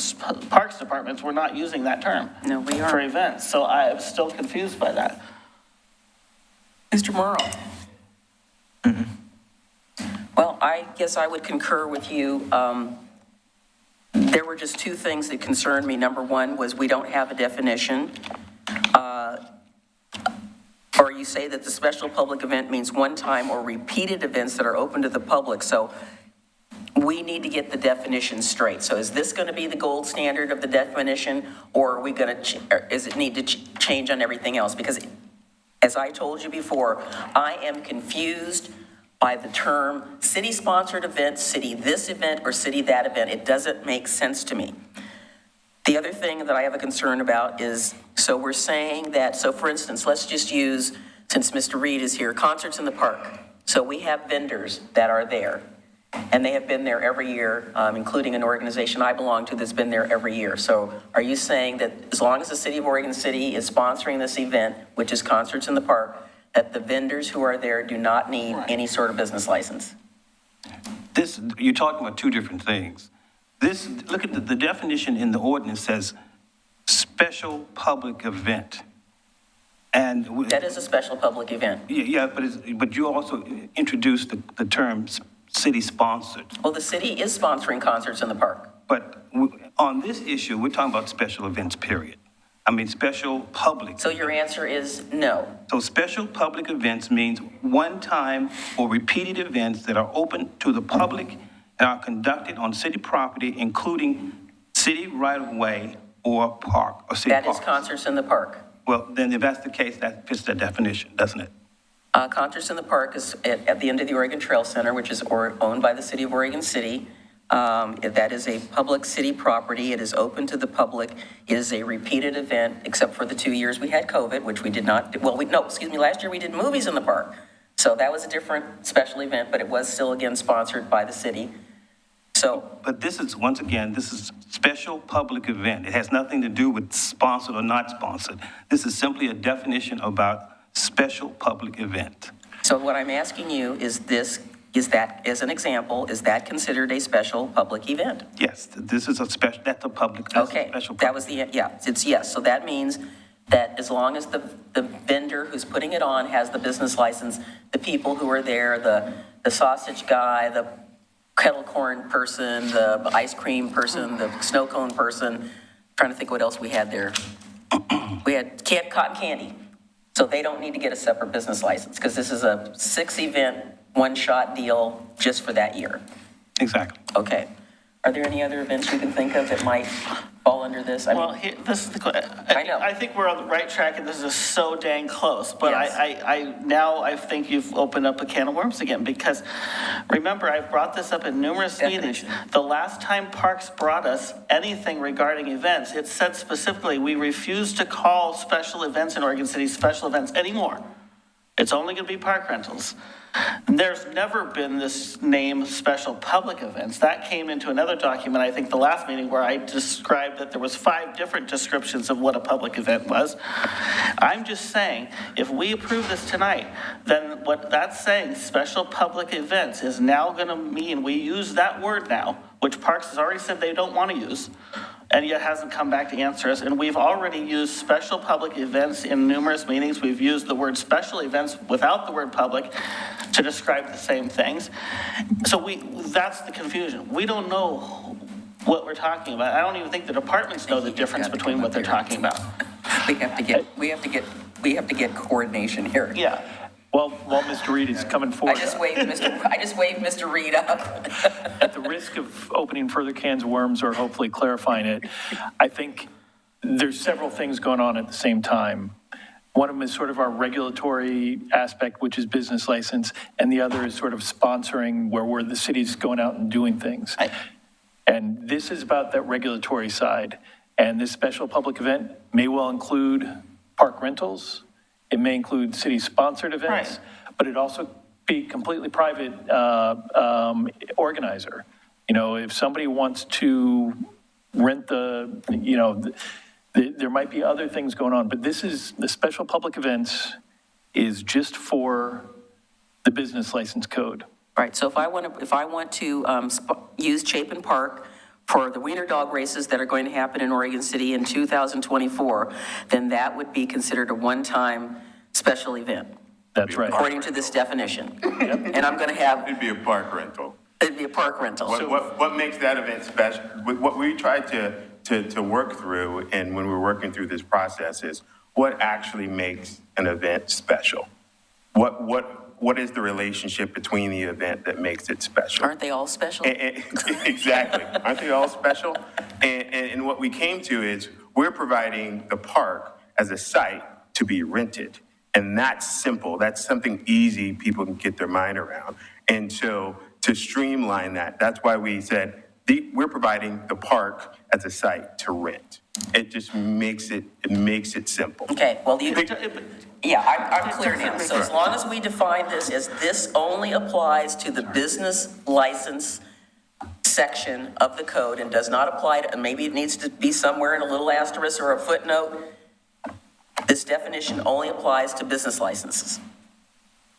K: parks departments, we're not using that term.
A: No, we are.
K: For events. So I am still confused by that.
A: Mr. Morrow? Well, I guess I would concur with you. There were just two things that concerned me. Number one was we don't have a definition. Or you say that the special public event means one-time or repeated events that are open to the public. So we need to get the definition straight. So is this going to be the gold standard of the definition, or are we going to, is it need to change on everything else? Because as I told you before, I am confused by the term city-sponsored event, city this event, or city that event. It doesn't make sense to me. The other thing that I have a concern about is, so we're saying that, so for instance, let's just use, since Mr. Reed is here, concerts in the park. So we have vendors that are there, and they have been there every year, including an organization I belong to that's been there every year. So are you saying that as long as the city of Oregon City is sponsoring this event, which is concerts in the park, that the vendors who are there do not need any sort of business license?
R: You're talking about two different things. Look at the definition in the ordinance says special public event. And
A: that is a special public event.
R: Yeah, but you also introduced the term city-sponsored.
A: Well, the city is sponsoring concerts in the park.
R: But on this issue, we're talking about special events, period. I mean, special public.
A: So your answer is no.
R: So special public events means one-time or repeated events that are open to the public and are conducted on city property, including city right-of-way or park or city park.
A: That is concerts in the park.
R: Well, then if that's the case, that fits the definition, doesn't it?
A: Concerts in the Park is at the end of the Oregon Trail Center, which is owned by the city of Oregon City. That is a public city property. It is open to the public. It is a repeated event, except for the 2 years we had COVID, which we did not, last year we did movies in the park. So that was a different special event, but it was still again sponsored by the city. So,
R: But this is, once again, this is special public event. It has nothing to do with sponsored or not sponsored. This is simply a definition about special public event.
A: so what I'm asking you is that, as an example, is that considered a special public event?
R: Yes, this is a special, that's a public, that's a
A: Okay,
R: special.
A: that was the, yeah, it's yes. So that means that as long as the vendor who's putting it on has the business license, the people who are there, the sausage guy, the kettle corn person, the ice cream person, the snow cone person, trying to think what else we had there. We had cotton candy. So they don't need to get a separate business license because this is a 6-event, one-shot deal just for that year.
R: Exactly.
A: Okay. Are there any other events you can think of that might fall under this?
K: Well, this is
A: I know.
K: I think we're on the right track, and this is so dang close. But
A: Yes.
K: I think you've opened up a can of worms again, because remember, I've brought this up in numerous meetings. The last time Parks brought us anything regarding events, it said specifically, we refuse to call special events in Oregon City special events anymore. It's only going to be park rentals. There's never been this name special public events. That came into another document, I think the last meeting, where I described that there was 5 different descriptions of what a public event was. I'm just saying, if we approve this tonight, then what that's saying, special public events, is now going to mean we use that word now, which Parks has already said they don't want to use, and yet hasn't come back to answer us. And we've already used special public events in numerous meetings. We've used the word special events without the word public to describe the same things. So that's the confusion. We don't know what we're talking about. I don't even think the departments know the difference between what they're talking about.
A: We have to get coordination here.
K: Yeah.
O: Well, while Mr. Reed is coming forward.
A: I just waved Mr. Reed up.
O: At the risk of opening further cans of worms or hopefully clarifying it, I think there's several things going on at the same time. One of them is sort of our regulatory aspect, which is business license, and the other is sort of sponsoring, where the city's going out and doing things. And this is about that regulatory side. And this special public event may well include park rentals. It may include city-sponsored events,
K: Right.
O: but it also be completely private organizer. You know, if somebody wants to rent there might be other things going on, but this is, the special public events is just for the business license code.
A: Right, so if I want to use Chapin Park for the wiener dog races that are going to happen in Oregon City in 2024, then that would be considered a one-time special event.
O: That's right.
A: According to this definition. And I'm going to have,
S: It'd be a park rental.
A: it'd be a park rental.
S: What makes that event special? What we try to work through, and when we're working through this process, is what actually makes an event special? What is the relationship between the event that makes it special?
A: Aren't they all special?
S: Exactly. Aren't they all special? And what we came to is we're providing the park as a site to be rented. And that's simple. That's something easy people can get their mind around. And so to streamline that, that's why we said we're providing the park as a site to rent. It just makes it simple.
A: Okay, well, I'm clear now. So as long as we define this as this only applies to the business license section of the code and does not apply to, maybe it needs to be somewhere in a little asterisk or a footnote, this definition only applies to business licenses.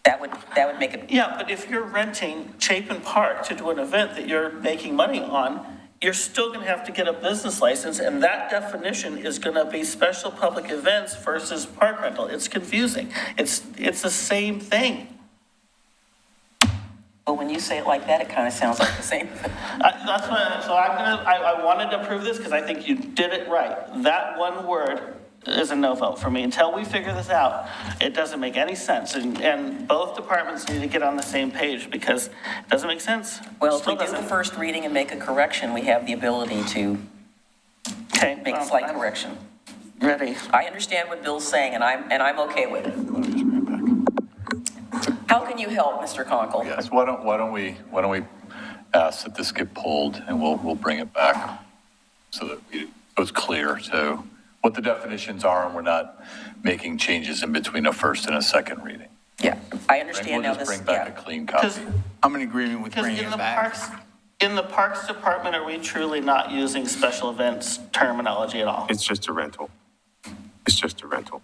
A: That would make it.
K: Yeah, but if you're renting Chapin Park to do an event that you're making money on, you're still going to have to get a business license, and that definition is going to be special public events versus park rental. It's confusing. It's the same thing.
A: Well, when you say it like that, it kind of sounds like the same thing.
K: I wanted to approve this because I think you did it right. That one word is a no vote for me. Until we figure this out, it doesn't make any sense. And both departments need to get on the same page because it doesn't make sense.
A: Well, if we do the first reading and make a correction, we have the ability to make a slight correction.
K: Ready.
A: I understand what Bill's saying, and I'm okay with it. How can you help, Mr. Conkle?
N: Yes, why don't we ask that this get pulled, and we'll bring it back so that it's clear to what the definitions are, and we're not making changes in between a first and a second reading.
A: Yeah, I understand now
N: We'll just bring back a clean copy.
C: I'm in agreement with
K: Because
C: bringing
K: in
C: it
K: the
C: back.
K: parks, In the Parks Department, are we truly not using special events terminology at all?
S: It's just a rental. It's just a rental.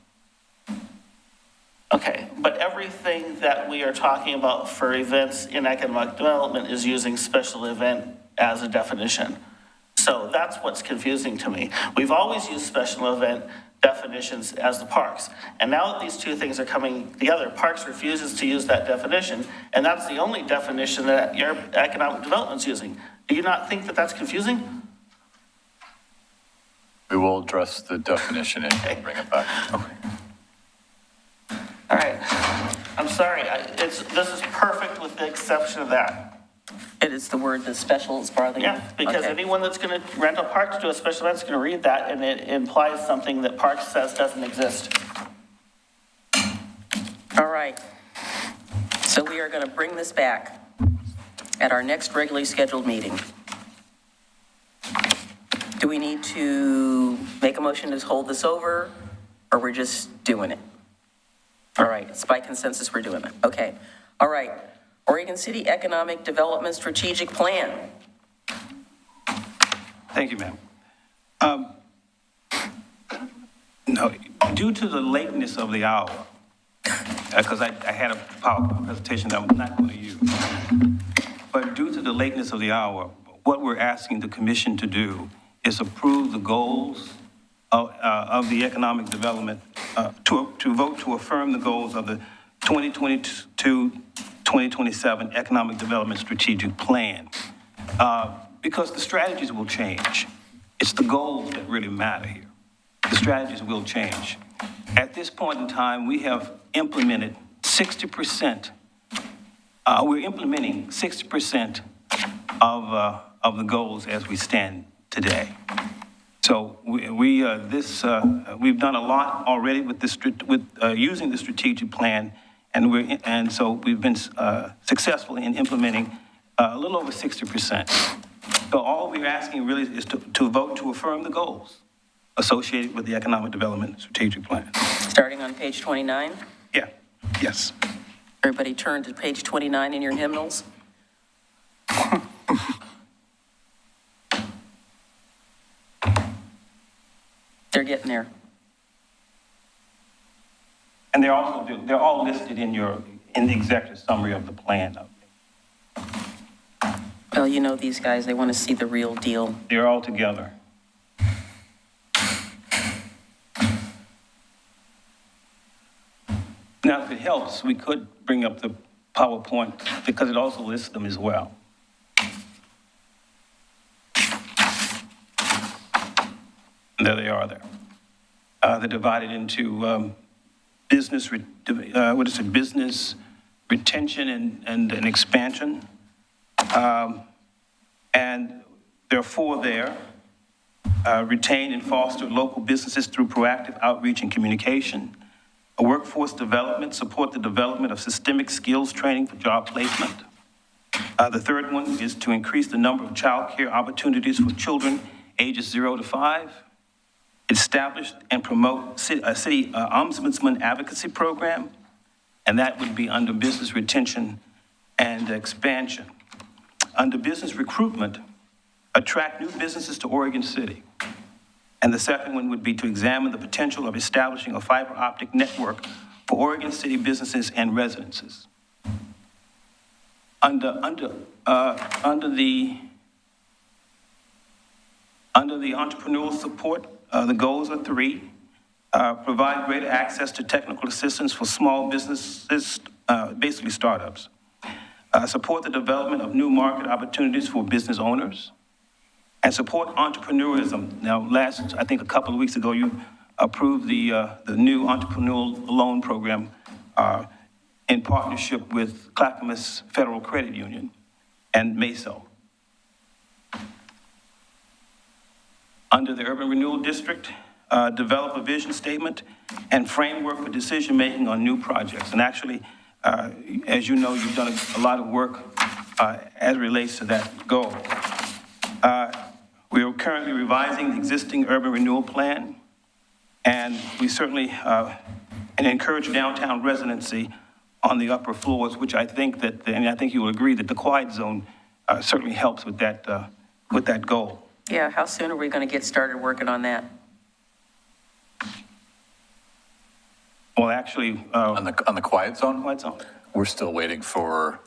K: Okay, but everything that we are talking about for events in economic development is using special event as a definition. So that's what's confusing to me. We've always used special event definitions as the parks. And now that these two things are coming together, parks refuses to use that definition, and that's the only definition that your economic development's using. Do you not think that that's confusing?
N: We will address the definition and bring it back.
K: All right, I'm sorry, this is perfect with the exception of that.
A: It is the word that special is bothering you?
K: Yeah, because
A: Okay.
K: anyone that's gonna rent a park to do a special event is gonna read that, and it implies something that Parks says doesn't exist.
A: All right. So we are going to bring this back at our next regularly scheduled meeting. Do we need to make a motion to hold this over, or we're just doing it? All right, it's by consensus we're doing it. Okay. All right. Oregon City Economic Development Strategic Plan.
R: Thank you, ma'am. No, due to the lateness of the hour, because I had a PowerPoint presentation that I'm not going to use, but due to the lateness of the hour, what we're asking the commission to do is approve the goals of the economic development, to vote to affirm the goals of the 2022-2027 Economic Development Strategic Plan, because the strategies will change. It's the goals that really matter here. The strategies will change. At this point in time, we have implemented 60%. We're implementing 60% of the goals as we stand today. So we've done a lot already with using the strategic plan, and so we've been successful in implementing a little over 60%. So all we're asking really is to vote to affirm the goals associated with the economic development strategic plan.
A: Starting on page 29.
R: Yeah. Yes.
A: Everybody turn to page 29 in your hymnals. They're getting there.
R: And they're all listed in the executive summary of the plan.
A: Well, you know these guys, they want to see the real deal.
R: They're all together. Now, if it helps, we could bring up the PowerPoint because it also lists them as well. There they are there. They're divided into business retention and expansion. And there are 4 there. Retain and foster local businesses through proactive outreach and communication. A workforce development, support the development of systemic skills training for job placement. The third one is to increase the number of child care opportunities for children ages 0 to 5. Establish and promote a city ombudsman advocacy program, and that would be under business retention and expansion. Under business recruitment, attract new businesses to Oregon City. And the second one would be to examine the potential of establishing a fiber optic network for Oregon City businesses and residences. Under the entrepreneurial support, the goals are 3. Provide greater access to technical assistance for small businesses, basically startups. Support the development of new market opportunities for business owners. And support entrepreneurism. Now, I think a couple of weeks ago, you approved the new entrepreneurial loan program in partnership with Clackamas Federal Credit Union and MESO. Under the Urban Renewal District, develop a vision statement and framework for decision-making on new projects. And actually, as you know, you've done a lot of work as it relates to that goal. We are currently revising the existing urban renewal plan, and we certainly encourage downtown residency on the upper floors, which I think and I think you will agree that the quiet zone certainly helps with that goal.
A: Yeah, how soon are we going to get started working on that?
R: Well, actually,
N: On the quiet zone?
R: quiet zone.
N: We're still waiting for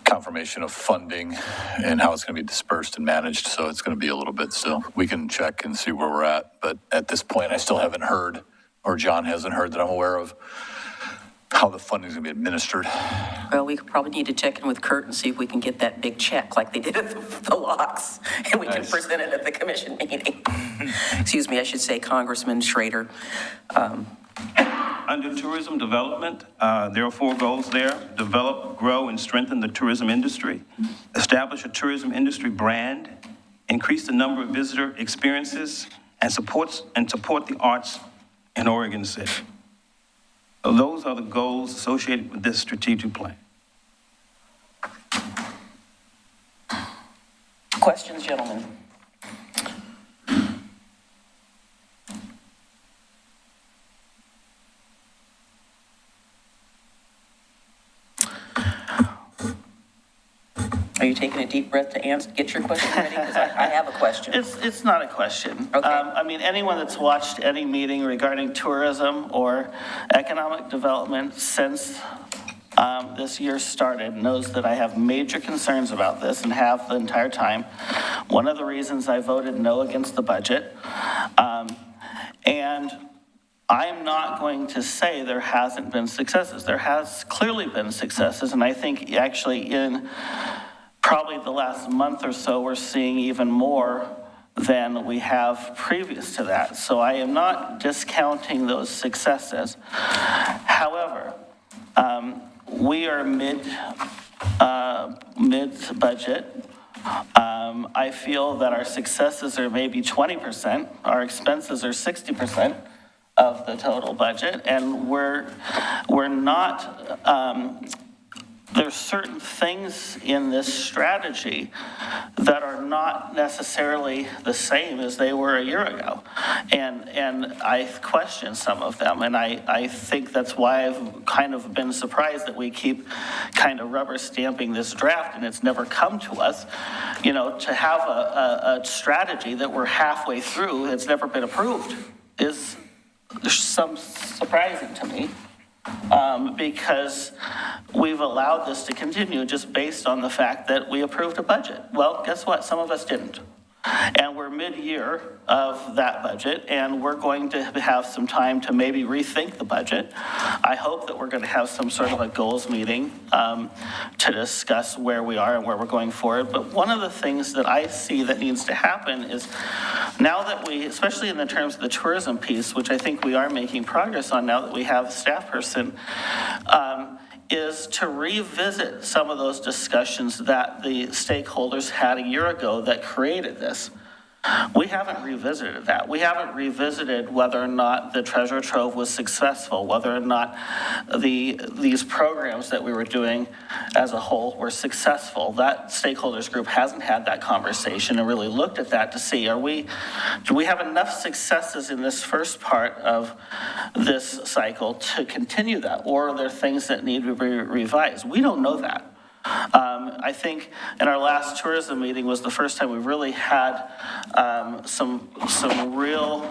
N: confirmation of funding and how it's going to be dispersed and managed, so it's going to be a little bit still. We can check and see where we're at, but at this point, I still haven't heard, or John hasn't heard that I'm aware of, how the funding is going to be administered.
A: Well, we probably need to check in with Kurt and see if we can get that big check like they did at the locks, and we can present it at the commission meeting. Excuse me, I should say Congressman Schrader.
R: Under tourism development, there are 4 goals there: develop, grow, and strengthen the tourism industry, establish a tourism industry brand, increase the number of visitor experiences, and support the arts in Oregon City. So those are the goals associated with this strategic plan.
A: Questions, gentlemen? Are you taking a deep breath to get your question ready? Because I have a question.
K: It's not a question.
A: Okay.
K: I mean, anyone that's watched any meeting regarding tourism or economic development since this year started knows that I have major concerns about this and have the entire time. One of the reasons I voted no against the budget. And I'm not going to say there hasn't been successes. There has clearly been successes, and I think actually in probably the last month or so, we're seeing even more than we have previous to that. So I am not discounting those successes. However, we are mid-budget. I feel that our successes are maybe 20%, our expenses are 60% of the total budget, and we're not, there's certain things in this strategy that are not necessarily the same as they were a year ago. And I question some of them, and I think that's why I've kind of been surprised that we keep kind of rubber stamping this draft and it's never come to us. You know, to have a strategy that we're halfway through, it's never been approved, is some surprising to me. Because we've allowed this to continue just based on the fact that we approved a budget. Well, guess what? Some of us didn't. And we're mid-year of that budget, and we're going to have some time to maybe rethink the budget. I hope that we're going to have some sort of a goals meeting to discuss where we are and where we're going forward. But one of the things that I see that needs to happen is now that we, especially in the terms of the tourism piece, which I think we are making progress on now that we have a staff person, is to revisit some of those discussions that the stakeholders had a year ago that created this. We haven't revisited that. We haven't revisited whether or not the treasure trove was successful, whether or not these programs that we were doing as a whole were successful. That stakeholders group hasn't had that conversation and really looked at that to see, do we have enough successes in this first part of this cycle to continue that? Or are there things that need to be revised? We don't know that. I think in our last tourism meeting was the first time we really had some real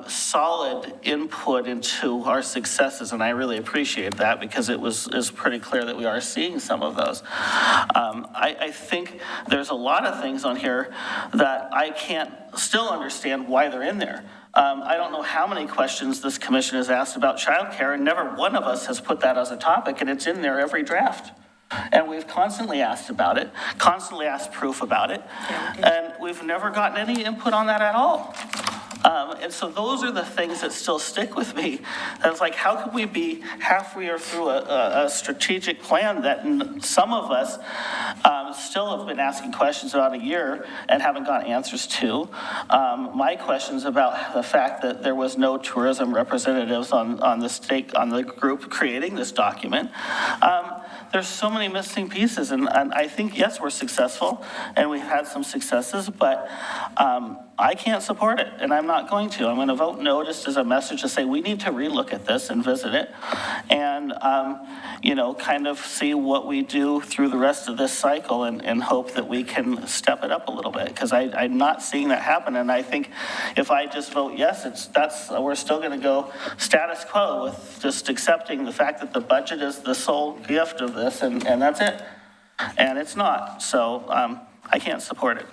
K: solid input into our successes, and I really appreciate that because it was pretty clear that we are seeing some of those. I think there's a lot of things on here that I can't still understand why they're in there. I don't know how many questions this commission has asked about childcare, and never one of us has put that as a topic, and it's in there every draft. And we've constantly asked about it, constantly asked proof about it, and we've never gotten any input on that at all. And so those are the things that still stick with me. That's like, how could we be halfway through a strategic plan that some of us still have been asking questions about a year and haven't got answers to? My questions about the fact that there was no tourism representatives on the group creating this document. There's so many missing pieces, and I think, yes, we're successful, and we've had some successes, but I can't support it, and I'm not going to. I'm going to vote no just as a message to say we need to relook at this and visit it, and, kind of see what we do through the rest of this cycle and hope that we can step it up a little bit, because I'm not seeing that happen. And I think if I just vote yes, we're still going to go status quo with just accepting the fact that the budget is the sole gift of this, and that's it. And it's not, so I can't support it.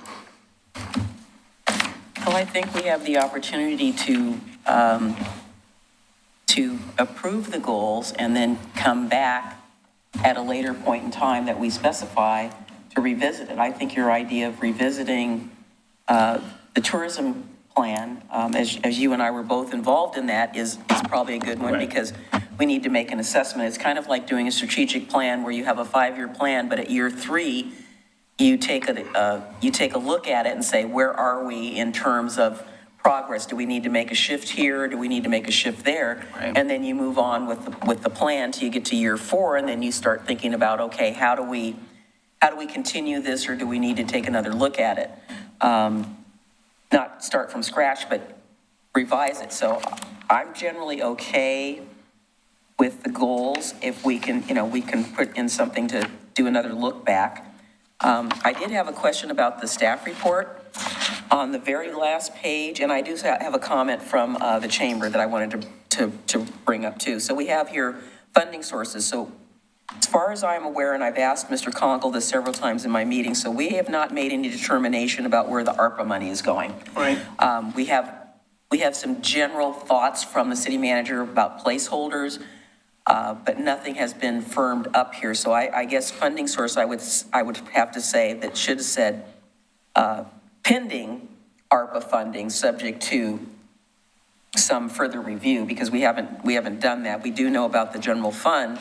A: Well, I think we have the opportunity to approve the goals and then come back at a later point in time that we specify to revisit it. I think your idea of revisiting the tourism plan, as you and I were both involved in that, is probably a good one, because we need to make an assessment. It's kind of like doing a strategic plan where you have a 5-year plan, but at year 3, you take a look at it and say, where are we in terms of progress? Do we need to make a shift here? Do we need to make a shift there? Right. And then you move on with the plan till you get to year 4, and then you start thinking about, okay, how do we continue this, or do we need to take another look at it? Not start from scratch, but revise it. So I'm generally okay with the goals if we can put in something to do another look back. I did have a question about the staff report on the very last page, and I do have a comment from the chamber that I wanted to bring up too. So we have here funding sources. So as far as I'm aware, and I've asked Mr. Conkle this several times in my meeting, so we have not made any determination about where the ARPA money is going. Right. We have some general thoughts from the city manager about placeholders, but nothing has been firmed up here. So I guess funding source, I would have to say that should have said pending ARPA funding, subject to some further review, because we haven't done that. We do know about the general fund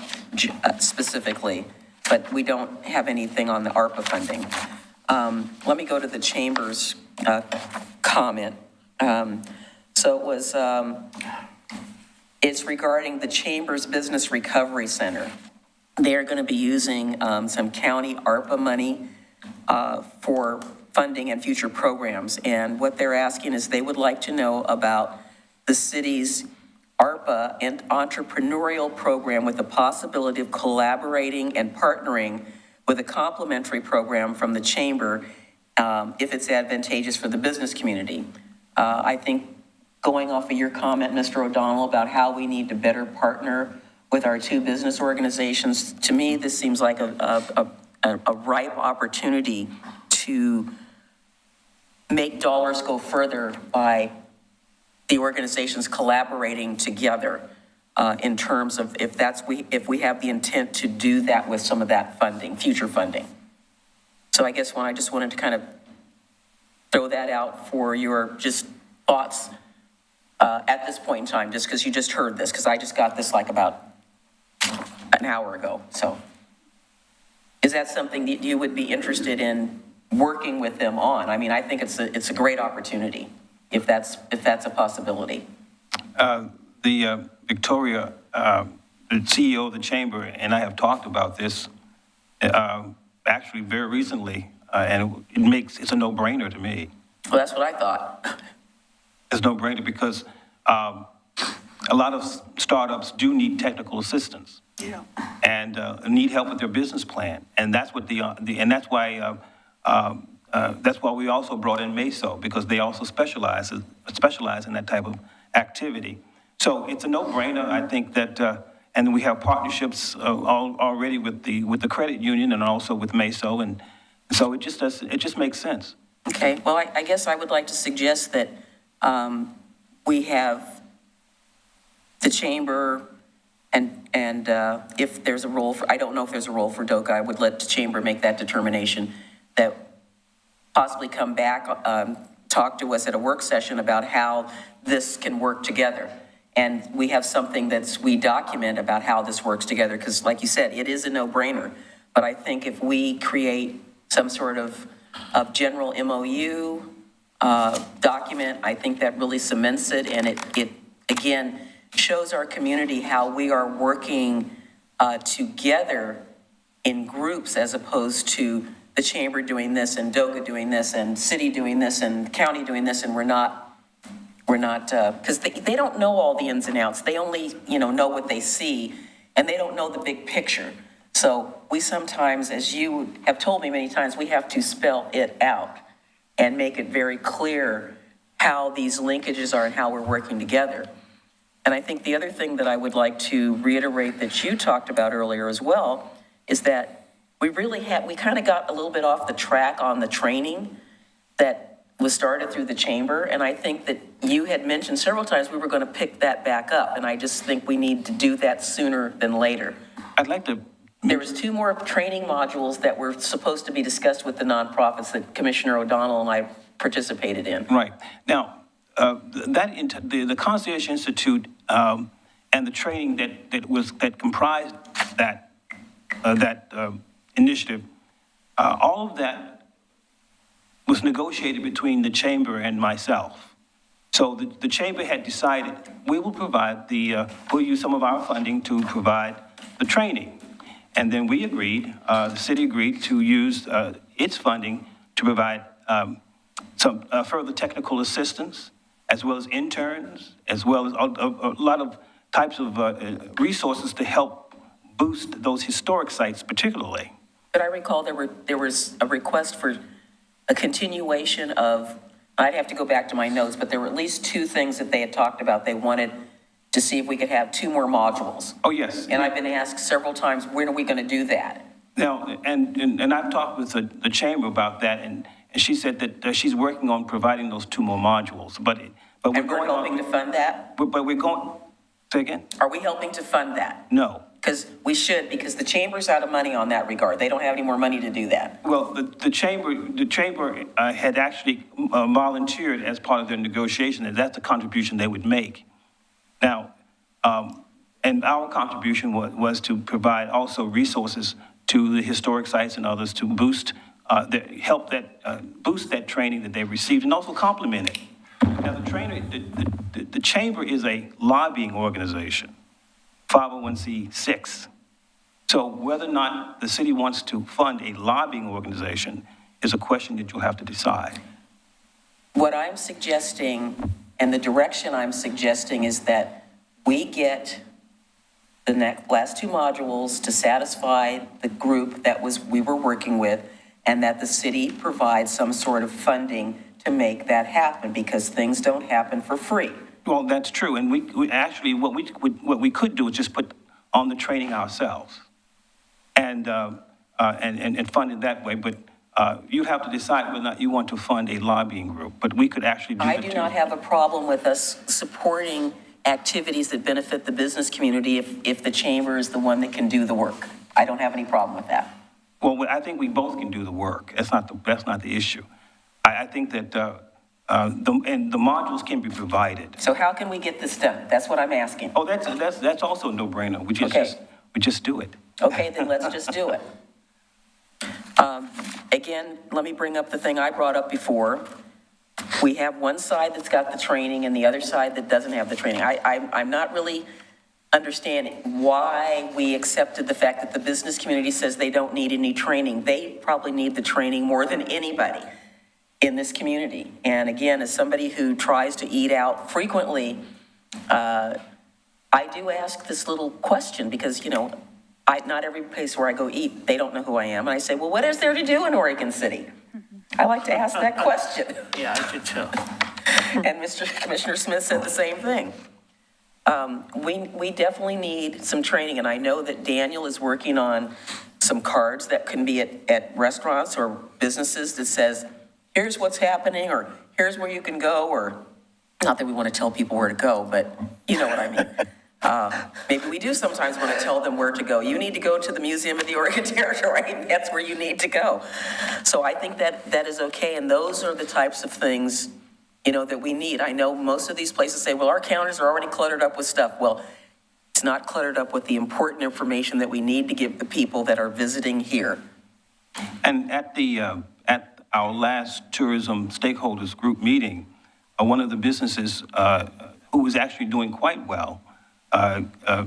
A: specifically, but we don't have anything on the ARPA funding. Let me go to the chamber's comment. So it was. It's regarding the Chamber's Business Recovery Center. They are going to be using some county ARPA money for funding and future programs. And what they're asking is they would like to know about the city's ARPA and entrepreneurial program with the possibility of collaborating and partnering with a complementary program from the Chamber if it's advantageous for the business community. I think going off of your comment, Mr. O'Donnell, about how we need to better partner with our 2 business organizations, to me, this seems like a ripe opportunity to make dollars go further by the organizations collaborating together in terms of if we have the intent to do that with some of that funding, future funding. So I guess I just wanted to kind of throw that out for your just thoughts at this point in time, just because you just heard this, because I just got this like about an hour ago. So is that something that you would be interested in working with them on? I mean, I think it's a great opportunity if that's a possibility.
R: Victoria, the CEO of the Chamber, and I have talked about this actually very recently, and it's a no-brainer to me.
A: Well, that's what I thought.
R: It's no brainer because a lot of startups do need technical assistance, and need help with their business plan, and that's what that's why we also brought in MESO, because they also specialize in that type of activity. So it's a no-brainer. I think that, and we have partnerships already with the credit union and also with MESO, and so it just makes sense.
A: Okay. Well, I guess I would like to suggest that. We have the chamber, and if there's a role I don't know if there's a role for DOCA, I would let the chamber make that determination, that possibly come back, talk to us at a work session about how this can work together. And we have something we document about how this works together, because like you said, it is a no-brainer. But I think if we create some sort of general MOU, document, I think that really cements it, and it again shows our community how we are working together in groups as opposed to the chamber doing this and DOCA doing this and city doing this and county doing this, and we're not, because they don't know all the ins and outs. They only, know what they see, and they don't know the big picture. So we sometimes, as you have told me many times, we have to spell it out and make it very clear how these linkages are and how we're working together. And I think the other thing that I would like to reiterate that you talked about earlier as well is that we kind of got a little bit off the track on the training that was started through the chamber. And I think that you had mentioned several times we were going to pick that back up. And I just think we need to do that sooner than later.
R: I'd like to.
A: There was 2 more training modules that were supposed to be discussed with the nonprofits that Commissioner O'Donnell and I participated in.
R: Right. Now, the Concierge Institute and the training that comprised that initiative, all of that was negotiated between the chamber and myself. So the chamber had decided we will provide we'll use some of our funding to provide the training. And then we agreed, the city agreed to use its funding to provide some further technical assistance, as well as interns, as well as a lot of types of resources to help boost those historic sites particularly.
A: But I recall there was a request for a continuation of, I'd have to go back to my notes, but there were at least 2 things that they had talked about. They wanted to see if we could have 2 more modules.
R: Oh, yes.
A: And I've been asked several times, when are we going to do that?
R: Now, and I've talked with the chamber about that, and she said that she's working on providing those 2 more modules. But we're
A: And we're helping to fund that?
R: But we're going, say again?
A: Are we helping to fund that?
R: No.
A: Because we should, because the chamber's out of money on that regard. They don't have any more money to do that.
R: Well, the chamber had actually volunteered as part of their negotiation, and that's the contribution they would make. Now, and our contribution was to provide also resources to the historic sites and others to boost, boost that training that they received and also complement it. Now, the chamber is a lobbying organization, 501c6. So whether or not the city wants to fund a lobbying organization is a question that you'll have to decide.
A: What I'm suggesting, and the direction I'm suggesting, is that we get the last 2 modules to satisfy the group that we were working with, and that the city provides some sort of funding to make that happen, because things don't happen for free.
R: Well, that's true, and we actually, what we could do is just put on the training ourselves, and fund it that way. But you have to decide whether or not you want to fund a lobbying group. But we could actually do.
A: I do not have a problem with us supporting activities that benefit the business community if the chamber is the one that can do the work. I don't have any problem with that.
R: Well, I think we both can do the work. That's not the issue. I think that the modules can be provided.
A: So how can we get this done? That's what I'm asking.
R: Oh, that's also a no-brainer. We just do it.
A: Okay, then let's just do it. Again, let me bring up the thing I brought up before. We have one side that's got the training and the other side that doesn't have the training. I'm not really understanding why we accepted the fact that the business community says they don't need any training. They probably need the training more than anybody in this community. And again, as somebody who tries to eat out frequently, I do ask this little question because, not every place where I go eat, they don't know who I am. And I say, well, what is there to do in Oregon City? I like to ask that question.
K: Yeah, I do too.
A: And Commissioner Smith said the same thing. We definitely need some training, and I know that Daniel is working on some cards that can be at restaurants or businesses that says, here's what's happening, or here's where you can go, or not that we want to tell people where to go, but you know what I mean. Maybe we do sometimes want to tell them where to go. You need to go to the Museum of the Oregon Territory. That's where you need to go. So I think that is okay, and those are the types of things, that we need. I know most of these places say, well, our counters are already cluttered up with stuff. Well, it's not cluttered up with the important information that we need to give the people that are visiting here.
R: And at our last tourism stakeholders group meeting, one of the businesses who was actually doing quite well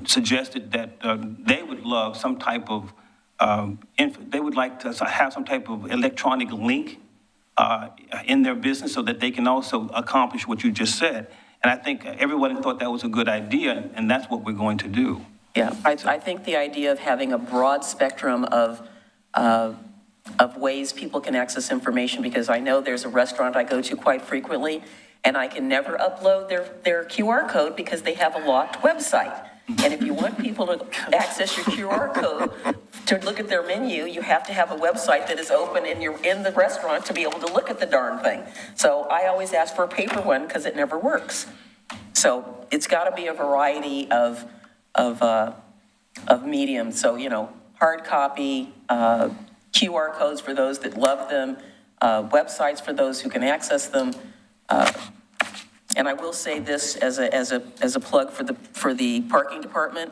R: suggested that they would love some type of they would like to have some type of electronic link in their business so that they can also accomplish what you just said. And I think everyone thought that was a good idea, and that's what we're going to do.
A: Yeah, I think the idea of having a broad spectrum of ways people can access information, because I know there's a restaurant I go to quite frequently, and I can never upload their QR code because they have a locked website. And if you want people to access your QR code to look at their menu, you have to have a website that is open and you're in the restaurant to be able to look at the darn thing. So I always ask for a paper one because it never works. So it's got to be a variety of mediums. So, you know, hard copy, QR codes for those that love them, websites for those who can access them. And I will say this as a plug for the parking department.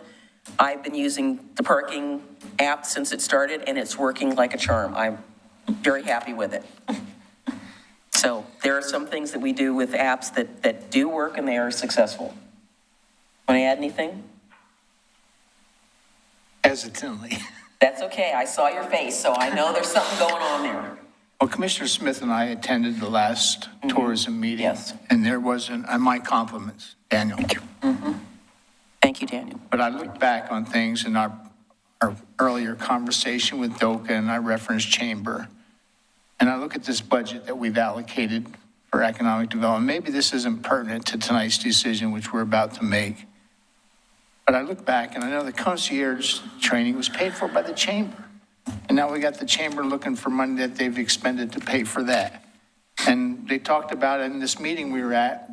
A: I've been using the parking app since it started, and it's working like a charm. I'm very happy with it. So there are some things that we do with apps that do work, and they are successful. Want to add anything?
C: Hesitantly.
A: That's okay. I saw your face, so I know there's something going on there.
C: Well, Commissioner Smith and I attended the last tourism meeting. Yes. And there wasn't, my compliments, Daniel.
A: Thank you, Daniel.
C: But I look back on things in our earlier conversation with DOCA, and I referenced Chamber. And I look at this budget that we've allocated for economic development. Maybe this isn't pertinent to tonight's decision, which we're about to make. But I look back, and I know the concierge training was paid for by the Chamber. And now we got the Chamber looking for money that they've expended to pay for that. And they talked about in this meeting we were at,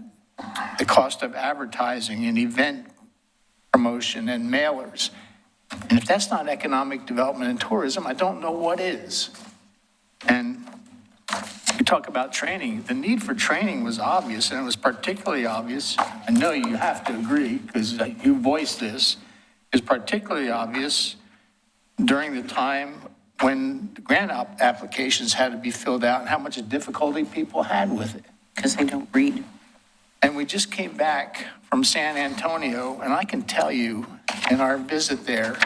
C: the cost of advertising and event promotion and mailers. And if that's not economic development and tourism, I don't know what is. And you talk about training. The need for training was obvious, and it was particularly obvious. I know you have to agree, because you voiced this, is particularly obvious during the time when the grant applications had to be filled out and how much difficulty people had with it.
A: Because they don't read.
C: And we just came back from San Antonio, and I can tell you, in our visit there,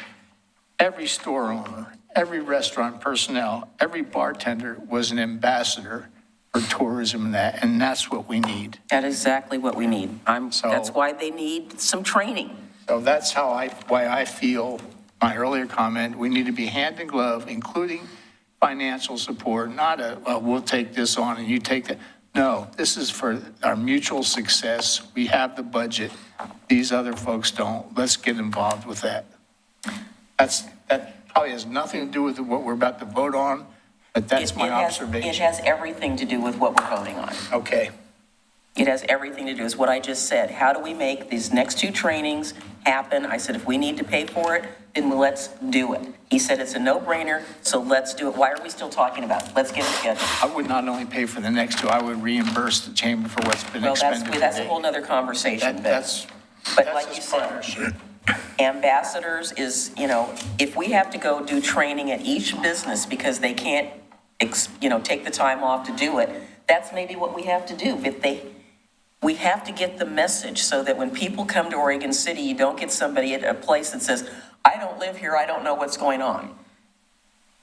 C: every store owner, every restaurant personnel, every bartender was an ambassador for tourism, and that's what we need.
A: That is exactly what we need. That's why they need some training.
C: So that's why I feel my earlier comment, we need to be hand in glove, including financial support, not we'll take this on and you take that. No, this is for our mutual success. We have the budget. These other folks don't. Let's get involved with that. That probably has nothing to do with what we're about to vote on, but that's my observation.
A: It has everything to do with what we're voting on.
C: Okay.
A: It has everything to do with what I just said. How do we make these next two trainings happen? I said, if we need to pay for it, then let's do it. He said it's a no-brainer, so let's do it. Why are we still talking about it? Let's get it together.
C: I would not only pay for the next two, I would reimburse the Chamber for what's been expended.
A: Well, that's a whole nother conversation.
C: That's
A: like you said, ambassadors is, if we have to go do training at each business because they can't, take the time off to do it, that's maybe what we have to do. We have to get the message so that when people come to Oregon City, you don't get somebody at a place that says, I don't live here, I don't know what's going on.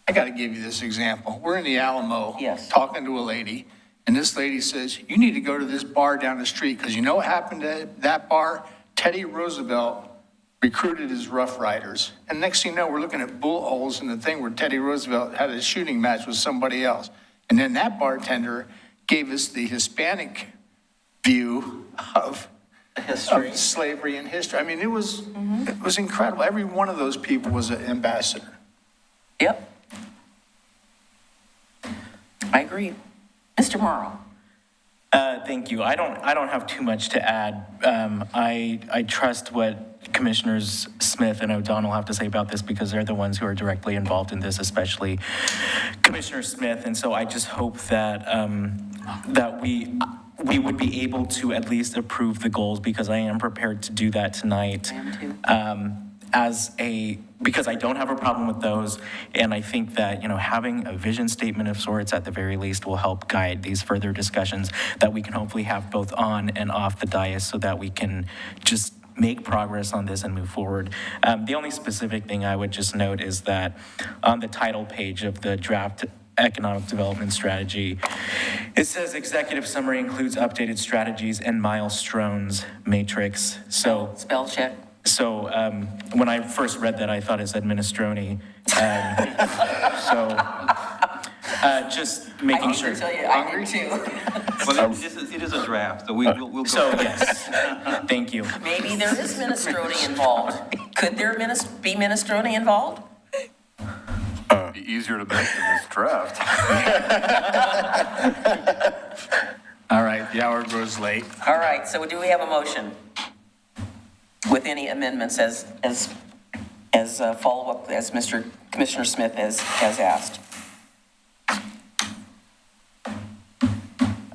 C: I got to give you this example. We're in the Alamo talking to a lady, and this lady says, you need to go to this bar down the street, because you know what happened to that bar? Teddy Roosevelt recruited his Rough Riders. And next thing you know, we're looking at bullet holes in the thing where Teddy Roosevelt had a shooting match with somebody else. And then that bartender gave us the Hispanic view of slavery and history. I mean, it was incredible. Every one of those people was an ambassador.
A: Yep. I agree. Mr. Morrow.
D: Thank you. I don't have too much to add. I trust what Commissioners Smith and O'Donnell have to say about this, because they're the ones who are directly involved in this, especially Commissioner Smith. And so I just hope that that we would be able to at least approve the goals, because I am prepared to do that tonight. Because I don't have a problem with those, and I think that, having a vision statement of sorts at the very least will help guide these further discussions that we can hopefully have both on and off the dais, so that we can just make progress on this and move forward. The only specific thing I would just note is that on the title page of the draft economic development strategy, it says executive summary includes updated strategies and milestones matrix. So
A: spell check.
D: So when I first read that, I thought it said minestrone. Just making sure.
A: I tell you, I did too.
T: Well, it is a draft, so we'll go.
D: So yes, thank you.
A: Maybe there is minestrone involved. Could there be minestrone involved?
N: Be easier to make than this draft.
C: All right, the hour grows late.
A: All right, so do we have a motion with any amendments as follow-up, as Mr. Commissioner Smith has asked?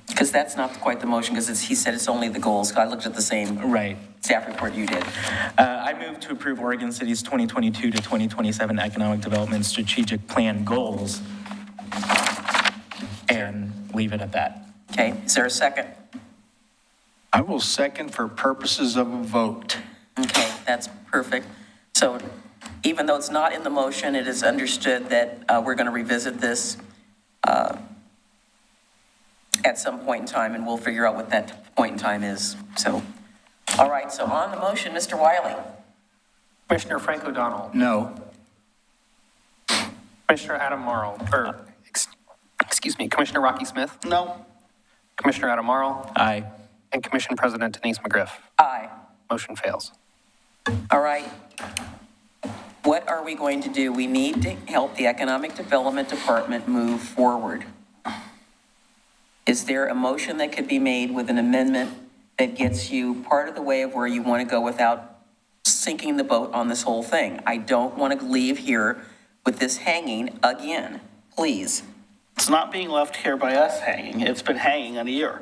A: Because that's not quite the motion, because he said it's only the goals. I looked at the same staff report you did.
D: I move to approve Oregon City's 2022 to 2027 Economic Development Strategic Plan goals and leave it at that.
A: Okay, is there a second?
C: I will second for purposes of a vote.
A: Okay, that's perfect. So even though it's not in the motion, it is understood that we're going to revisit this at some point in time, and we'll figure out what that point in time is. So, all right, so on the motion, Mr. Wiley.
B: Commissioner Frank O'Donnell.
C: No.
B: Commissioner Adam Morrow, excuse me, Commissioner Rocky Smith.
K: No.
B: Commissioner Adam Morrow.
D: Aye.
B: And Commission President Denise McGriff.
A: Aye.
B: Motion fails.
A: All right. What are we going to do? We need to help the Economic Development Department move forward. Is there a motion that could be made with an amendment that gets you part of the way of where you want to go without sinking the boat on this whole thing? I don't want to leave here with this hanging again, please.
K: It's not being left here by us hanging. It's been hanging a year.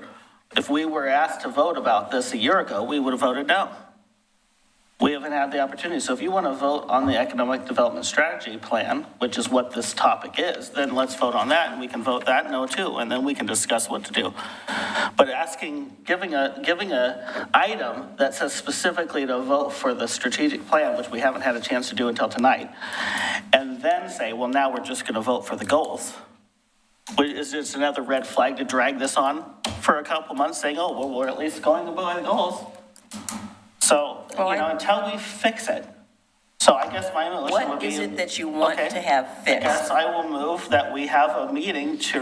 K: If we were asked to vote about this a year ago, we would have voted no. We haven't had the opportunity. So if you want to vote on the Economic Development Strategy Plan, which is what this topic is, then let's vote on that, and we can vote that no too, and then we can discuss what to do. But giving a item that says specifically to vote for the strategic plan, which we haven't had a chance to do until tonight, and then say, well, now we're just going to vote for the goals, is just another red flag to drag this on for a couple months, saying, oh, well, we're at least going by the goals. So, until we fix it. So I guess my motion would be.
A: What is it that you want to have fixed?
K: I guess I will move that we have a meeting to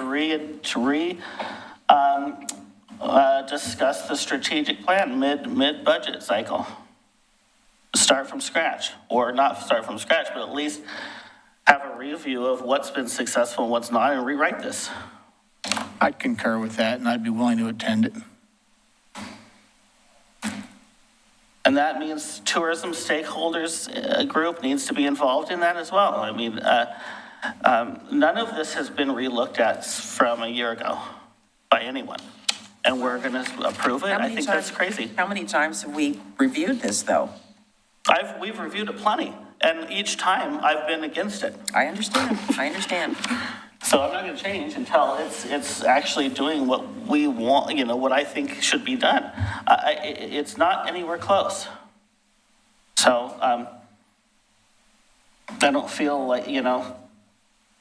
K: discuss the strategic plan mid-budget cycle. Start from scratch, or not start from scratch, but at least have a review of what's been successful and what's not, and rewrite this.
C: I'd concur with that, and I'd be willing to attend it.
K: And that means tourism stakeholders group needs to be involved in that as well. I mean, none of this has been relooked at from a year ago by anyone. And we're going to approve it? I think that's crazy.
A: How many times have we reviewed this, though?
K: We've reviewed it plenty, and each time I've been against it.
A: I understand.
K: So I'm not going to change until it's actually doing what we want, what I think should be done. It's not anywhere close. So I don't feel like,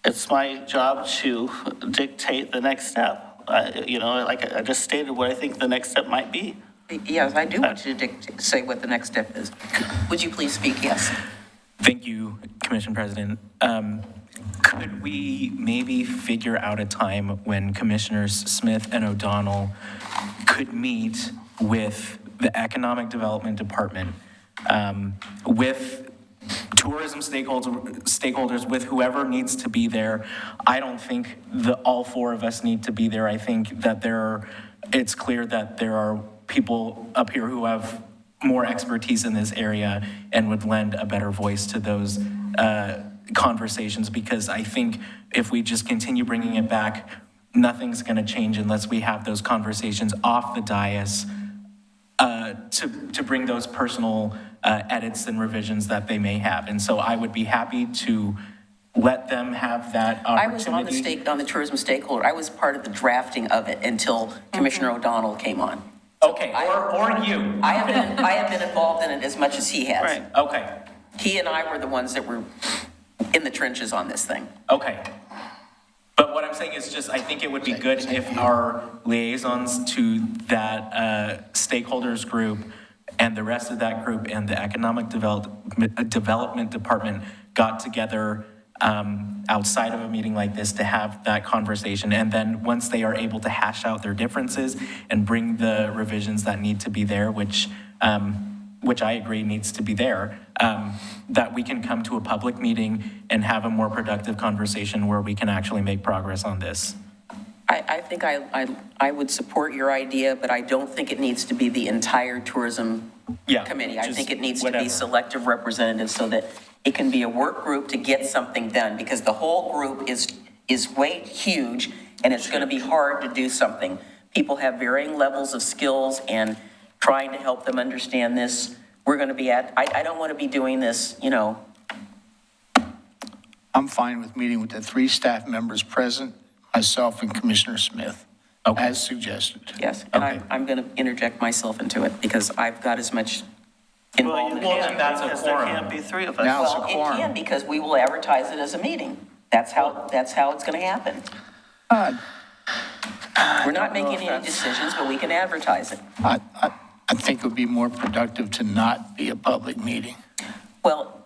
K: it's my job to dictate the next step. Like I just stated what I think the next step might be.
A: Yes, I do want you to say what the next step is. Would you please speak? Yes.
D: Thank you, Commission President. Could we maybe figure out a time when Commissioners Smith and O'Donnell could meet with the Economic Development Department, with tourism stakeholders, with whoever needs to be there? I don't think all four of us need to be there. I think that it's clear that there are people up here who have more expertise in this area and would lend a better voice to those conversations, because I think if we just continue bringing it back, nothing's going to change unless we have those conversations off the dais to bring those personal edits and revisions that they may have. And so I would be happy to let them have that opportunity.
A: I was on the tourism stakeholder. I was part of the drafting of it until Commissioner O'Donnell came on.
D: Okay, or you.
A: I have been involved in it as much as he has.
K: Right.
D: Okay,
A: He and I were the ones that were in the trenches on this thing.
D: okay. But what I'm saying is just, I think it would be good if our liaisons to that stakeholders group and the rest of that group and the Economic Development Department got together outside of a meeting like this to have that conversation. And then once they are able to hash out their differences and bring the revisions that need to be there, which I agree needs to be there, that we can come to a public meeting and have a more productive conversation where we can actually make progress on this.
A: I think I would support your idea, but I don't think it needs to be the entire tourism committee. I think it needs to be selective representatives so that it can be a work group to get something done, because the whole group is way huge and it's going to be hard to do something. People have varying levels of skills, and trying to help them understand this, we're going to be I don't want to be doing this, you know.
C: I'm fine with meeting with the 3 staff members present, myself and Commissioner Smith, as suggested.
A: Yes, and I'm going to interject myself into it because I've got as much involvement.
K: Well, you can't, because there can't be 3 of us.
C: Now it's a
A: Well, it
C: quorum.
A: can, because we will advertise it as a meeting. That's how it's going to happen. We're not making any decisions, but we can advertise it.
C: I think it would be more productive to not be a public meeting.
A: Well,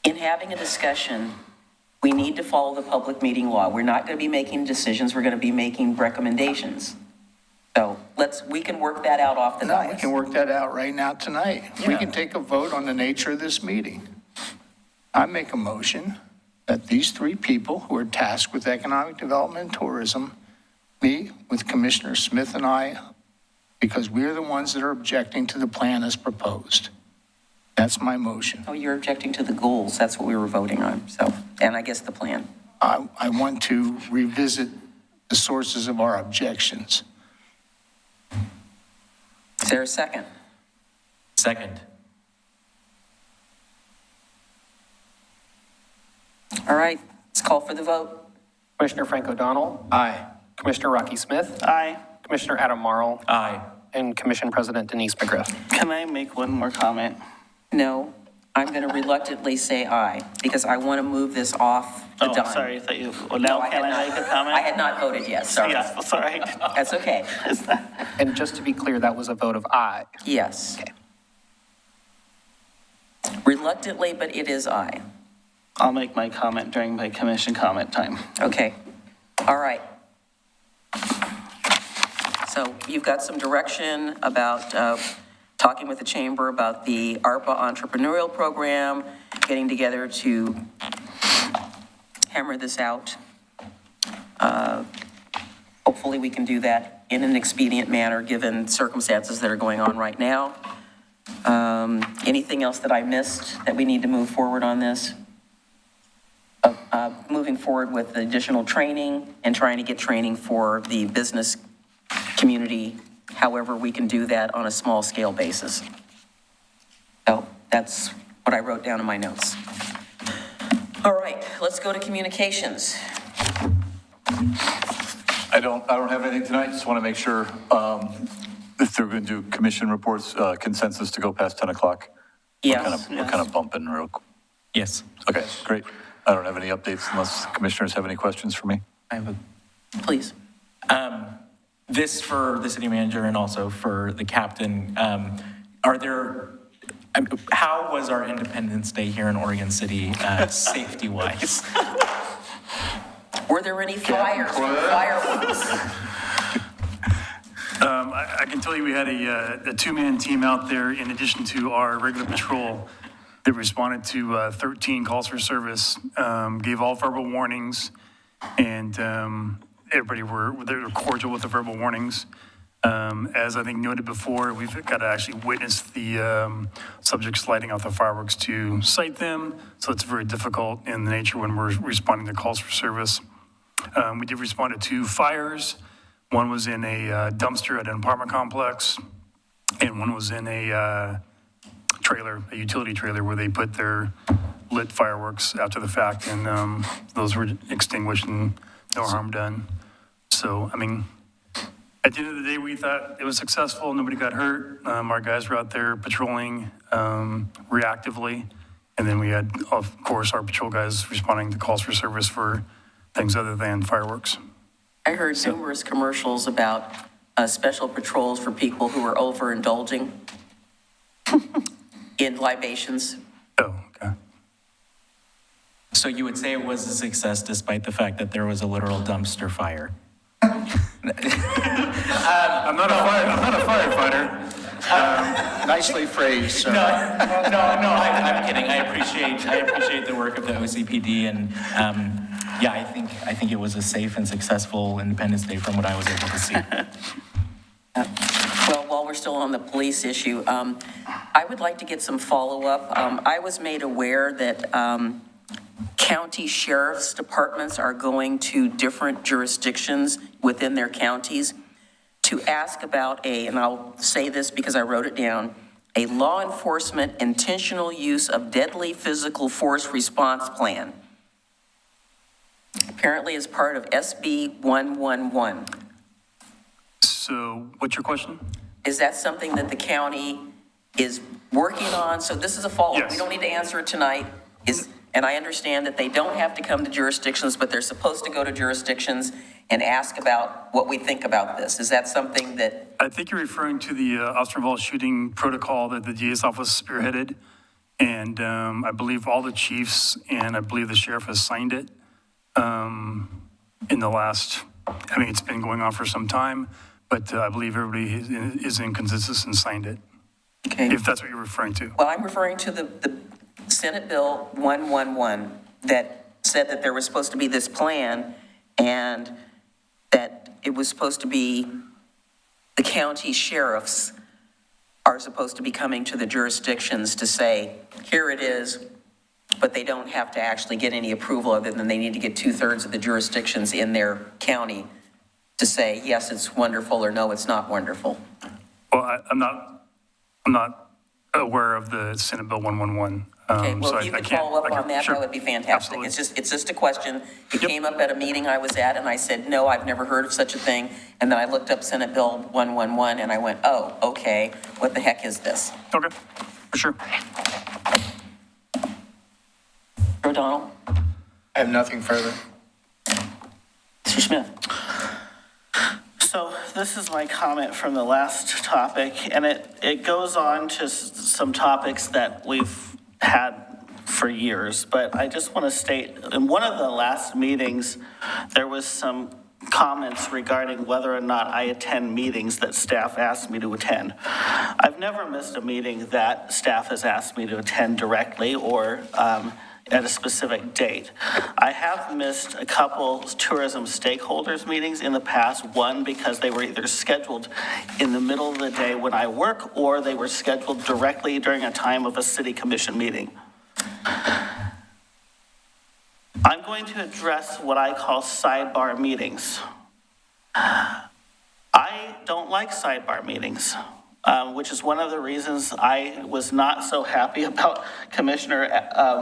A: in having a discussion, we need to follow the public meeting law. We're not going to be making decisions, we're going to be making recommendations. So we can work that out off the
C: No, we
A: dais.
C: can work that out right now tonight. We can take a vote on the nature of this meeting. I make a motion that these 3 people who are tasked with economic development and tourism meet with Commissioner Smith and I, because we're the ones that are objecting to the plan as proposed. That's my motion.
A: Oh, you're objecting to the goals. That's what we were voting on. So, and I guess the plan.
C: I want to revisit the sources of our objections.
A: Is there a second?
D: Second.
A: All right, let's call for the vote.
B: Commissioner Frank O'Donnell? Aye. Commissioner Rocky Smith?
K: Aye.
B: Commissioner Adam Marl?
D: Aye.
B: And Commission President Denise McGriff.
K: Can I make one more comment?
A: No, I'm going to reluctantly say aye, because I want to move this off the dime.
K: Sorry, I thought you, well, now can I make a comment?
A: I had not voted yet, sorry.
K: Yeah, sorry.
A: That's okay.
B: And just to be clear, that was a vote of aye.
A: Yes. Reluctantly, but it is aye.
K: I'll make my comment during my commission comment time.
A: Okay, all right. So you've got some direction about talking with the chamber about the ARPA Entrepreneurial Program, getting together to hammer this out. Hopefully we can do that in an expedient manner, given circumstances that are going on right now. Anything else that I missed that we need to move forward on this? Moving forward with additional training and trying to get training for the business community, however we can do that on a small scale basis. So that's what I wrote down in my notes. All right, let's go to communications.
N: I don't have anything tonight. Just want to make sure if they're going to do commission reports, consensus to go past 10 o'clock.
A: Yes.
N: We're kind of bumping real quick.
D: Yes.
N: Okay, great. I don't have any updates unless commissioners have any questions for me.
D: I have a
A: Please.
D: This for the city manager and also for the captain. How was our Independence Day here in Oregon City, safety-wise?
A: Were there any fires or fireworks?
U: I can tell you we had a 2-man team out there in addition to our regular patrol that responded to 13 calls for service, gave all verbal warnings, and everybody they were cordial with the verbal warnings. As I think noted before, we've got to actually witness the subjects lighting off the fireworks to cite them, so it's very difficult in the nature when we're responding to calls for service. We did respond to 2 fires. One was in a dumpster at an apartment complex, and one was in a trailer, a utility trailer, where they put their lit fireworks after the fact, and those were extinguished and no harm done. So, I mean, At the end of the day, we thought it was successful. Nobody got hurt. Our guys were out there patrolling reactively. And then we had, of course, our patrol guys responding to calls for service for things other than fireworks.
A: I heard numerous commercials about special patrols for people who were overindulging in libations.
U: Oh, okay.
D: So you would say it was a success despite the fact that there was a literal dumpster fire?
U: I'm not a firefighter.
C: Nicely phrased, sir.
D: No, I'm kidding. I appreciate the work of the OCPD, and yeah, I think it was a safe and successful Independence Day from what I was able to see.
A: Well, while we're still on the police issue, I would like to get some follow-up. I was made aware that county sheriff's departments are going to different jurisdictions within their counties to ask about and I'll say this because I wrote it down, a law enforcement intentional use of deadly physical force response plan. Apparently as part of SB 111.
U: So what's your question?
A: Is that something that the county is working on? So this is a follow-up.
U: Yes.
A: We don't need to answer it tonight. And I understand that they don't have to come to jurisdictions, but they're supposed to go to jurisdictions and ask about what we think about this. Is that something that?
U: I think you're referring to the officer-involved shooting protocol that the DA's office spearheaded. And I believe all the chiefs and I believe the sheriff has signed it in the last, I mean, it's been going on for some time, but I believe everybody is in consensus and signed it.
A: Okay.
U: If that's what you're referring to.
A: Well, I'm referring to the Senate Bill 111 that said that there was supposed to be this plan and that it was supposed to be the county sheriffs are supposed to be coming to the jurisdictions to say, here it is, but they don't have to actually get any approval other than they need to get 2/3 of the jurisdictions in their county to say, yes, it's wonderful, or no, it's not wonderful.
U: Well, I'm not aware of the Senate Bill 111.
A: Okay, well,
U: so
A: if you
U: I
A: could
U: can't-
A: follow up
U: I can-
A: on that,
U: sure.
A: that would be fantastic.
U: Absolutely.
A: It's just a question. It came up at a meeting I was at, and I said, no, I've never heard of such a thing. And then I looked up Senate Bill 111, and I went, oh, okay, what the heck is this?
U: Okay, for sure.
A: O'Donnell?
C: I have nothing further.
A: Mr. Smith?
K: So this is my comment from the last topic, and it goes on to some topics that we've had for years, but I just want to state, in one of the last meetings, there was some comments regarding whether or not I attend meetings that staff asked me to attend. I've never missed a meeting that staff has asked me to attend directly or at a specific date. I have missed a couple tourism stakeholders meetings in the past, one because they were either scheduled in the middle of the day when I work, or they were scheduled directly during a time of a city commission meeting. I'm going to address what I call sidebar meetings. I don't like sidebar meetings. Which is one of the reasons I was not so happy about Commissioner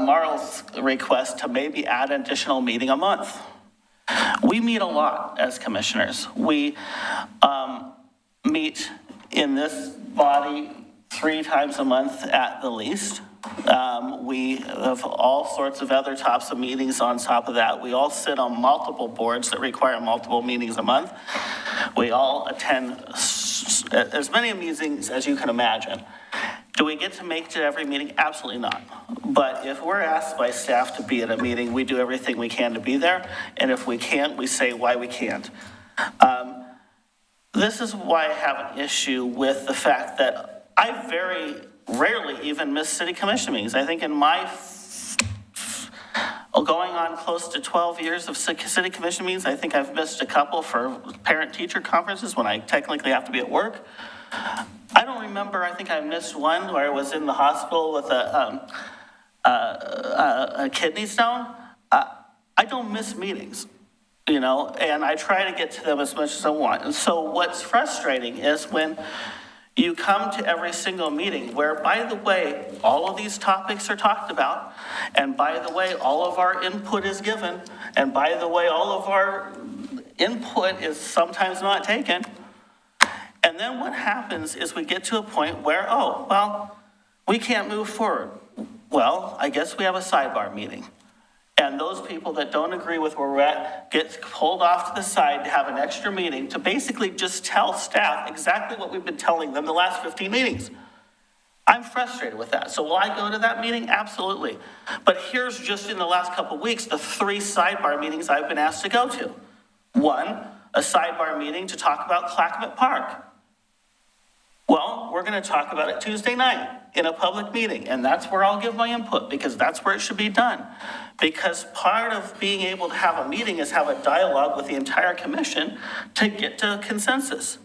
K: Marl's request to maybe add an additional meeting a month. We meet a lot as commissioners. We meet in this body 3 times a month at the least. We have all sorts of other types of meetings on top of that. We all sit on multiple boards that require multiple meetings a month. We all attend as many meetings as you can imagine. Do we get to make it to every meeting? Absolutely not. But if we're asked by staff to be at a meeting, we do everything we can to be there. And if we can't, we say why we can't. This is why I have an issue with the fact that I very rarely even miss city commission meetings. I think in my going on close to 12 years of city commission meetings, I think I've missed a couple for parent-teacher conferences when I technically have to be at work. I don't remember, I think I missed one where I was in the hospital with a kidney stone. I don't miss meetings, you know, and I try to get to them as much as I want. And so what's frustrating is when you come to every single meeting where, by the way, all of these topics are talked about, and by the way, all of our input is given, and by the way, all of our input is sometimes not taken. And then what happens is we get to a point where, oh, well, we can't move forward. Well, I guess we have a sidebar meeting. And those people that don't agree with where we're at get pulled off to the side to have an extra meeting to basically just tell staff exactly what we've been telling them the last 15 meetings. I'm frustrated with that. So will I go to that meeting? Absolutely. But here's just in the last couple of weeks, the 3 sidebar meetings I've been asked to go to. 1, a sidebar meeting to talk about Clackamas Park. Well, we're going to talk about it Tuesday night in a public meeting, and that's where I'll give my input, because that's where it should be done. Because part of being able to have a meeting is have a dialogue with the entire commission to get to a consensus.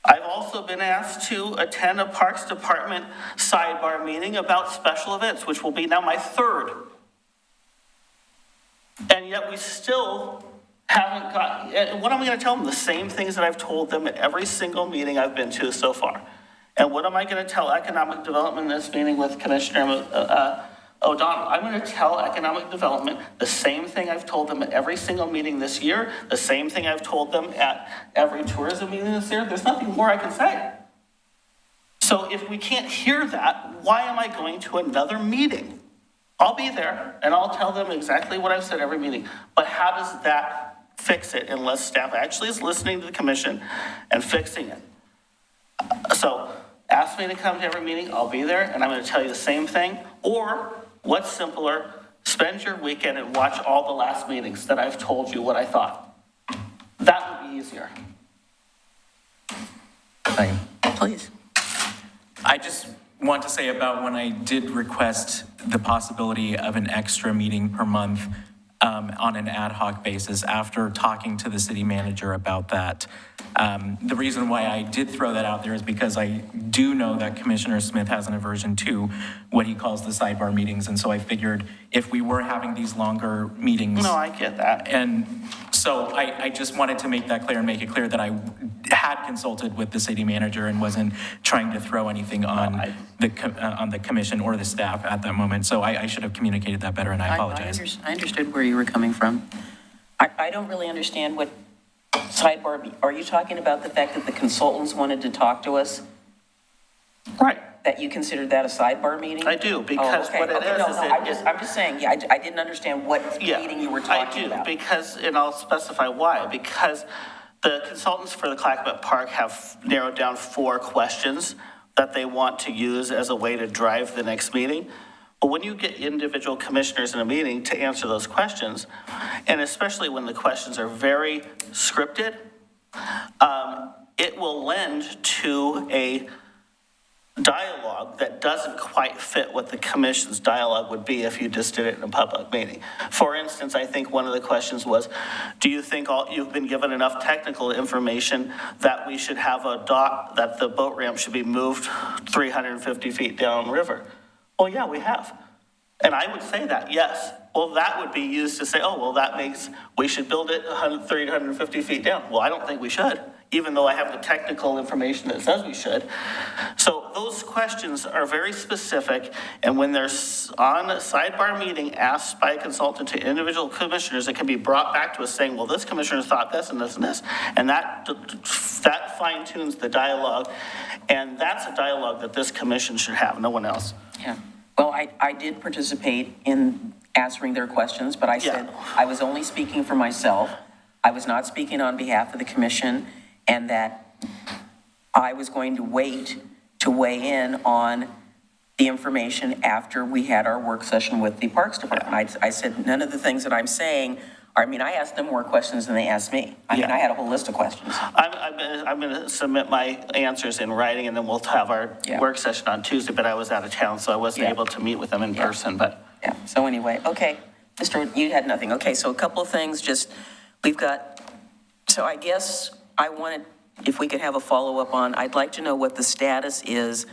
K: I've also been asked to attend a Parks Department sidebar meeting about special events, which will be now my 3rd. And yet we still haven't got, what am I going to tell them? The same things that I've told them at every single meeting I've been to so far. And what am I going to tell economic development in this meeting with Commissioner O'Donnell? I'm going to tell economic development the same thing I've told them at every single meeting this year, the same thing I've told them at every tourism meeting this year. There's nothing more I can say. So if we can't hear that, why am I going to another meeting? I'll be there and I'll tell them exactly what I've said every meeting. But how does that fix it unless staff actually is listening to the commission and fixing it? So ask me to come to every meeting, I'll be there, and I'm going to tell you the same thing. Or what's simpler, spend your weekend and watch all the last meetings that I've told you what I thought. That would be easier.
A: Please.
D: I just want to say about when I did request the possibility of an extra meeting per month on an ad hoc basis after talking to the city manager about that. The reason why I did throw that out there is because I do know that Commissioner Smith has an aversion to what he calls the sidebar meetings. And so I figured if we were having these longer meetings.
K: No, I get that.
D: And so I just wanted to make that clear and make it clear that I had consulted with the city manager and wasn't trying to throw anything on the commission or the staff at that moment. So I should have communicated that better, and I apologize.
A: I understood where you were coming from. I don't really understand what sidebar, are you talking about the fact that the consultants wanted to talk to us?
K: Right.
A: That you considered that a sidebar meeting?
K: I do, because what it is
A: I'm just saying, yeah, I didn't understand what meeting you were talking about.
K: I do, because, and I'll specify why, because the consultants for the Clackamas Park have narrowed down 4 questions that they want to use as a way to drive the next meeting. But when you get individual commissioners in a meeting to answer those questions, and especially when the questions are very scripted, it will lend to a dialogue that doesn't quite fit what the commission's dialogue would be if you just did it in a public meeting. For instance, I think one of the questions was, do you think you've been given enough technical information that we should have a dock, that the boat ramp should be moved 350 feet downriver? Well, yeah, we have. And I would say that, yes. Well, that would be used to say, oh, well, that makes, we should build it 130, 150 feet down. Well, I don't think we should, even though I have the technical information that says we should. So those questions are very specific, and when they're on a sidebar meeting asked by a consultant to individual commissioners, it can be brought back to us saying, well, this commissioner thought this and this and this, and that fine-tunes the dialogue, and that's a dialogue that this commission should have, no one else.
A: Yeah. Well, I did participate in answering their questions, but I said I was only speaking for myself. I was not speaking on behalf of the commission, and that I was going to wait to weigh in on the information after we had our work session with the Parks Department. I said none of the things that I'm saying I mean, I asked them more questions than they asked me. I mean, I had a whole list of questions.
K: I'm going to submit my answers in writing, and then we'll have our work session on Tuesday, but I was out of town, so I wasn't able to meet with them in person, but.
A: Yeah, so anyway, okay. Mr., you had nothing. Okay, so a couple of things, just, we've got, so I guess I wanted, if we could have a follow-up on, I'd like to know what the status is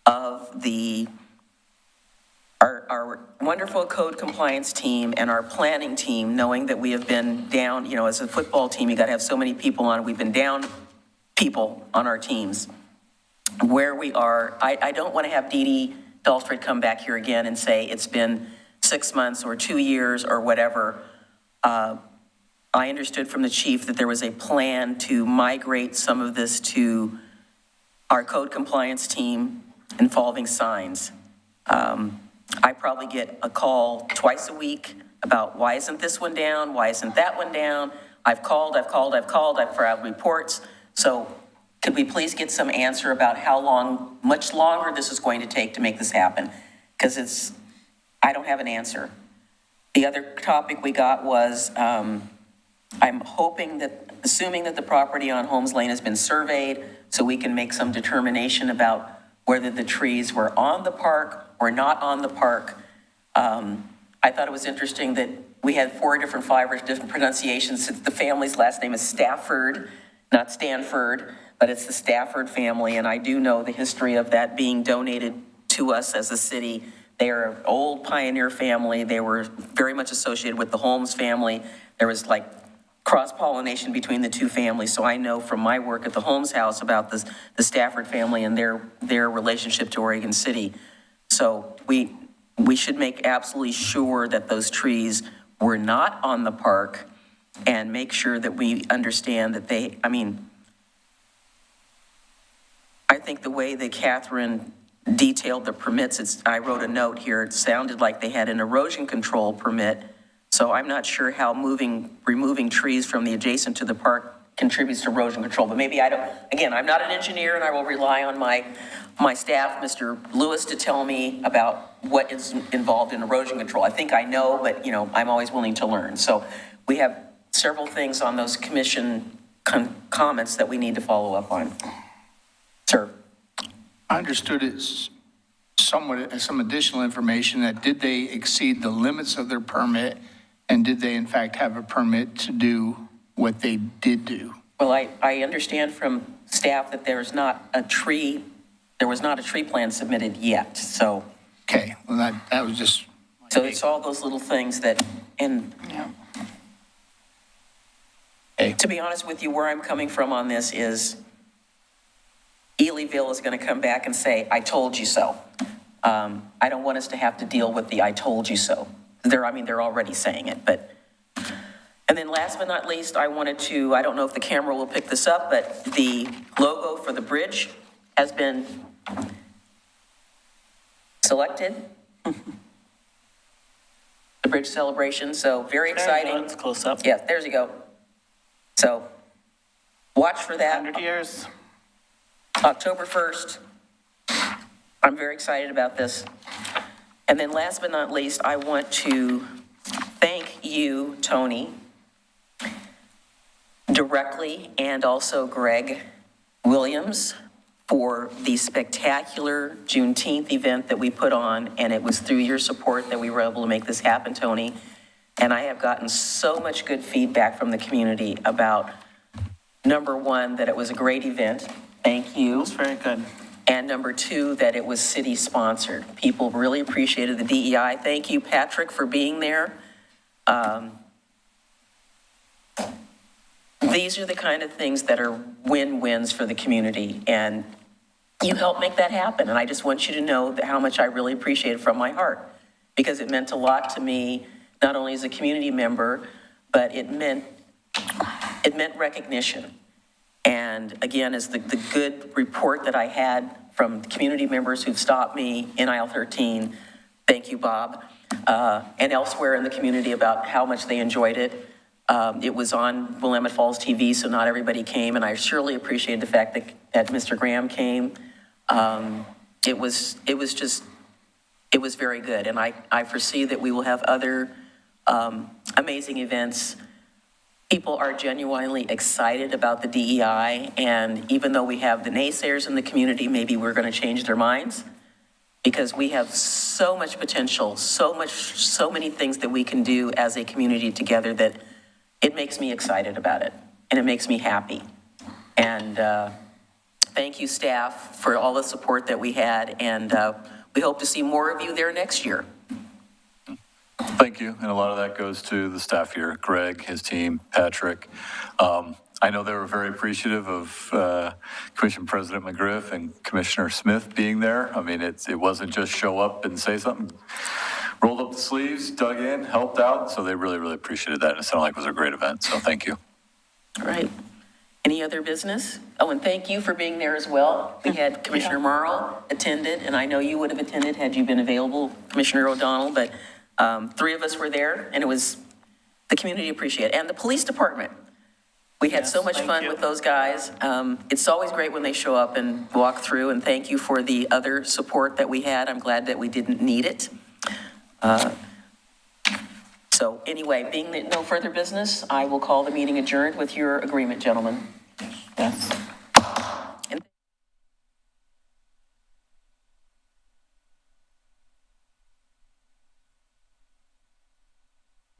A: of the, our wonderful code compliance team and our planning team, knowing that we have been down, you know, as a football team, you got to have so many people on. We've been down people on our teams. Where we are, I don't want to have Dee Dee Dahlstrid come back here again and say it's been 6 months or 2 years or whatever. I understood from the chief that there was a plan to migrate some of this to our code compliance team involving signs. I probably get a call twice a week about why isn't this one down? Why isn't that one down? I've called, I've filed reports. So could we please get some answer about how long, much longer this is going to take to make this happen? Because I don't have an answer. The other topic we got was, I'm assuming that the property on Holmes Lane has been surveyed so we can make some determination about whether the trees were on the park or not on the park. I thought it was interesting that we had 5 different pronunciations. The family's last name is Stafford, not Stanford, but it's the Stafford family, and I do know the history of that being donated to us as a city. They are an old pioneer family. They were very much associated with the Holmes family. There was like cross-pollination between the two families, so I know from my work at the Holmes house about the Stafford family and their relationship to Oregon City. So we should make absolutely sure that those trees were not on the park and make sure that we understand that I think the way that Catherine detailed the permits, I wrote a note here, it sounded like they had an erosion control permit. So I'm not sure how removing trees from the adjacent to the park contributes to erosion control, but maybe I don't, again, I'm not an engineer and I will rely on my staff, Mr. Lewis, to tell me about what is involved in erosion control. I think I know, but I'm always willing to learn. So we have several things on those commission comments that we need to follow up on. Sir.
C: I understood it's somewhat some additional information that did they exceed the limits of their permit, and did they in fact have a permit to do what they did do?
A: Well, I understand from staff that there was not a tree plan submitted yet, so.
C: Okay, well that was just.
A: So it's all those little things that, and to be honest with you, where I'm coming from on this is Elyville is going to come back and say, I told you so. I don't want us to have to deal with the I told you so. They're already saying it, but. And then last but not least, I wanted to, I don't know if the camera will pick this up, but the logo for the bridge has been selected. The bridge celebration, so very exciting.
K: It's close up.
A: Yeah, there you go. So watch for that.
K: 100 years.
A: October 1st. I'm very excited about this. And then last but not least, I want to thank you, Tony, directly, and also Greg Williams for the spectacular Juneteenth event that we put on, and it was through your support that we were able to make this happen, Tony. And I have gotten so much good feedback from the community about, number one, that it was a great event. Thank you.
K: It was very good.
A: And number two, that it was city-sponsored. People really appreciated the DEI. Thank you, Patrick, for being there. These are the kind of things that are win-wins for the community, and you helped make that happen. And I just want you to know how much I really appreciate it from my heart, because it meant a lot to me, not only as a community member, but it meant recognition. And again, as the good report that I had from community members who've stopped me in aisle 13, thank you, Bob, and elsewhere in the community about how much they enjoyed it. It was on Willamette Falls TV, so not everybody came, and I surely appreciate the fact that Mr. Graham came. It was very good, and I foresee that we will have other amazing events. People are genuinely excited about the DEI, and even though we have the naysayers in the community, maybe we're going to change their minds, because we have so much potential, so many things that we can do as a community together that it makes me excited about it, and it makes me happy. And thank you, staff, for all the support that we had, and we hope to see more of you there next year.
N: Thank you, and a lot of that goes to the staff here, Greg, his team, Patrick. I know they were very appreciative of Commission President McGriff and Commissioner Smith being there. I mean, it wasn't just show up and say something. rolled up the sleeves, dug in, helped out, so they really, really appreciated that. It sounded like it was a great event, so thank you.
A: All right. Any other business? Oh, and thank you for being there as well. We had Commissioner Marl attended, and I know you would have attended had you been available, Commissioner O'Donnell, but 3 of us were there, and it was, the community appreciated, and the police department. We had so much fun with those guys. It's always great when they show up and walk through, and thank you for the other support that we had. I'm glad that we didn't need it. So anyway, being that no further business, I will call the meeting adjourned with your agreement, gentlemen.
G: Yes.